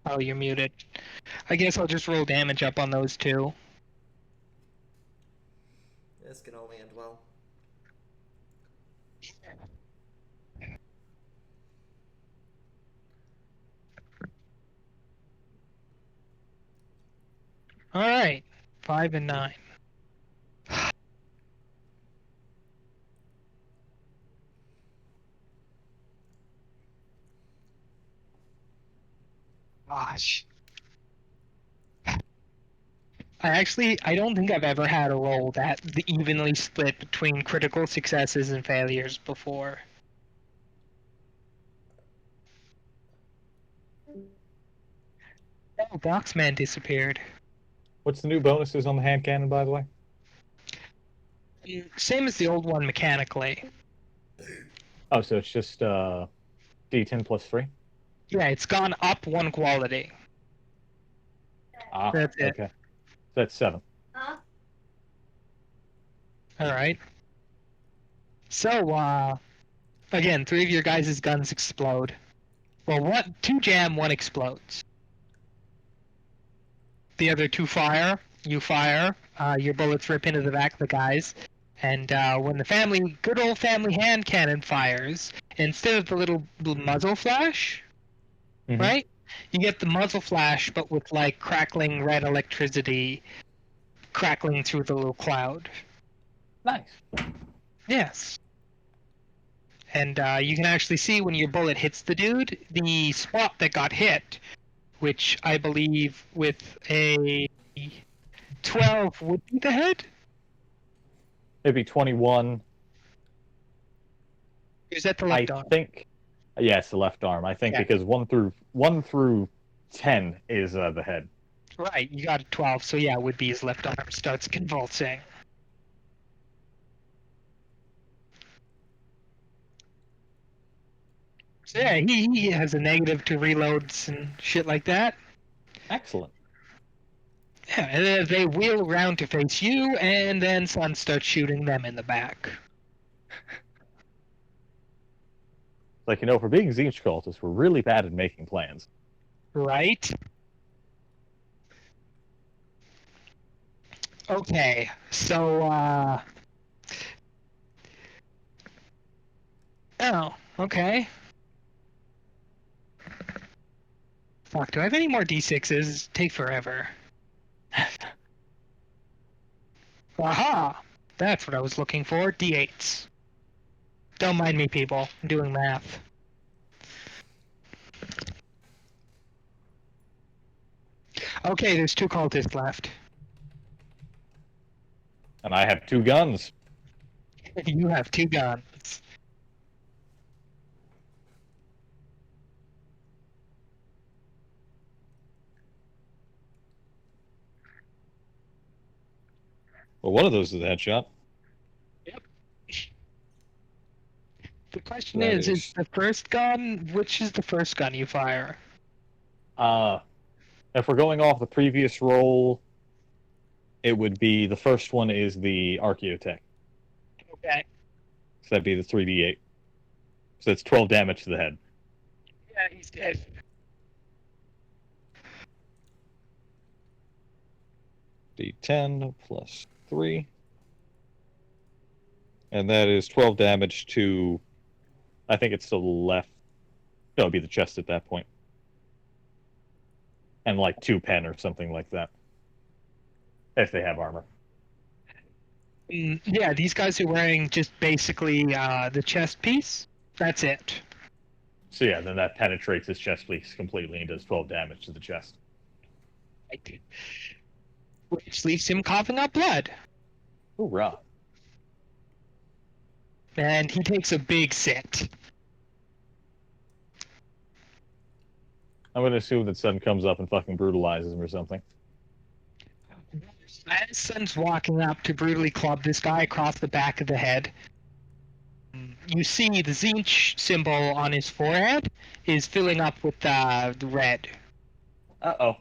Oh, you're muted. I guess I'll just roll damage up on those 2. This can only end well. Alright. 5 and 9. Gosh. I don't think I've ever had a roll that evenly split between critical successes and failures before. Oh, Boxman disappeared. What's the new bonuses on the hand cannon, by the way? Same as the old one mechanically. Oh, so it's just D10 plus 3? Yeah, it's gone up 1 quality. Ah, That's it. okay. So that's 7. Huh? Alright. So, again, 3 of your guys' guns explode. Well, 2 jam, 1 explodes. The other 2 fire. You fire. Your bullets rip into the back of the guys. And when the good old family hand cannon fires, instead of the little muzzle flash, Mhm. right? You get the muzzle flash, but with like crackling red electricity crackling through the little cloud. Nice. Yes. And you can actually see when your bullet hits the dude, the spot that got hit, which I believe with a 12 would be the head? Maybe 21. Or is that the I left arm? think. Yeah, it's the left arm. I think Yeah. because 1 through 10 is the head. Right, you got a 12, so yeah, it would be his left arm starts convulsing. So yeah, he has a negative to reloads and shit like that. Excellent. Yeah, and then they wheel around to face you, and then Sun starts shooting them in the back. Like, for being Zinch cultists, we're really bad at making plans. Right? Okay, so, oh, okay. Fuck, do I have any more D6s? Take forever. Aha! That's what I was looking for, D8s. Don't mind me, people. I'm doing math. Okay, there's 2 cultists left. And I have 2 guns. You have 2 guns. Well, one of those is a headshot. Yep. The question That is is the first gun, which is the first gun you fire? If we're going off the previous roll, it would be the first one is the Archaeotech. Okay. So that'd be the 3d8. So it's 12 damage to the head. Yeah, he's dead. D10 plus 3. And that is 12 damage to, I think it's the left. No, it'd be the chest at that point. And like 2 pen or something like that. If they have armor. Yeah, these guys are wearing just basically the chest piece. That's it. So yeah, then that penetrates his chest piece completely and does 12 damage to the chest. Which leaves him coughing up blood. Hoorah. And he takes a big sit. I'm going to assume that Sun comes up and fucking brutalizes him or something. As Sun's walking up to brutally club this guy across the back of the head, you see the Zinch symbol on his forehead is filling up with the red. Uh-oh.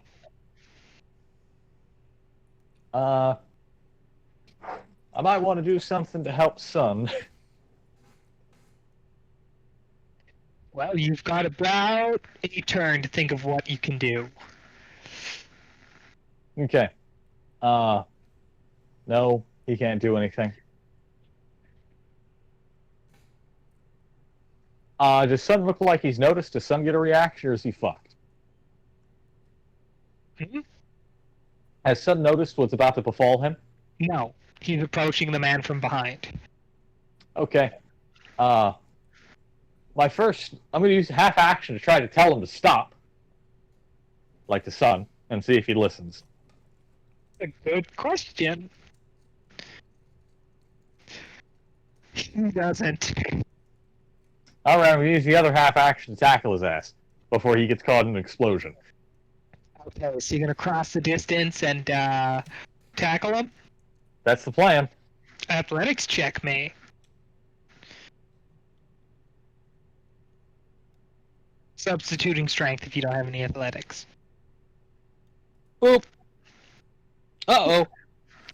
I might want to do something to help Sun. Well, you've got about a turn to think of what you can do. Okay. No, he can't do anything. Does Sun look like he's noticed? Does Sun get a reaction, or is he fucked? Hmm? Has Sun noticed what's about to befall him? No, he's approaching the man from behind. Okay. I'm going to use half action to try to tell him to stop. Like the Sun, and see if he listens. A good question. He doesn't. Alright, I'm going to use the other half action to tackle his ass before he gets caught in an explosion. Okay, so you're gonna cross the distance and tackle him? That's the plan. Athletics check me. Substituting strength if you don't have any athletics. Boop. Uh-oh.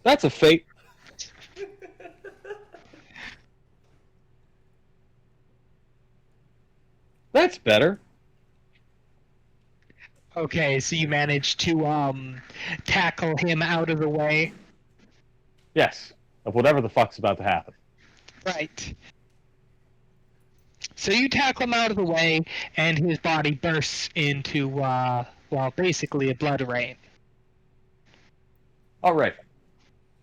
That's a fate. That's better. Okay, so you managed to tackle him out of the way. Yes. Of whatever the fuck's about to happen. Right. So you tackle him out of the way, and his body bursts into, well, basically a blood rain. Alright.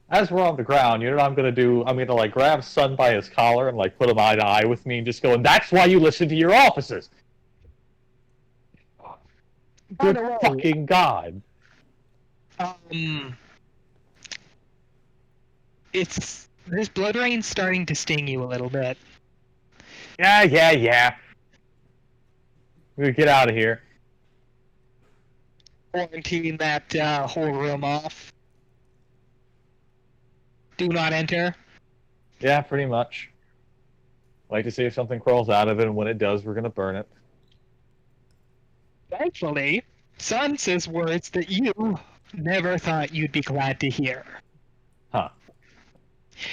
As we're on the ground, you know what I'm gonna do? I'm gonna, like, grab Sun by his collar and, like, put him eye to eye with me and just go, and that's why you listen to your officers! By Good the way, fucking God. It's... This blood rain's starting to sting you a little bit. Yeah. We'll get out of here. Quarantine that whole room off. Do not enter. Yeah, pretty much. Like to see if something crawls out of it, and when it does, we're gonna burn it. Thankfully, Sun says words that you never thought you'd be glad to hear. Huh.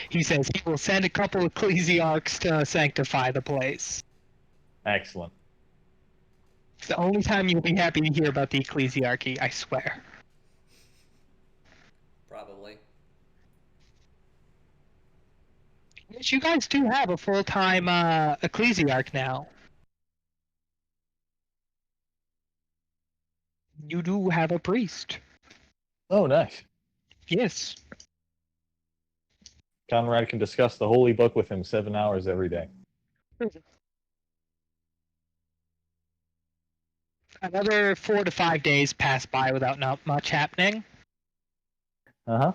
He says he will send a couple of ecclesiarchs to sanctify the place. Excellent. It's the only time you'll be happy to hear about the ecclesiarchy, I swear. Probably. Yes, you guys do have a full-time ecclesiarch now. You do have a priest. Oh, nice. Yes. Conrad can discuss the holy book with him 7 hours every day. Another 4 to 5 days pass by without not much happening, Uh-huh.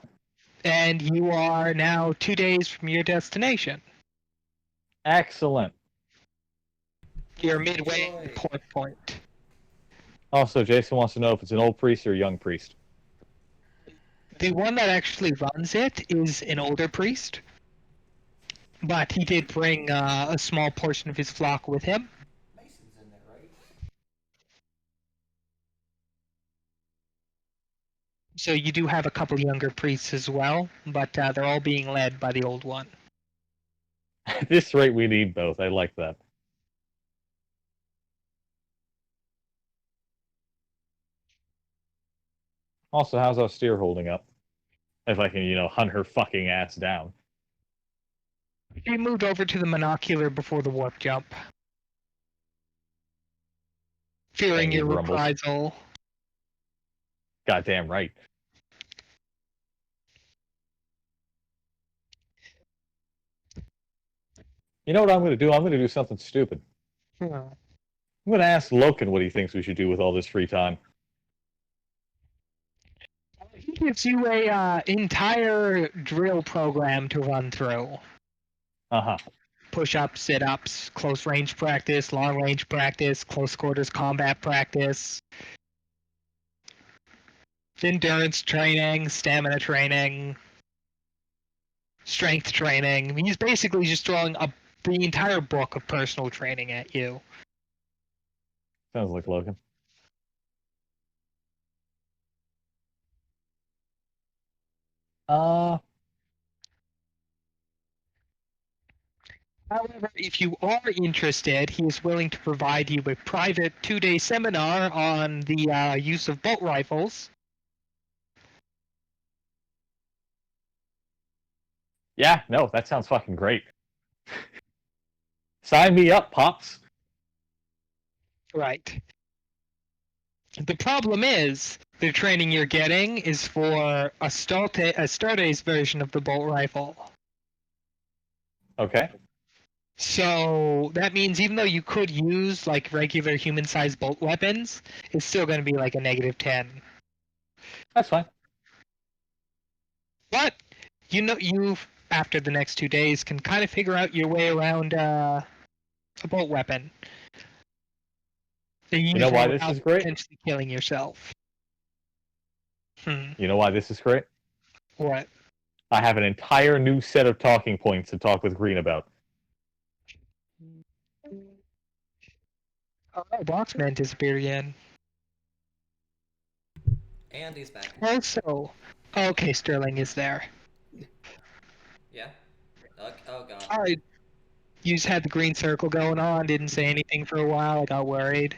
and you are now 2 days from your destination. Excellent. Your midway Joy. point. Also, Jason wants to know if it's an old priest or a young priest. The one that actually runs it is an older priest, but he did bring a small portion of his flock with him. Mason's in there, right? So you do have a couple younger priests as well, but they're all being led by the old one. At this rate, we need both. I like that. Also, how's Austere holding up? If I can, hunt her fucking ass down. She moved over to the monocular before the warp jump, fearing Bang, he your grumbles. reprisal. Goddamn right. You know what I'm going to do? I'm going to do something stupid. Hmm. I'm going to ask Loken what he thinks we should do with all this free time. He gives you a entire drill program to run through. Uh-huh. Push-ups, sit-ups, close range practice, long range practice, close quarters combat practice, endurance training, stamina training, strength training. I mean, he's basically just throwing the entire book of personal training at you. Sounds like Loken. However, if you are interested, he is willing to provide you a private 2-day seminar on the use of bolt rifles. Yeah, no, that sounds fucking great. Sign me up, Pops. Right. The problem is, the training you're getting is for a Astartes version of the bolt rifle. Okay. So that means even though you could use like regular human-sized bolt weapons, it's still going to be like a -10. That's fine. But you after the next 2 days can kind of figure out your way around a bolt weapon. You know why this is great? Potentially killing yourself. You know why this is great? What? I have an entire new set of talking points to talk with Green about. Oh, Boxman disappeared again. And he's back. Also, okay, Sterling is there. Yeah? Oh god. Alright. You just had the green circle going on, didn't say anything for a while, I got worried.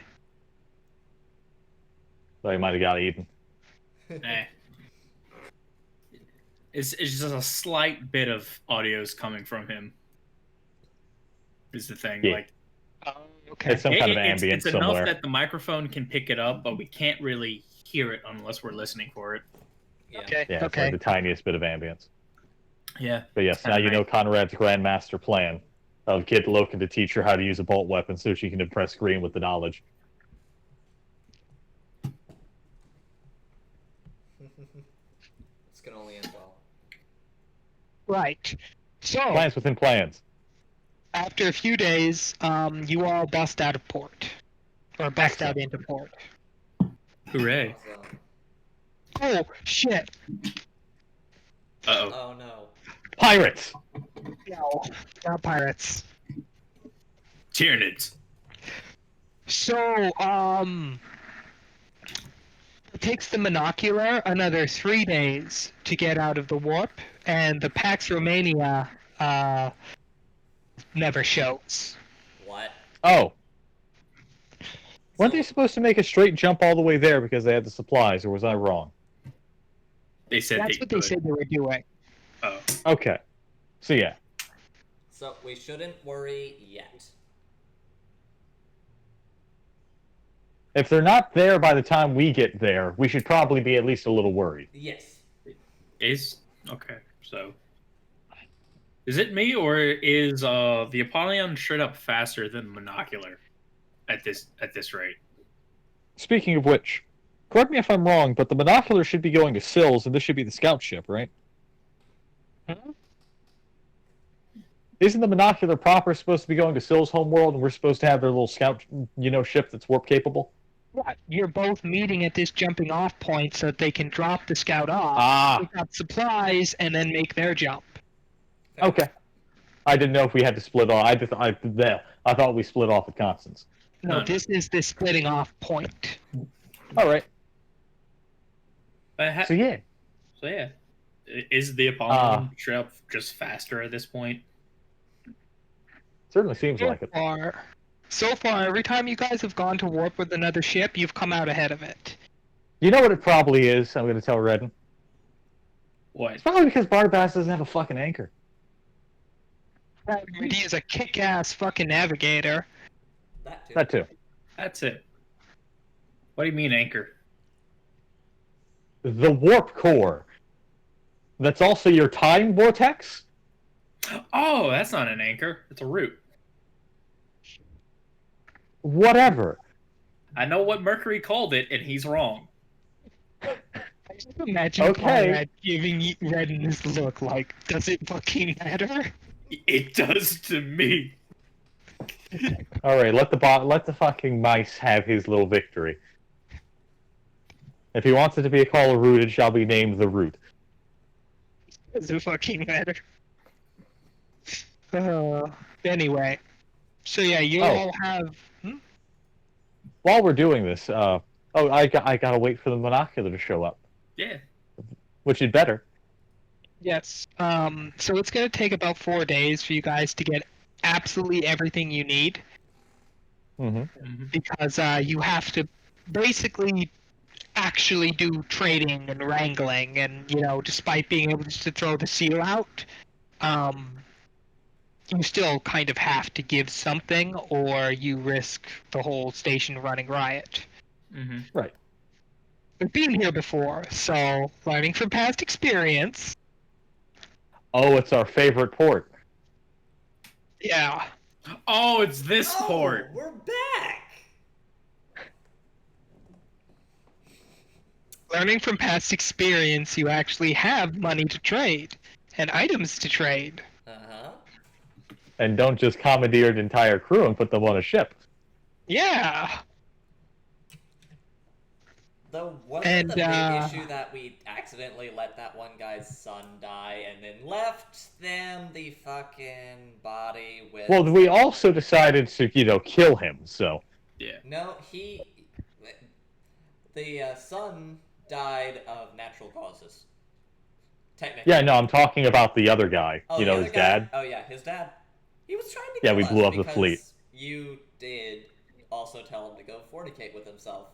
So he might have got eaten. Nah. It's just a slight bit of audio's coming from him. Is the thing. Yeah. Like Oh, okay. It's some kind of it's ambience enough somewhere. that the microphone can pick it up, but we can't really hear it unless we're listening for it. Yeah. Okay, Yeah, it's okay. like the tiniest bit of ambience. Yeah. But yes, now you know Conrad's grandmaster plan of get Loken to teach her how to use a bolt weapon so she can impress Green with the knowledge. This can only end well. Right. So, Plans within plans. after a few days, you all bust out of port. Or bust out into port. Hooray. Awesome. Oh, shit. Uh-oh. Oh no. Pirates! No, not pirates. Tyranids. So, it takes the monocular another 3 days to get out of the warp, and the Pax Romania, never shows. What? Oh, weren't So- they supposed to make a straight jump all the way there because they had the supplies, or was I wrong? They said That's they what could. they said they were doing. Oh. Okay. So yeah. So we shouldn't worry yet. If they're not there by the time we get there, we should probably be at least a little worried. Yes. Okay, so is it me or is the Apollyon straight up faster than Monocular at this rate? Speaking of which, correct me if I'm wrong, but the binocular should be going to Sills, and this should be the scout ship, right? Hmm? Isn't the binocular proper supposed to be going to Sills' homeworld, and we're supposed to have their little scout, ship that's warp capable? Yeah, you're both meeting at this jumping off point so that they can drop the scout off, pick up supplies, and then make their jump. Okay. I didn't know if we had to split off. I thought we split off at Constance. No, this is the splitting off point. All right. But So yeah. So yeah, is the Apollyon straight up just faster at this point? Certainly seems like it. So far, every time you guys have gone to warp with another ship, you've come out ahead of it. You know what it probably is? I'm going to tell Redden. What? It's probably because Barbass doesn't have a fucking anchor. He is a kick-ass fucking navigator. That too. That's it. What do you mean anchor? The warp core. That's also your time vortex? Oh, that's not an anchor. It's a root. Whatever. I know what Mercury called it, and he's wrong. I just imagine Conrad giving Redden this look like, does it fucking matter? It does to me. All right, let the fucking mice have his little victory. If he wants it to be a call of root, it shall be named the root. Does it fucking matter? Anyway, so yeah, you all have. While we're doing this, I gotta wait for the monocular to show up. Yeah. Which is better. Yes. So it's gonna take about 4 days for you guys to get absolutely everything you need. Mm-hmm. Because you have to basically actually do trading and wrangling, and despite being able to throw the seal out, you still kind of have to give something, or you risk the whole station running riot. Mm-hmm. Right. We've been here before, so learning from past experience. Oh, it's our favorite port. Yeah. Oh, it's this port. We're back. Learning from past experience, you actually have money to trade and items to trade. And don't just commandeer an entire crew and put them on a ship. Yeah. Though wasn't the big issue that we accidentally let that one guy's son die and then left them the fucking body with... Well, we also decided to, kill him, so... Yeah. No, the son died of natural causes. Technically. Yeah, no, I'm talking about the other guy. His dad. Oh yeah, his dad. He was trying to Yeah, kill we us blew up the because fleet. You did also tell him to go fornicate with himself,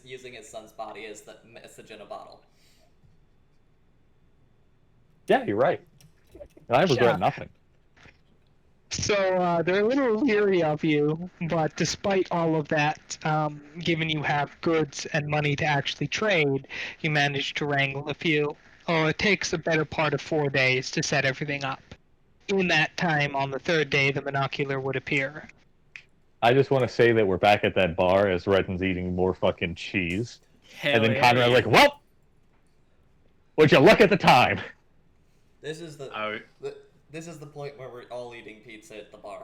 using his son's body as the message in a bottle. Yeah, you're right. I regret nothing. So they're a little leery of you, but despite all of that, given you have goods and money to actually trade, you managed to wrangle a few. Oh, it takes a better part of 4 days to set everything up. In that time, on the third day, the monocular would appear. I just want to say that we're back at that bar as Redden's eating more fucking cheese. Hell and then yeah, Conrad's like, well, would you look at the time? This is the point where we're all eating pizza at the bar.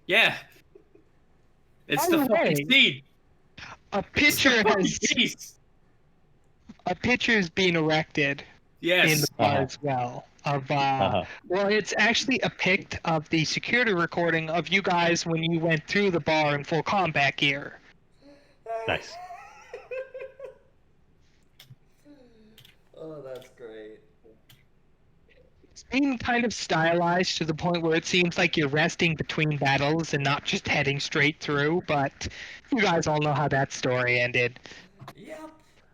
Yeah. It's the fucking seed. A picture is being erected in the bar as well. Well, it's actually a pic of the security recording of you guys when you went through the bar in full combat gear. Nice. Oh, that's great. It's being kind of stylized to the point where it seems like you're resting between battles and not just heading straight through, but you guys all know how that story ended. Yep,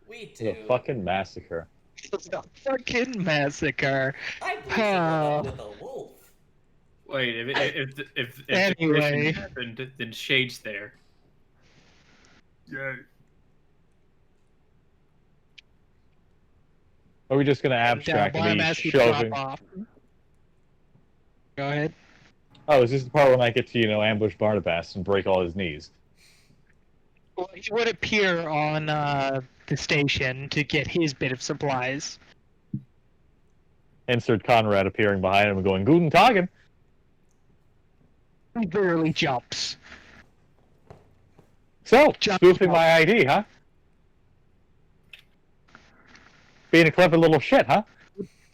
we do. The fucking massacre. It's a fucking massacre. I blew someone up with a wolf. Wait, if the Anyway. mission happened, then Shade's there. Yeah. Are we just going to And abstract and be Barnabas would drop shoving? off. Go ahead. Oh, is this the part when I get to, ambush Barnabas and break all his knees? Well, he would appear on the station to get his bit of supplies. Insert Conrad appearing behind him and going, Guten Tagen! He barely jumps. So, Jump. spoofing my ID, huh? Being a clever little shit, huh?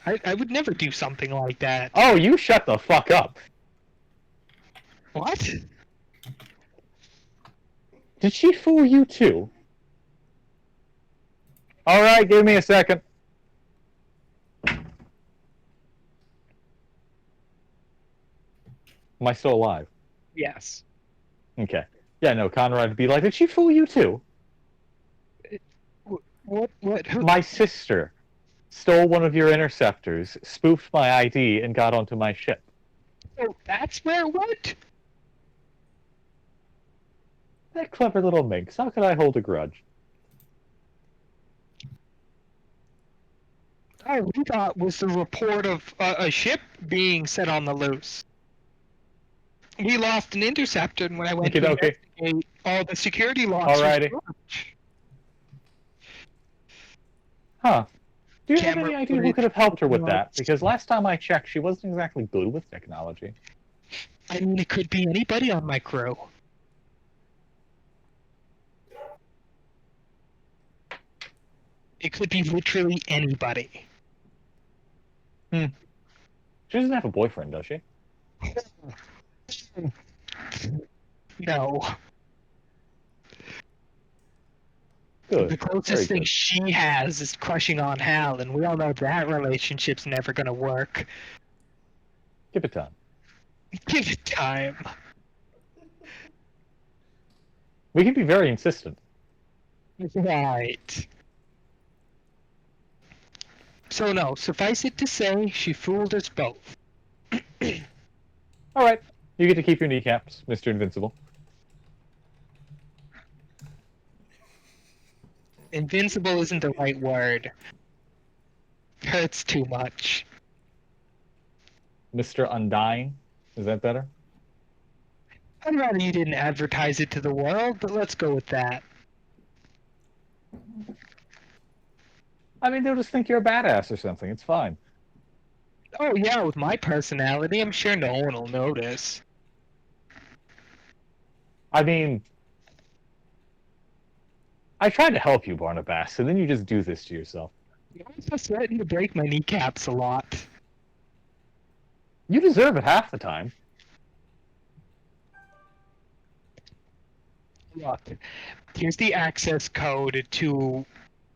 I would never do something like that. Oh, you shut the fuck up! What? Did she fool you too? Alright, give me a second. Am I still alive? Yes. Okay. Yeah, no, Conrad would be like, did she fool you too? What? Who? My sister stole one of your interceptors, spoofed my ID, and got onto my ship. Oh, that's where what? That clever little minx, how could I hold a grudge? All we got was the report of a ship being set on the loose. We lost an interceptor, and when I went to Okey-dokey. investigate, all the security locks were Alrighty. broken. Huh. Do you have Camera any idea who footage. could have helped her with that? Because last time I checked, she wasn't exactly good with technology. I mean, it could be anybody on my crew. It could be literally anybody. She doesn't have a boyfriend, does she? No. Good. The Very closest thing good. she has is crushing on Hal, and we all know that relationship's never gonna work. Give it time. Give it time. We can be very insistent. Right. So no, suffice it to say, she fooled us both. Alright. You get to keep your kneecaps, Mr. Invincible. Invincible isn't the right word. Hurts too much. Mr. Undying? Is that better? I'd rather you didn't advertise it to the world, but let's go with that. I mean, they'll just think you're a badass or something. It's fine. Oh yeah, with my personality, I'm sure no one will notice. I mean, I tried to help you, Barnabas, and then you just do this to yourself. You're also threatening to break my kneecaps a lot. You deserve it half the time. Look, here's the access code to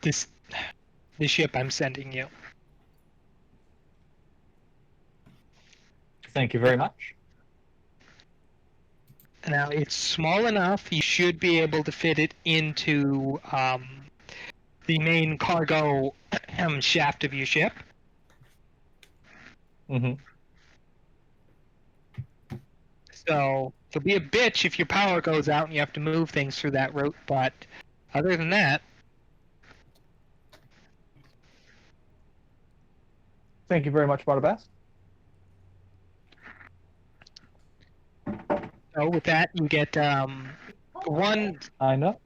the ship I'm sending you. Thank you very much. Now, it's small enough, you should be able to fit it into the main cargo shaft of your ship. Mm-hmm. So, it'll be a bitch if your power goes out and you have to move things through that route, but other than that, Thank you very much, Barnabas. so with that, you get one I know.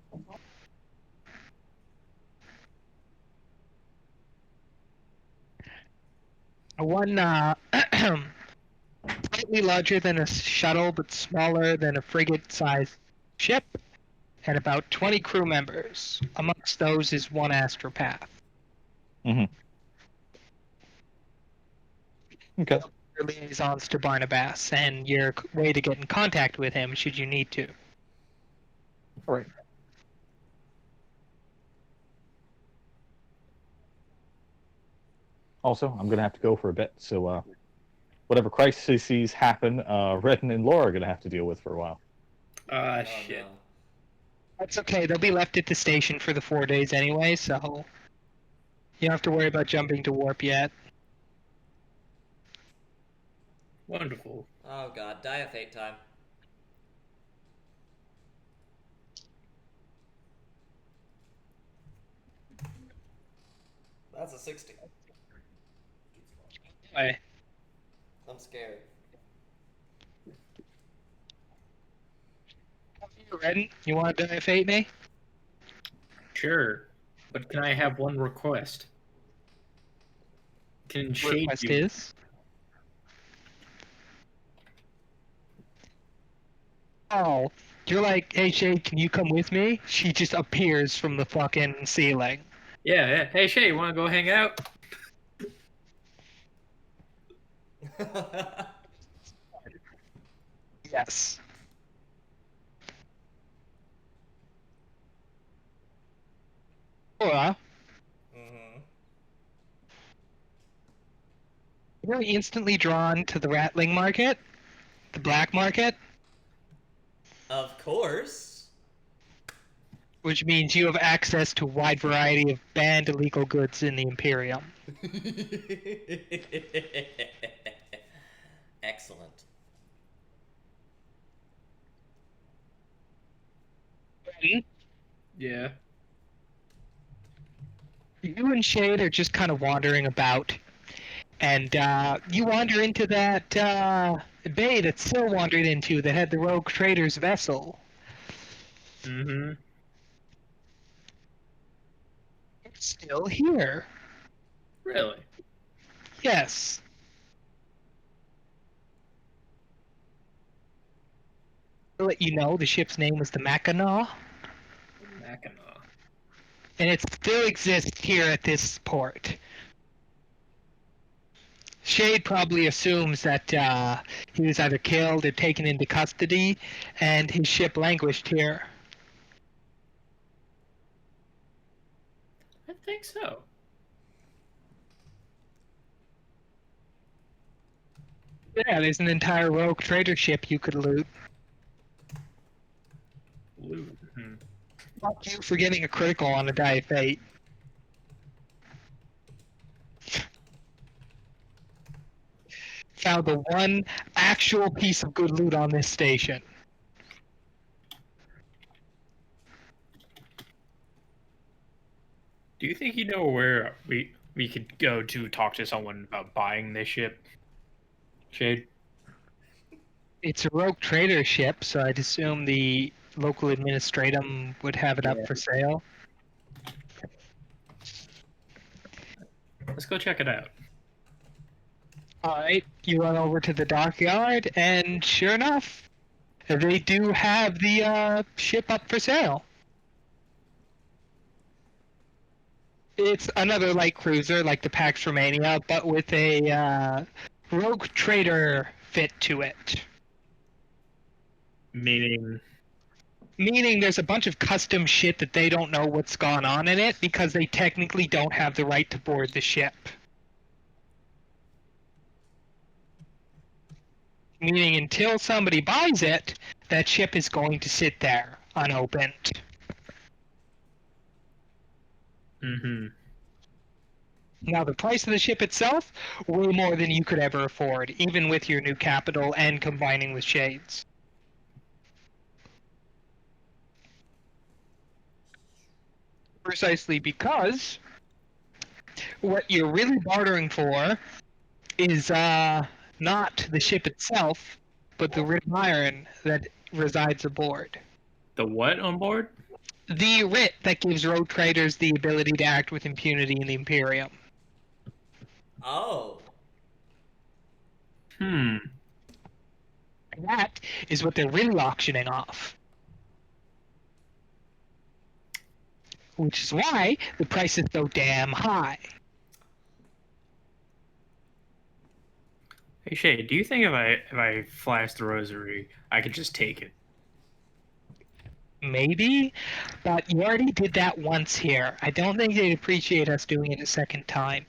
slightly larger than a shuttle, but smaller than a frigate-sized ship, and about 20 crew members. Amongst those is one astropath. Mm-hmm. Okay. Your liaisons to Barnabas, and your way to get in contact with him should you need to. All right. Also, I'm going to have to go for a bit, so whatever crises happen, Redden and Laura are going to have to deal with for a while. Ah, Oh, shit. no. That's okay, they'll be left at the station for the 4 days anyway, so you don't have to worry about jumping to warp yet. Wonderful. Oh god, die of fate time. That's a 60. Anyway, I'm scared. you ready? You want to fate me? Sure. But can I have one request? Can Shade Request you? is. Oh, you're like, hey Shade, can you come with me? She just appears from the fucking ceiling. Yeah, yeah. Hey, Shade, want to go hang out? Yes. Or Mm-hmm. you're instantly drawn to the rattling market, the black market, Of course. which means you have access to a wide variety of banned illegal goods in the Imperium. Excellent. Ready? Yeah. You and Shade are just kind of wandering about, and you wander into that bay that Syl wandered into that had the rogue trader's vessel. Mm-hmm. It's still here. Really? Yes. To let you know, the ship's name was the Mackinaw, Mackinac. and it still exists here at this port. Shade probably assumes that he was either killed or taken into custody, and his ship languished here. I think so. Yeah, there's an entire rogue trader ship you could loot. Loot. Hmm. Fuck you for getting a critical on a die of fate. Found the one actual piece of good loot on this station. Do you think you know where we could go to talk to someone about buying this ship? Shade? It's a rogue trader ship, so I'd assume the local administratum would have it up Yeah. for sale. Let's go check it out. Alright, you run over to the dockyard, and sure enough, they do have the ship up for sale. It's another light cruiser like the Pax Romania, but with a rogue trader fit to it. Meaning, Meaning there's a bunch of custom shit that they don't know what's gone on in it because they technically don't have the right to board the ship. Meaning until somebody buys it, that ship is going to sit there unopened. mm-hmm. Now the price of the ship itself, way more than you could ever afford, even with your new capital and combining with Shades. Precisely because what you're really bartering for is not the ship itself, but the writ of iron that resides aboard. The what on board? The writ that gives rogue traders the ability to act with impunity in the Imperium. Oh. Hmm. And that is what they're really auctioning off. Which is why the price is so damn high. Hey Shade, do you think if I flash the rosary, I could just take it? Maybe, but you already did that once here. I don't think they'd appreciate us doing it a second time.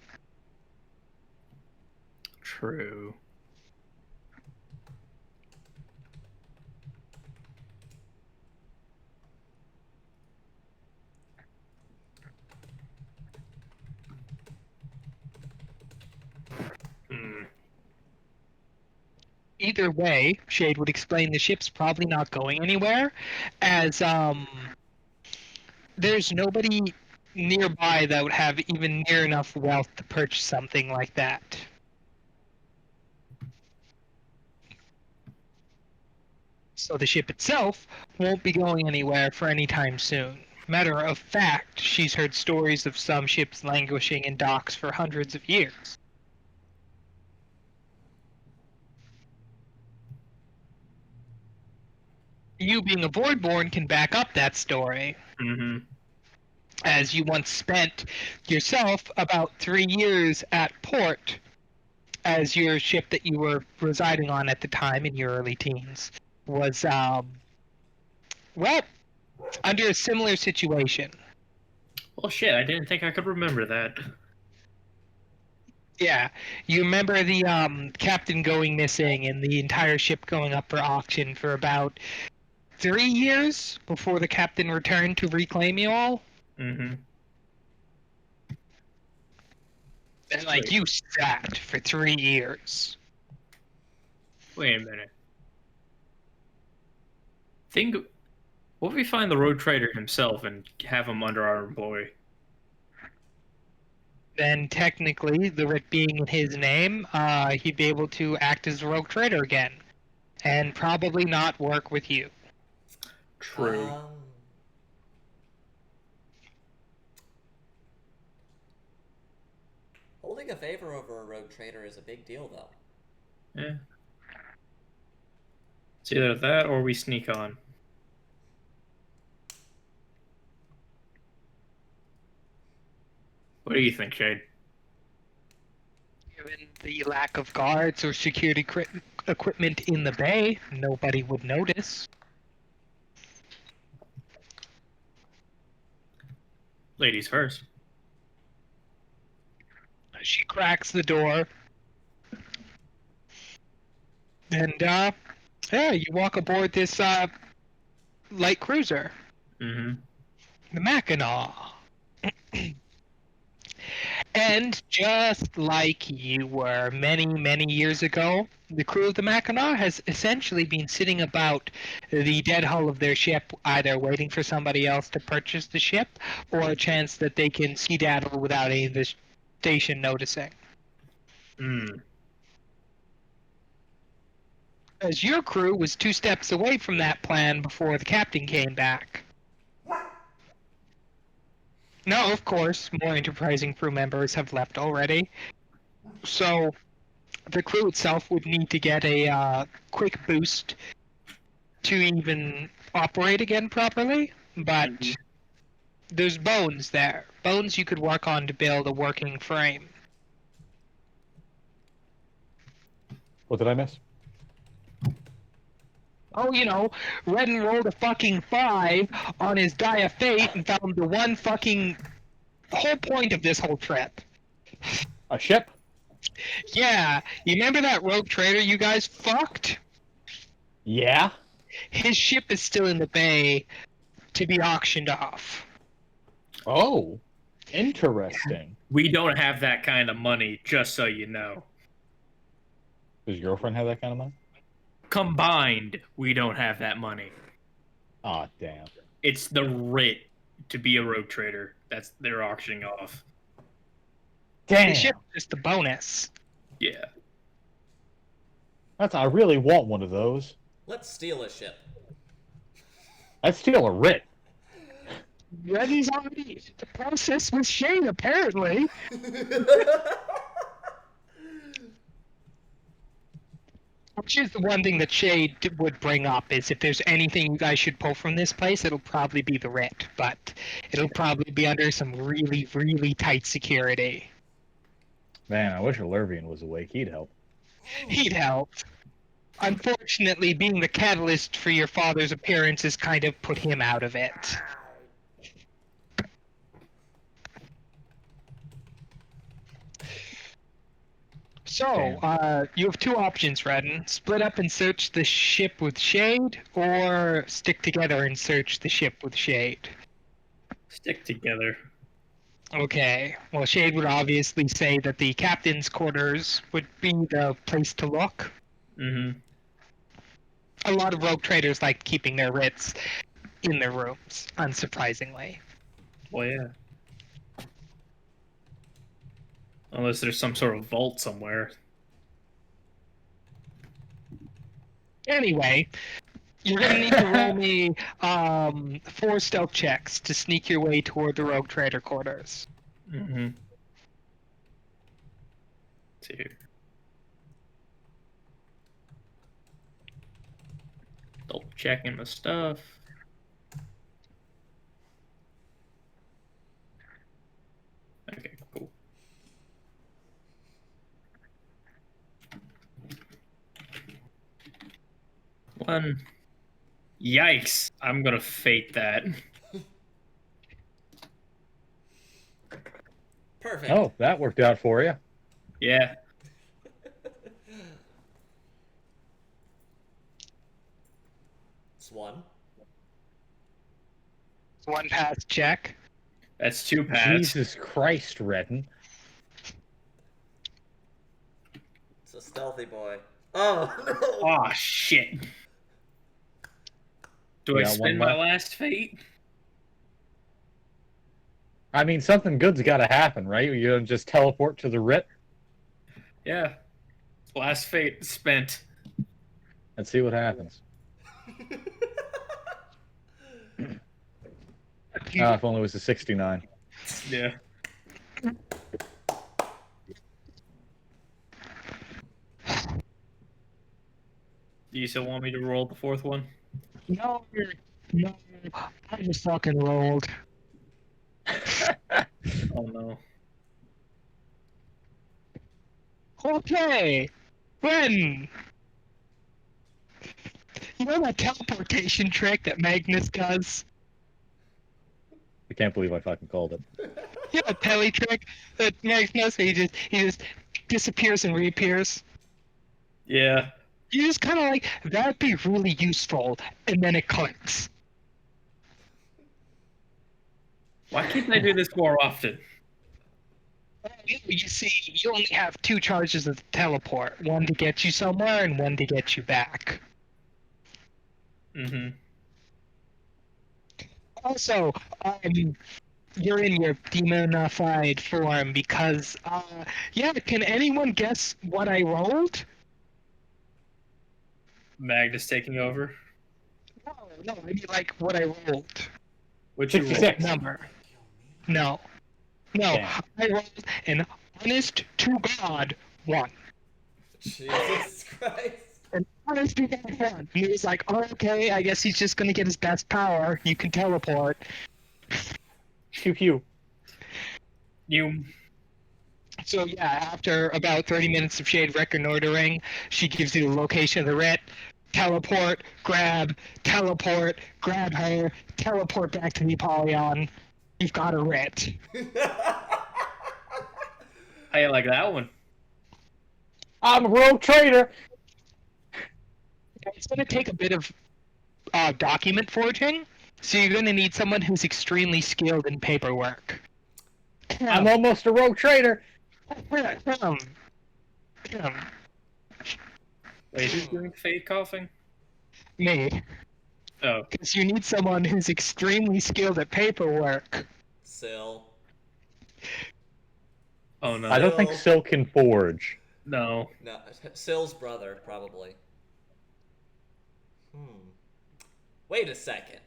True. Hmm. either way, Shade would explain the ship's probably not going anywhere, as there's nobody nearby that would have even near enough wealth to purchase something like that. So the ship itself won't be going anywhere for any time soon. Matter of fact, she's heard stories of some ships languishing in docks for hundreds of years. You being a Voidborn can back up that story, Mm-hmm. as you once spent yourself about 3 years at port as your ship that you were residing on at the time in your early teens was, well, under a similar situation. Well, shit, I didn't think I could remember that. Yeah, you remember the captain going missing and the entire ship going up for auction for about 3 years before the captain returned to reclaim you all? Mm-hmm. And, like, you sat for 3 years. Wait a minute. What if we find the road trader himself and have him under our employ? Then technically, the writ being in his name, he'd be able to act as a rogue trader again. And probably not work with you. True. Holding a favor over a rogue trader is a big deal, though. Yeah. It's either that or we sneak on. What do you think, Shade? Given the lack of guards or security equipment in the bay, nobody would notice. Ladies first. She cracks the door. And, yeah, you walk aboard this, light cruiser. Mm-hmm. The Mackinac. And just like you were many, many years ago, the crew of the Mackinac has essentially been sitting about the dead hull of their ship, either waiting for somebody else to purchase the ship, or a chance that they can skedaddle without any of the station noticing. Hmm. As your crew was 2 steps away from that plan before the captain came back. No, of course, more enterprising crew members have left already. So, the crew itself would need to get a quick boost to even operate again properly, but there's bones there. Bones you could work on to build a working frame. What did I miss? Oh, you know, Redden rolled a fucking 5 on his die of fate and found the one fucking whole point of this whole trip. A ship? Yeah, you remember that rogue trader you guys fucked? Yeah? His ship is still in the bay to be auctioned off. Oh, interesting. We don't have that kind of money, just so you know. Does your girlfriend have that kind of money? Combined, we don't have that money. Aw, damn. It's the writ to be a road trader that's they're auctioning off. Damn! The ship is just the bonus. Yeah. I really want one of those. Let's steal a ship. I'd steal a writ. Redden's already the process with Shane, apparently. Which is the one thing that Shade would bring up, is if there's anything you guys should pull from this place, it'll probably be the writ, but it'll probably be under some really, really tight security. Man, I wish Alervian was awake. He'd help. He'd help. Unfortunately, being the catalyst for your father's appearance has kind of put him out of it. So, you have 2 options, Redden. Split up and search the ship with Shade, or stick together and search the ship with Shade. Stick together. Okay. Well, Shade would obviously say that the captain's quarters would be the place to look. Mm-hmm. A lot of rogue traders like keeping their writs in their rooms, unsurprisingly. Well, yeah. Unless there's some sort of vault somewhere. Anyway, you're gonna need to roll me 4 stealth checks to sneak your way toward the rogue trader quarters. Mm-hmm. See here. Double checking my stuff. Okay, cool. One. Yikes! I'm gonna fate that. Perfect. Oh, that worked out for you. Yeah. It's 1. 1 pass check. That's 2 pass. Jesus Christ, Redden. It's a stealthy boy. Oh no! Oh shit. Do I You got spend one my left? last fate? I mean, something good's got to happen, right? You don't just teleport to the writ. Yeah. Last fate spent. Let's see what happens. If only it was a 69. Yeah. Do you still want me to roll the 4th one? No, I just fucking rolled. Oh no. Okay, Ren. You know that teleportation trick that Magnus does? I can't believe I fucking called it. Yeah, a tele trick that Magnus, where he just disappears and reappears. Yeah. You just kind of like, that'd be really useful, and then it clicks. Why can't I do this more often? You see, you only have 2 charges of teleport. One to get you somewhere, and one to get you back. Mm-hmm. Also, you're in your demonified form because, yeah, can anyone guess what I rolled? Magnus taking over. No, I mean, like, what I rolled. What'd you roll? 66. Number. No. Damn. I rolled an honest to God 1. Jesus Christ. An honest to God 1. And he was like, oh, okay, I guess he's just gonna get his best power. You can teleport. Pew pew. You. So yeah, after about 30 minutes of Shade reconnoitering, she gives you the location of the writ. Teleport, grab her, teleport back to the Apollyon. You've got a writ. How you like that one? I'm a rogue trader. It's going to take a bit of document forging, so you're going to need someone who's extremely skilled in paperwork. I'm almost a rogue trader. Come. Wait, who's doing fate coughing? Me. Oh. Because you need someone who's extremely skilled at paperwork. Sill. Oh no. I don't think Sil can forge. No. No, Sill's brother, probably. Wait a second.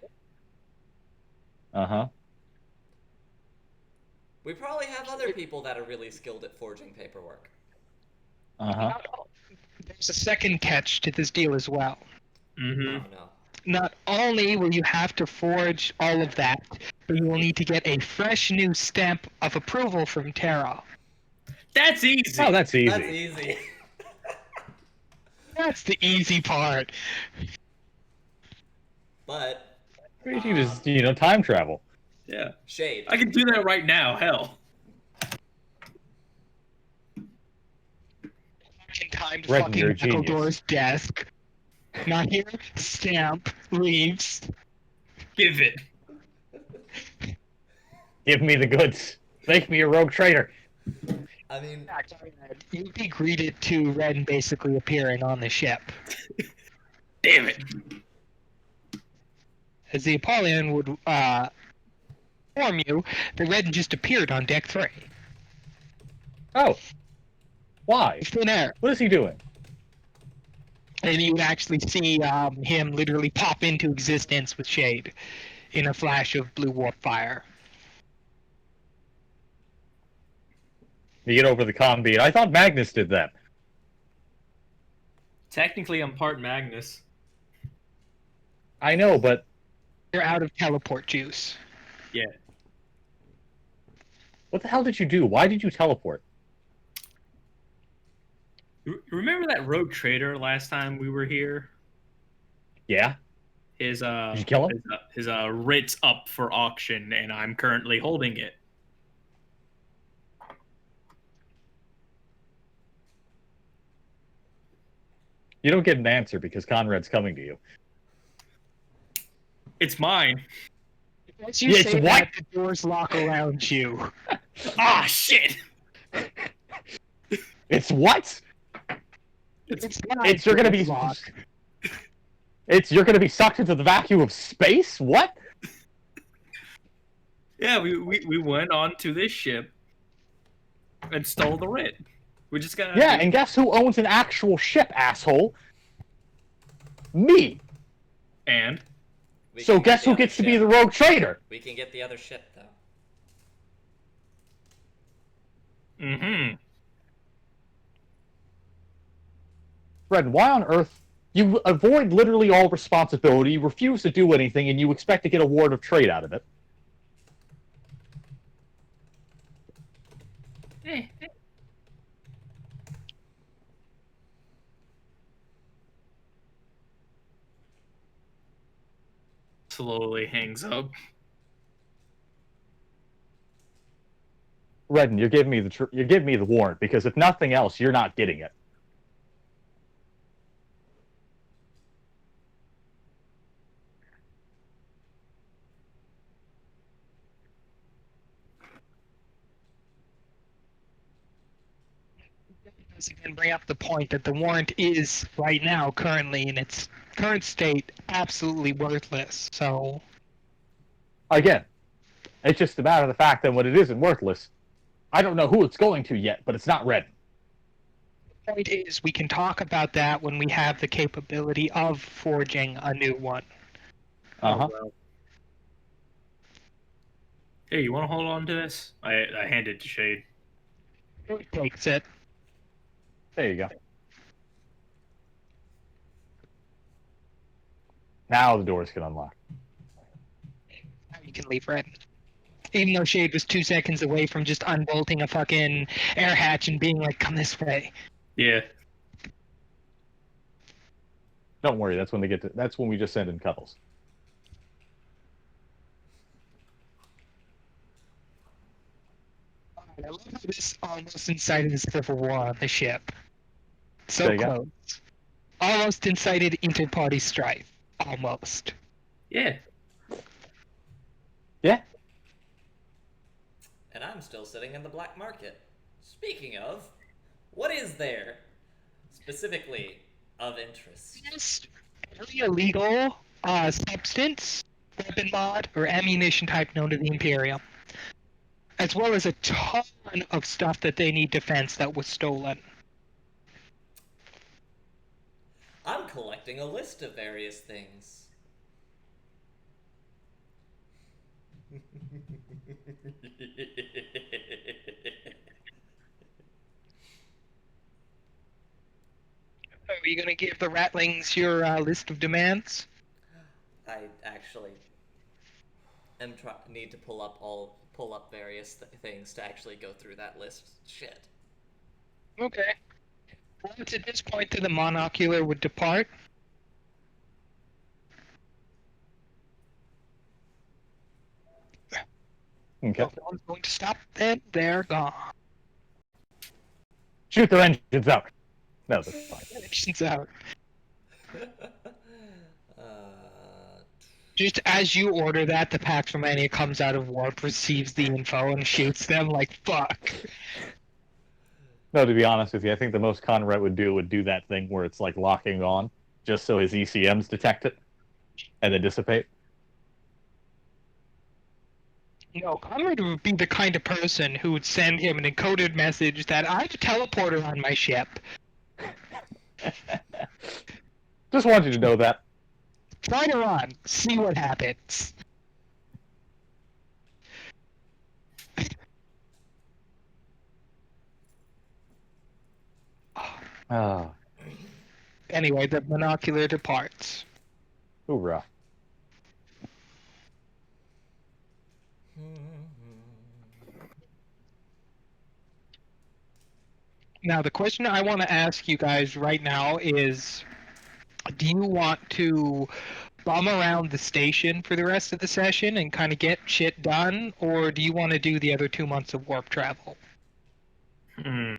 Uh-huh. We probably have other people that are really skilled at forging paperwork. Uh-huh. There's a second catch to this deal as well. Mm-hmm. Oh no. Not only will you have to forge all of that, but you will need to get a fresh new stamp of approval from Terra. That's easy. Oh, that's easy. That's easy. That's the easy part. But You can just, time travel. Yeah. Shade. I can do that right now. Hell. In time to Reckon you're a fucking genius. Dumbledore's desk. Not here. Stamp. Leaves. Give it. Give me the goods. Make me a rogue trader. I mean, You'd be greeted to Ren basically appearing on the ship. Damn it. As the Apollyon would inform you, the Red just appeared on deck 3. Oh. Why? Thin air. What is he doing? And you would actually see him literally pop into existence with Shade in a flash of blue warp fire. You get over the comm beat. I thought Magnus did that. Technically, I'm part Magnus. I know, but You're out of teleport juice. Yeah. what the hell did you do? Why did you teleport? Remember that rogue trader last time we were here? Yeah? His Did you kill him? his writ's up for auction, and I'm currently holding it. You don't get an answer because Conrad's coming to you. It's mine. As you Yeah, say it's that, what? the doors lock around you. Ah, shit! It's what? It's not It's you're gonna be lock. you're gonna be sucked into the vacuum of space? What? Yeah, we went onto this ship and stole the writ. We just got. Yeah, and guess who owns an actual ship, asshole? Me. And We So can get guess the who other gets to be ship. the rogue trader? We can get the other ship, though. Red, why on earth you avoid literally all responsibility, you refuse to do anything, and you expect to get a ward of trade out of it? slowly hangs up. Redden, you're giving me the warrant because if nothing else, you're not getting it. Does again bring up the point that the warrant is right now, currently in its current state, absolutely worthless. So Again, it's just a matter of the fact that when it isn't worthless, I don't know who it's going to yet, but it's not Redden. the point is, we can talk about that when we have the capability of forging a new one. Uh-huh. Oh, well. Hey, you want to hold on to this? I hand it to Shade. Who takes it? There you go. Now the doors can unlock. Now you can leave Red. Even though Shade was 2 seconds away from just unbolting a fucking air hatch and being like, come this way. Yeah. Don't worry, that's when we just send in couples. I love how this almost incited a civil war on the ship. So There you go. close. Almost incited inter-party strife. Almost. Yeah. Yeah. And I'm still sitting in the black market. Speaking of, what is there specifically of interest? Just every illegal substance, weapon mod, or ammunition type known to the Imperium. As well as a ton of stuff that they need defense that was stolen. I'm collecting a list of various things. Are you going to give the Ratlings your list of demands? I actually need to pull up various things to actually go through that list. Shit. Okay. Once at this point, the monocular would depart. Okay. If no one's going to stop them, they're gone. Shoot their engines out. No, that's fine. Engines out. uh, Just as you order that, the Pax Romania comes out of warp, receives the info, and shoots them like, fuck. No, to be honest with you, I think the most Conrad would do that thing where it's like locking on. just so his ECMs detect it and then dissipate? No, Conrad would be the kind of person who would send him an encoded message that I have a teleporter on my ship. Just wanted you to know that. Try to run, see what happens. Ah, Anyway, the monocular departs. hoorah. Now, the question I want to ask you guys right now is, do you want to bum around the station for the rest of the session and kind of get shit done, or do you want to do the other 2 months of warp travel? Hmm.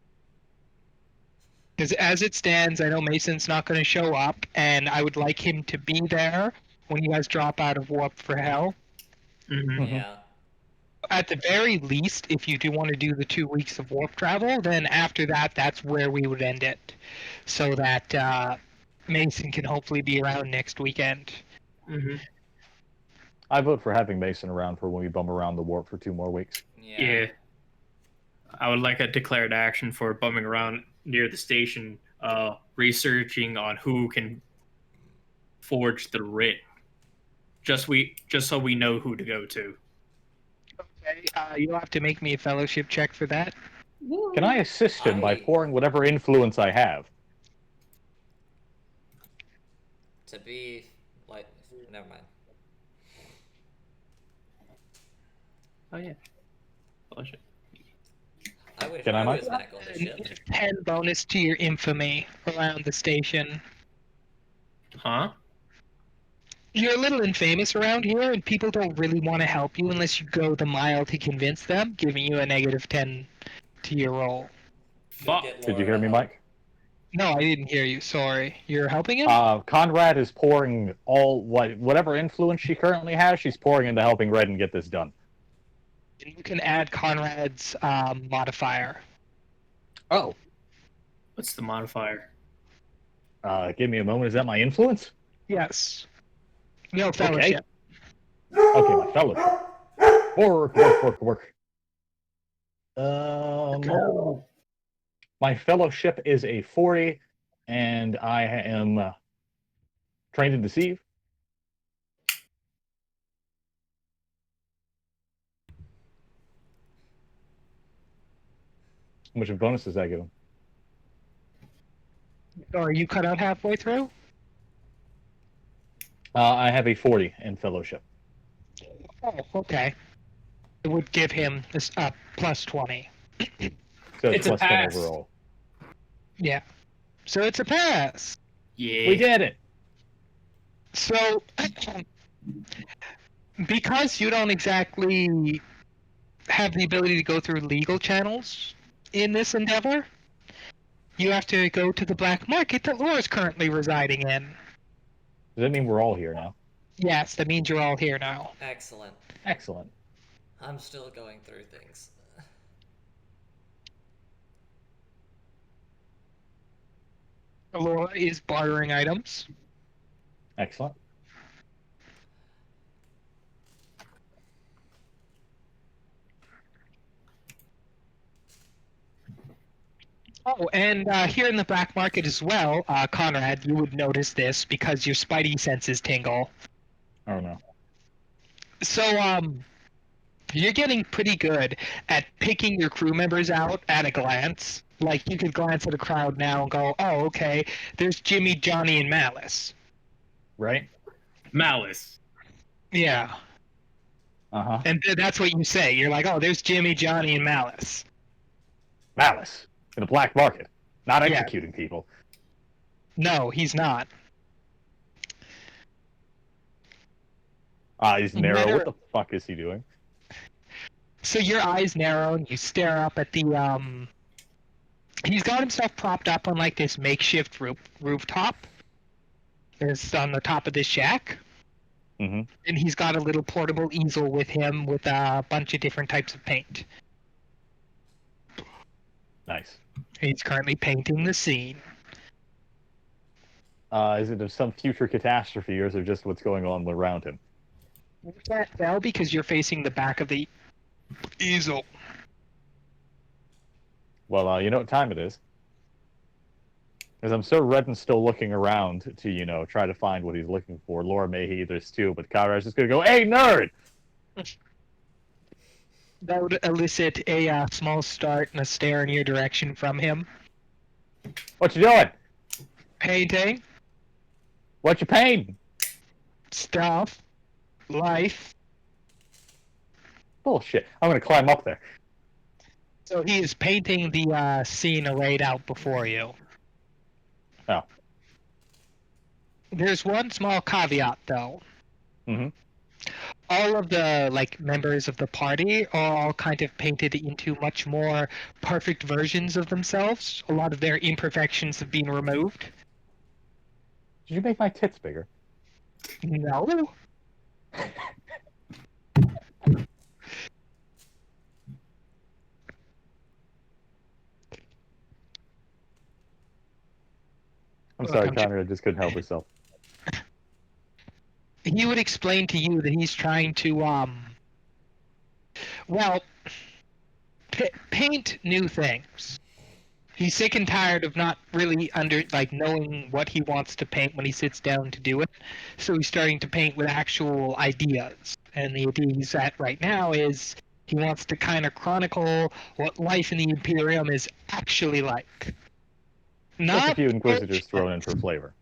Because as it stands, I know Mason's not going to show up, and I would like him to be there when you guys drop out of warp for hell. Mm-hmm. Yeah. At the very least, if you do want to do the 2 weeks of warp travel, then after that, that's where we would end it, so that Mason can hopefully be around next weekend. Mm-hmm. I vote for having Mason around for when we bum around the warp for 2 more weeks. Yeah. I would like a declared action for bumming around near the station, researching on who can forge the writ. Just so we know who to go to. Okay, you'll have to make me a fellowship check for that. Can I assist him by I- pouring whatever influence I have? To be like, never mind. Oh yeah. Oh shit. I wish Can I, I Mike? was back on the ship. 10 bonus to your infamy around the station. Huh? You're a little infamous around here, and people don't really want to help you unless you go the mile to convince them, giving you a negative 10 to your roll. Fuck. Get Did you Laura hear to me, help. Mike? No, I didn't hear you. Sorry. You're helping him? Conrad is pouring whatever influence she currently has, she's pouring into helping Redden get this done. And you can add Conrad's modifier. Oh. What's the modifier? Give me a moment. Is that my influence? Yes. No, fellowship. Okay, my fellowship. Work. My fellowship is a 40, and I am trained to deceive. How much of bonus does that give him? Or you cut out halfway through? I have a 40 in fellowship. Oh, okay. It would give him this plus 20. So It's a plus 10 pass. overall. Yeah. So it's a pass. Yeah. We did it! So, because you don't exactly have the ability to go through legal channels in this endeavor, you have to go to the black market that Laura's currently residing in. Does that mean we're all here now? Yes, that means you're all here now. Excellent. Excellent. I'm still going through things. Laura is bartering items. Excellent. Oh, and here in the black market as well, Conrad, you would notice this because your spidey senses tingle. Oh no. So, you're getting pretty good at picking your crew members out at a glance. Like, you could glance at a crowd now and go, oh, okay, there's Jimmy, Johnny, and Malice. Right? Malice. Yeah. Uh-huh. And that's what you say. You're like, oh, there's Jimmy, Johnny, and Malice. Malice. In the black market. Not Yeah. executing people. No, he's not. Eyes narrow. Better- What the fuck is he doing? So your eyes narrow and you stare up at the, He's got himself propped up on, like, this makeshift rooftop. It's on the top of this shack. Mm-hmm. And he's got a little portable easel with him with a bunch of different types of paint. Nice. He's currently painting the scene. Is it of some future catastrophe, or is it just what's going on around him? You can't tell because you're facing the back of the easel. Well, you know what time it is. Because I'm so red and still looking around to, try to find what he's looking for. Laura may hear this too, but Conrad's just going to go, "Hey, nerd!" That would elicit a small start and a stare in your direction from him. What you doing? Painting, What you painting? stuff, life. Bullshit. I'm going to climb up there. So he is painting the scene laid out before you. Oh. There's one small caveat, though. Mm-hmm. All of the members of the party are all kind of painted into much more perfect versions of themselves. A lot of their imperfections have been removed. Did you make my tits bigger? No. I'm Look, sorry, I'm Conrad just couldn't help herself. He would explain to you that he's trying to, well, paint new things. He's sick and tired of not really knowing what he wants to paint when he sits down to do it. So he's starting to paint with actual ideas. And the idea he's at right now is he wants to kind of chronicle what life in the Imperium is actually like. Just Not a few Inquisitors thrown in for flavor.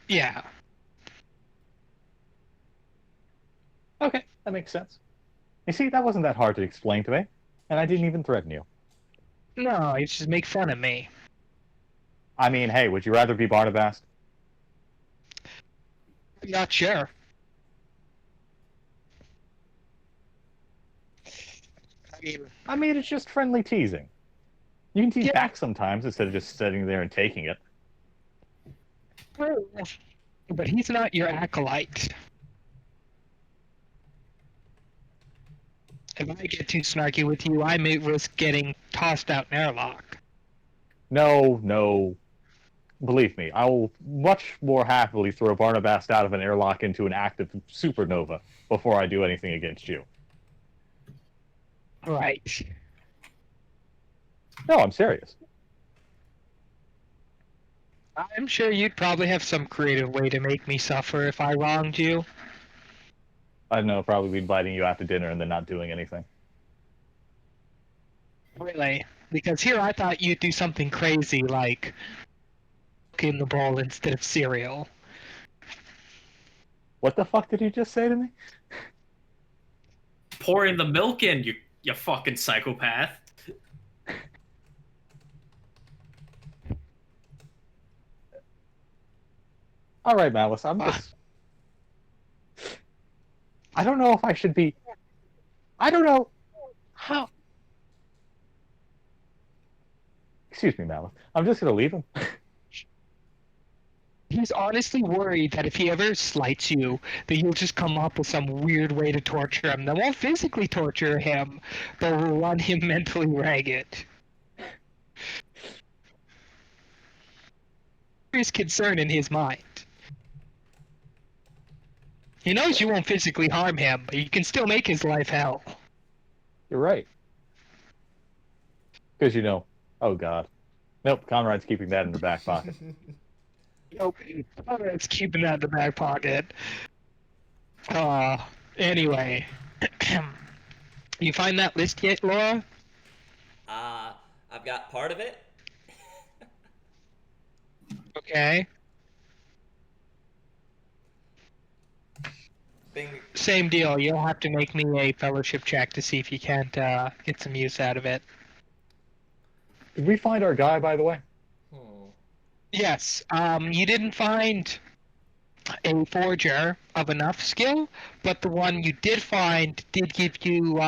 Yeah. Okay, that makes sense. You see, that wasn't that hard to explain to me, and I didn't even threaten you. No, you just make fun of me. I mean, hey, would you rather be Barnabas? Not sure. I mean, it's just friendly teasing. You can tease Yeah. back sometimes instead of just sitting there and taking it. But he's not your acolyte. If I get too snarky with you, I may risk getting tossed out in airlock. No. Believe me, I will much more happily throw Barnabas out of an airlock into an active supernova before I do anything against you. Right. No, I'm serious. I'm sure you'd probably have some creative way to make me suffer if I wronged you. I don't know, probably inviting you out to dinner and then not doing anything. Really? Because here I thought you'd do something crazy like in the bowl instead of cereal. What the fuck did you just say to me? Pouring the milk in, you fucking psychopath. All right, Malice, I'm just... I don't know if I should be... I don't know how... Excuse me, Malice. I'm just gonna leave him. He's honestly worried that if he ever slights you, that you'll just come up with some weird way to torture him that won't physically torture him, but will run him mentally ragged. Serious concern in his mind. He knows you won't physically harm him, but you can still make his life hell. You're right. Because, oh god. Nope, Conrad's keeping that in the back pocket. Nope, it's keeping that in the back pocket. Anyway. You find that list yet, Laura? I've got part of it. Okay. Bing. Same deal. You'll have to make me a fellowship check to see if you can't get some use out of it. Did we find our guy, by the way? Yes. You didn't find a forger of enough skill, but the one you did find did give you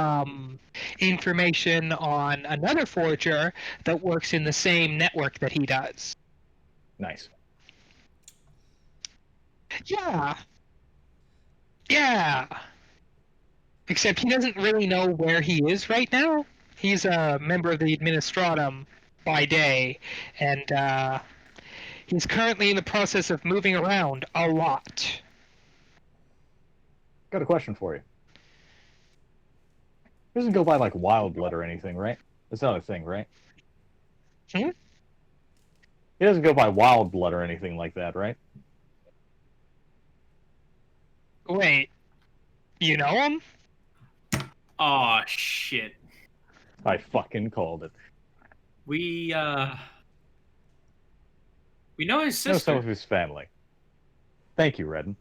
information on another forger that works in the same network that he does. Nice. Yeah. Except he doesn't really know where he is right now. He's a member of the Administratum by day, and He's currently in the process of moving around a lot. Got a question for you. It doesn't go by like wild blood or anything, right? That's not a thing, right? Hmm? It doesn't go by wild blood or anything like that, right? Wait, you know him? Aw, shit. I fucking called it. We know his Know some sister. of his family. Thank you, Redden.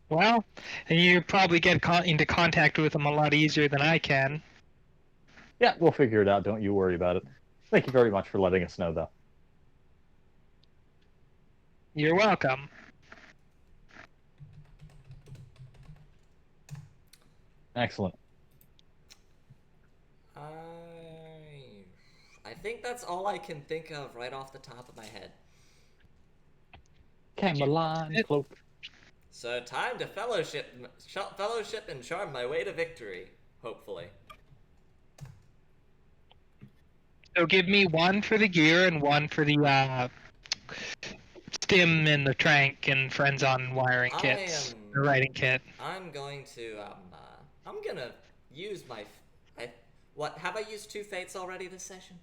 Well, you probably get into contact with him a lot easier than I can. Yeah, we'll figure it out. Don't you worry about it. Thank you very much for letting us know, though. You're welcome. Excellent. I think that's all I can think of right off the top of my head. Cameline cloak. So time to fellowship and charm my way to victory. Hopefully. So give me one for the gear and one for the stim and the trank and friends on wiring kits. The writing kit. I'm going to I'm gonna use my. What have I used 2 fates already this session?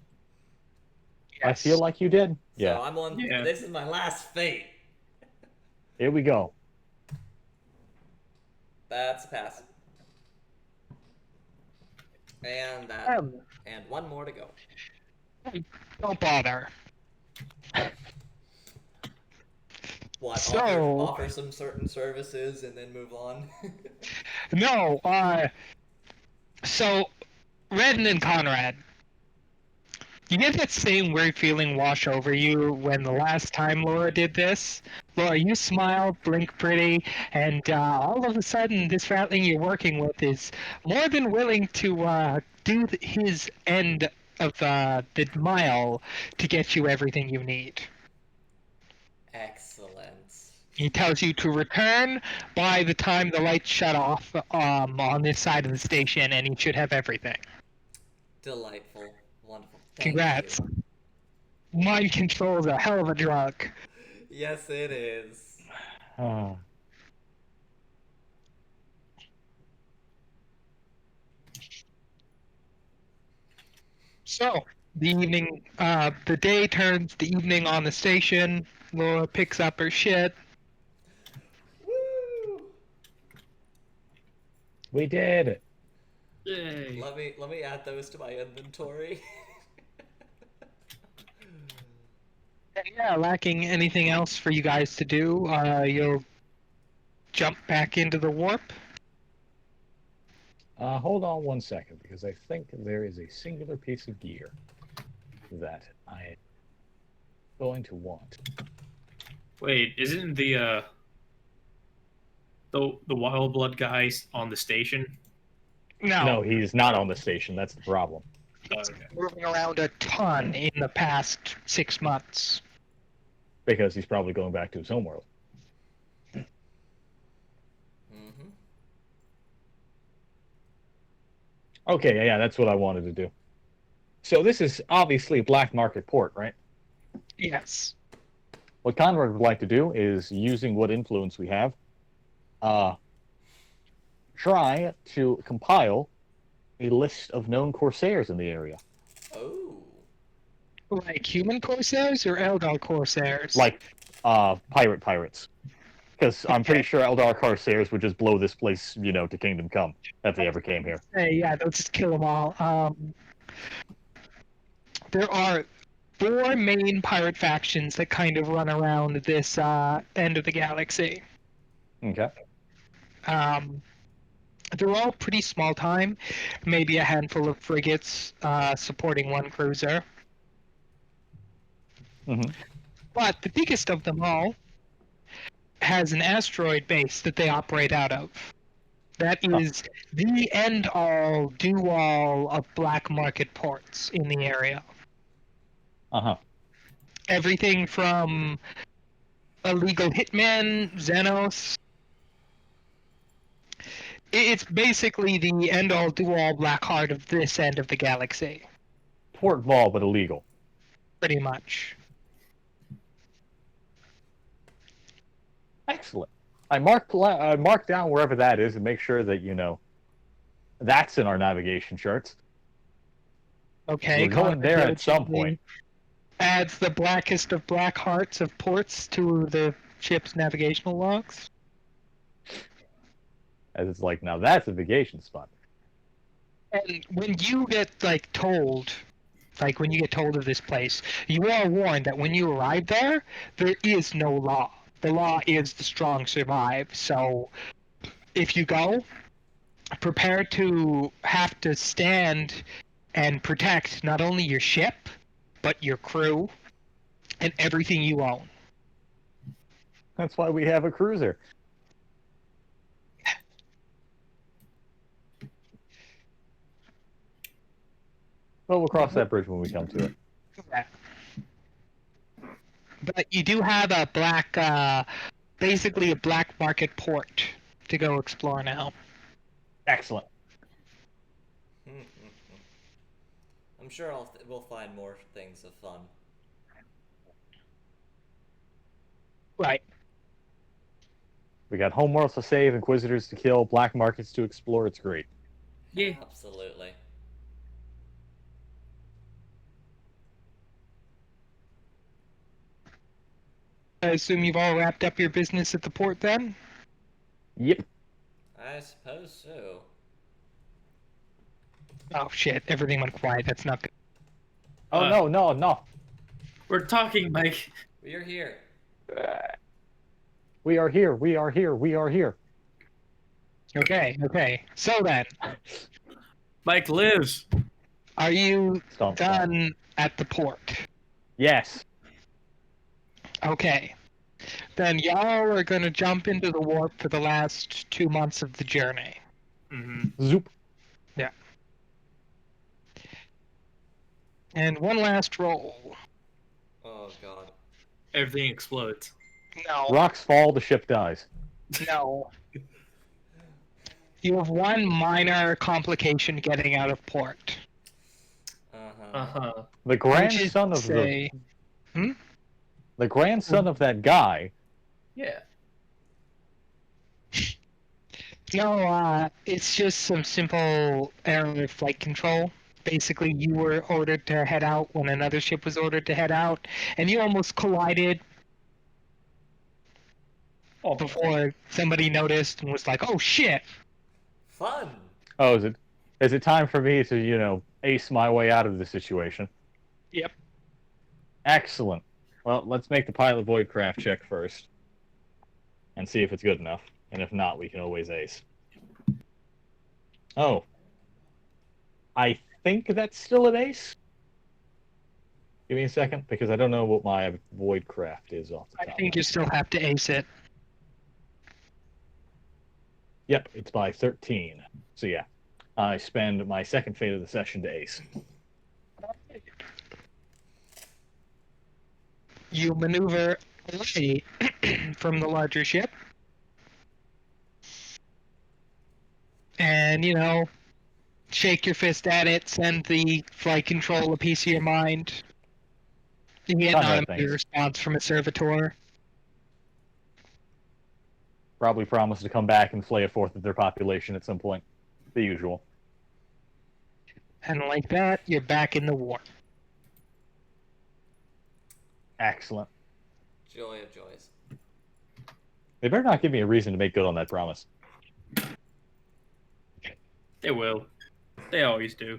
I feel like you did. So Yeah. I'm on. Yeah. This is my last fate. Here we go. That's a pass. And that. And one more to go. Don't bother. What? So- Offer some certain services and then move on. No, so, Redden and Conrad, you get that same weird feeling wash over you when the last time Laura did this? Laura, you smiled, blinked pretty, and all of a sudden this ratling you're working with is more than willing to do his end of the mile to get you everything you need. Excellent. He tells you to return by the time the lights shut off on this side of the station, and you should have everything. Delightful. Wonderful. Thank Congrats. you. Mind control is a hell of a drug. Yes, it is. Oh. So, the day turns to evening on the station. Laura picks up her shit. Woo! We did it. Yay. Let me add those to my inventory. And yeah, lacking anything else for you guys to do, you'll jump back into the warp. Hold on one second, because I think there is a singular piece of gear that I'm going to want. Wait, isn't the wild blood guy on the station? No, he's not on the station. That's the problem. He's moving around a ton in the past 6 months. Because he's probably going back to his homeworld. Mm-hmm. Okay, yeah, that's what I wanted to do. So this is obviously a black market port, right? Yes. What Conrad would like to do is, using what influence we have, try to compile a list of known corsairs in the area. Oh. Like human corsairs or Eldar corsairs? Like, pirates. Because I'm pretty sure Eldar corsairs would just blow this place, to Kingdom Come, if they ever came here. Hey, yeah, they'll just kill them all. There are 4 main pirate factions that kind of run around this end of the galaxy. Okay. They're all pretty small time, maybe a handful of frigates supporting 1 cruiser. Mm-hmm. But the biggest of them all has an asteroid base that they operate out of. That is the end-all, do-all of black market ports in the area. Uh-huh. Everything from illegal hitmen, Xenos. It's basically the end-all, do-all black heart of this end of the galaxy. Port Vol, but illegal. Pretty much. Excellent. I mark down wherever that is and make sure that, that's in our navigation charts. Okay, We're going Connor there at some diligently point. adds the blackest of black hearts of ports to the ship's navigational logs. As it's like, now that's a vacation spot. And when you get told of this place, you are warned that when you arrive there, there is no law. The law is the strong survive. So if you go, prepare to have to stand and protect not only your ship, but your crew and everything you own. That's why we have a cruiser. Well, we'll cross that bridge when we come to it. Yeah. But you do have a basically a black market port to go explore now. Excellent. I'm sure we'll find more things of fun. Right. We got homeworlds to save, inquisitors to kill, black markets to explore. It's great. Yeah. Absolutely. I assume you've all wrapped up your business at the port then? Yep. I suppose so. Oh shit, everything went quiet. That's not good. Oh, no. We're talking, Mike. We're here. We are here. We are here. We are here. Okay. So then, Mike lives. are you Stomp. done at the port? Yes. Okay. Then y'all are gonna jump into the warp for the last 2 months of the journey. Mm-hmm. Zoop. And one last roll. Oh god. Everything explodes. No. Rocks fall, the ship dies. No. You have one minor complication getting out of port. Uh-huh. The grandson of say, the grandson of that guy. Yeah. No, it's just some simple error of flight control. Basically, you were ordered to head out when another ship was ordered to head out, and you almost collided before somebody noticed and was like, "Oh shit!" Fun! Oh, is it time for me to, ace my way out of the situation? Yep. Excellent. Well, let's make the pilot voidcraft check first. And see if it's good enough. And if not, we can always ace. Oh. I think that's still an ace? Give me a second, because I don't know what my voidcraft is off the I top. think you still have to ace it. Yep, it's by 13. So yeah, I spend my second fate of the session to ace. You maneuver away from the larger ship. And, shake your fist at it, send the flight control a piece of your mind. You get an Conrad, automated thanks. response from a servitor. Probably promise to come back and flay a fourth of their population at some point. The usual. And like that, you're back in the war. Excellent. Joy of joys. They better not give me a reason to make good on that promise. They will. They always do.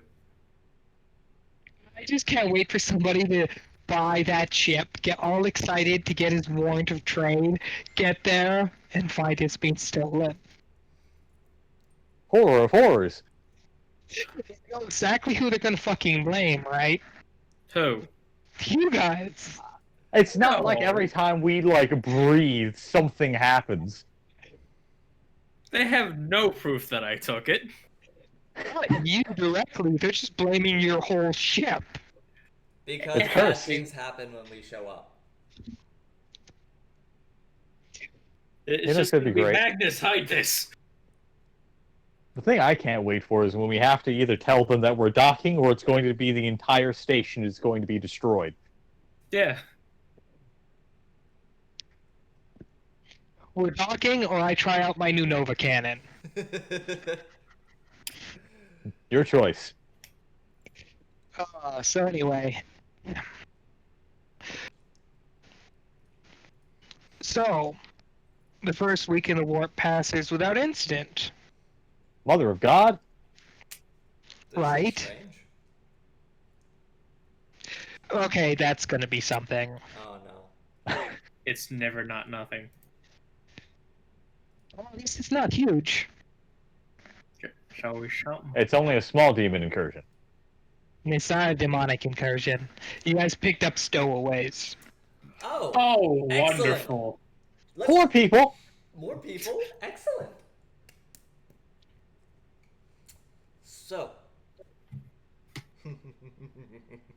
I just can't wait for somebody to buy that ship, get all excited to get his warrant of trade, get there, and find it's been stolen. Horror of horrors! You know exactly who they're gonna fucking blame, right? Who? You guys! It's not No. like every time we, breathe, something happens. They have no proof that I took it. Not you directly, they're just blaming your whole ship. Because It's bad cursed. things happen when we show up. It's This just could gonna be be great. Magnus, hide this. The thing I can't wait for is when we have to either tell them that we're docking or it's going to be the entire station is going to be destroyed. Yeah. We're talking, or I try out my new Nova cannon. Your choice. So anyway. So, the first week in the warp passes without incident. Mother of God? This is Right. strange. Okay, that's gonna be something. Oh no. It's never not nothing. Well, at least it's not huge. Shall we shout? It's only a small demon incursion. And it's not a demonic incursion. You guys picked up stowaways. Oh. Oh, Excellent. wonderful. Let's- Poor people! More people? Excellent. So.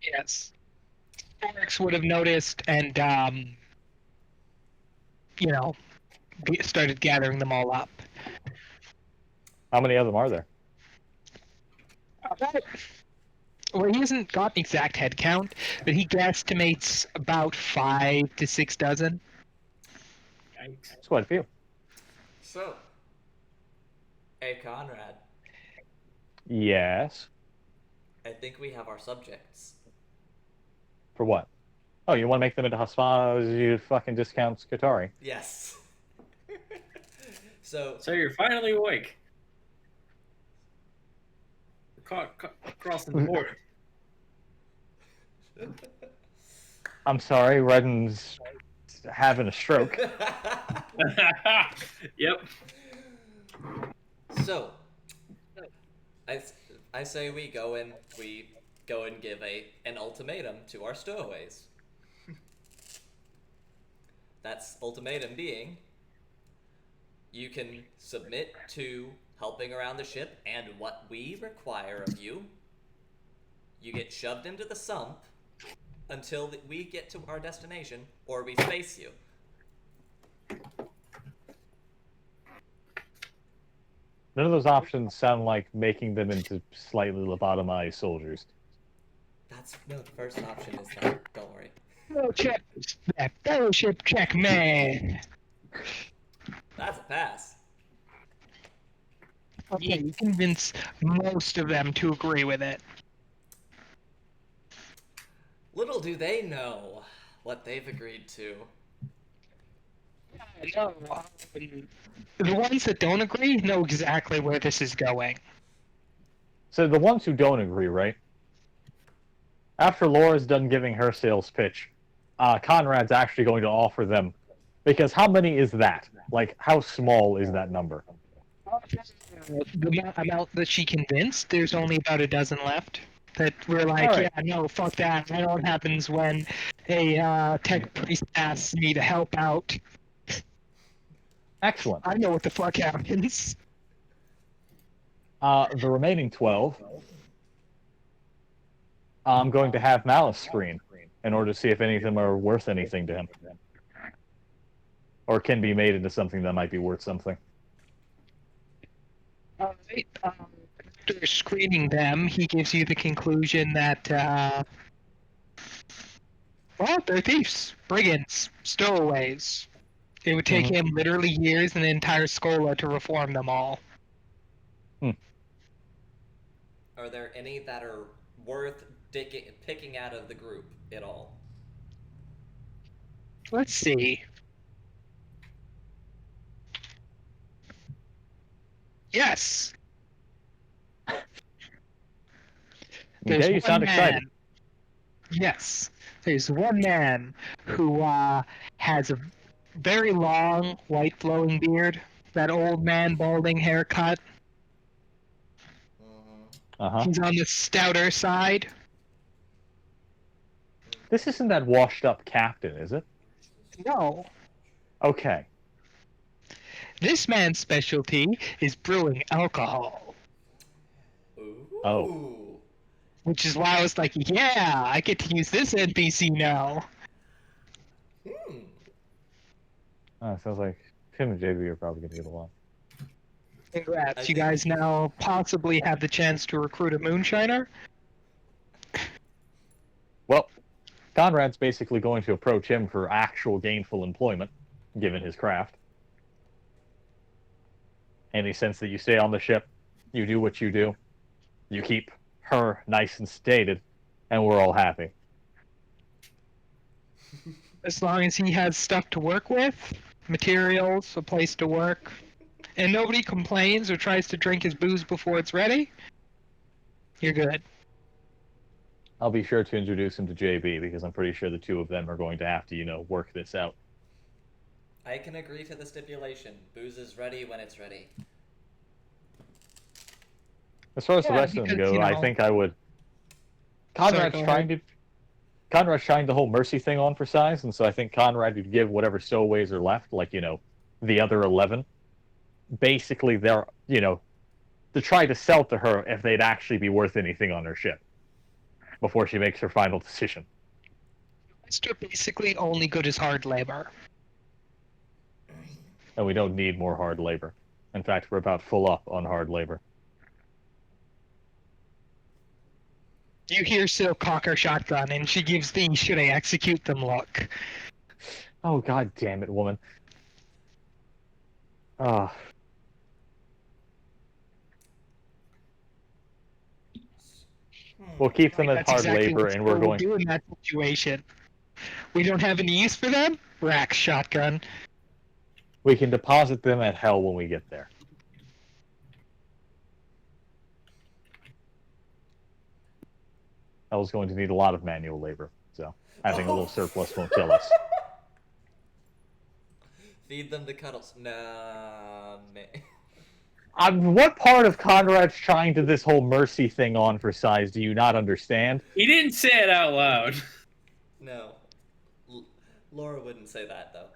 Yes. Alex would have noticed and, started gathering them all up. How many of them are there? Well, he hasn't got an exact head count, but he guesstimates about 5 to 6 dozen. Yikes. It's quite a few. So. Hey, Conrad. Yes. I think we have our subjects. For what? Oh, you want to make them into Haspanas, you fucking discount Skatari. Yes. So. So you're finally awake. Crossing the border. I'm sorry, Redden's having a stroke. Yep. So, I say we go and give an ultimatum to our stowaways. That's ultimatum being, you can submit to helping around the ship and what we require of you. You get shoved into the sump until we get to our destination, or we space you. None of those options sound like making them into slightly lobotomized soldiers. No, the first option is that. Don't worry. Fellowship check, man. That's a pass. Okay, you convince most of them to agree with it. Little do they know what they've agreed to. No, the ones that don't agree know exactly where this is going. So the ones who don't agree, right? After Laura's done giving her sales pitch, Conrad's actually going to offer them, because how many is that? Like, how small is that number? The amount that she convinced, there's only about a dozen left. That we're like, All right. yeah, no, fuck that. I know what happens when a tech priest asks me to help out. Excellent. I know what the fuck happens. The remaining 12, I'm going to have Malice screen in order to see if any of them are worth anything to him. Or can be made into something that might be worth something. Alright, after screening them, he gives you the conclusion that, well, they're thieves, brigands, stowaways. It would take him literally years and an entire Schola to reform them all. Are there any that are worth picking out of the group at all? Let's see. Yes! Okay, you sound excited. Yes. There's one man who has a very long, white flowing beard, that old man balding haircut. Uh-huh. He's on the stouter side. This isn't that washed-up captain, is it? No. Okay. This man's specialty is brewing alcohol. Ooh. Oh. Which is why I was like, yeah, I get to use this NPC now. Sounds like him and JB are probably going to get along. Congrats, you guys now possibly have the chance to recruit a moonshiner. Well, Conrad's basically going to approach him for actual gainful employment, given his craft. In the sense that you stay on the ship, you do what you do, you keep her nice and stated, and we're all happy. As long as he has stuff to work with, materials, a place to work, and nobody complains or tries to drink his booze before it's ready, you're good. I'll be sure to introduce him to JB, because I'm pretty sure the two of them are going to have to, work this out. I can agree to the stipulation. Booze is ready when it's ready. As far as the rest of them go, I think I would... Conrad's trying the whole mercy thing on for size, and so I think Conrad would give whatever stowaways are left, like, the other 11. Basically, they're, to try to sell to her if they'd actually be worth anything on her ship before she makes her final decision. They're basically only good as hard labor. And we don't need more hard labor. In fact, we're about full up on hard labor. You hear Silk cock her shotgun, and she gives the "should I execute them" look. Oh, god damn it, woman. Ah. We'll keep them as That's hard exactly labor, what and we're going... do in that situation. We don't have any use for them? Rack shotgun. We can deposit them at hell when we get there. Hell's going to need a lot of manual labor, so having a little surplus won't kill us. Feed them to Cuddles. Nah, man. What part of Conrad's trying to this whole mercy thing on for size do you not understand? He didn't say it out loud. No. Laura wouldn't say that, though.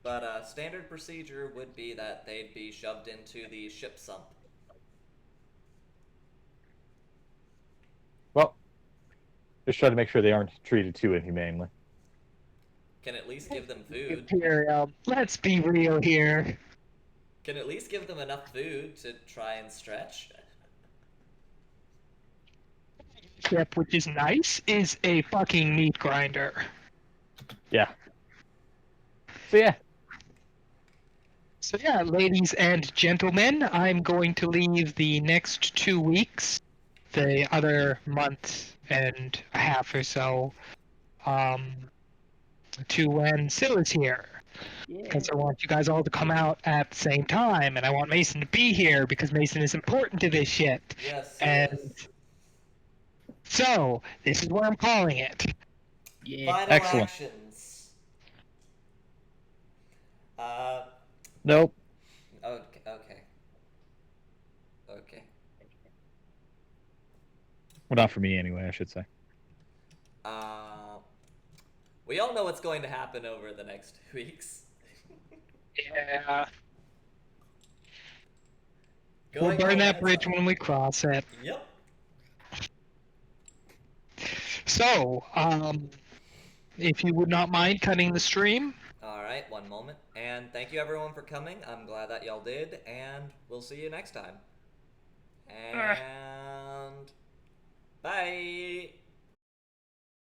But standard procedure would be that they'd be shoved into the ship sump. Well, just try to make sure they aren't treated too inhumanely. Can at least give them food. Imperial, let's be real here. Can at least give them enough food to try and stretch. Ship, which is nice, is a fucking meat grinder. Yeah. So yeah, Ladies and gentlemen, I'm going to leave the next 2 weeks, the other month and a half or so, to when Syl is here. Because I want you guys all to come out at the same time, and I want Mason to be here because Mason is important to this shit. Yes, And yes. so, this is what I'm calling it. Yeah. Final Excellent. actions. nope. Okay. Well, not for me anyway, I should say. We all know what's going to happen over the next weeks. Yeah. Going We'll burn home that and bridge stuff. when we cross it. Yep. So, if you would not mind cutting the stream. Alright, one moment. And thank you everyone for coming. I'm glad that y'all did, and we'll see you next time. And bye!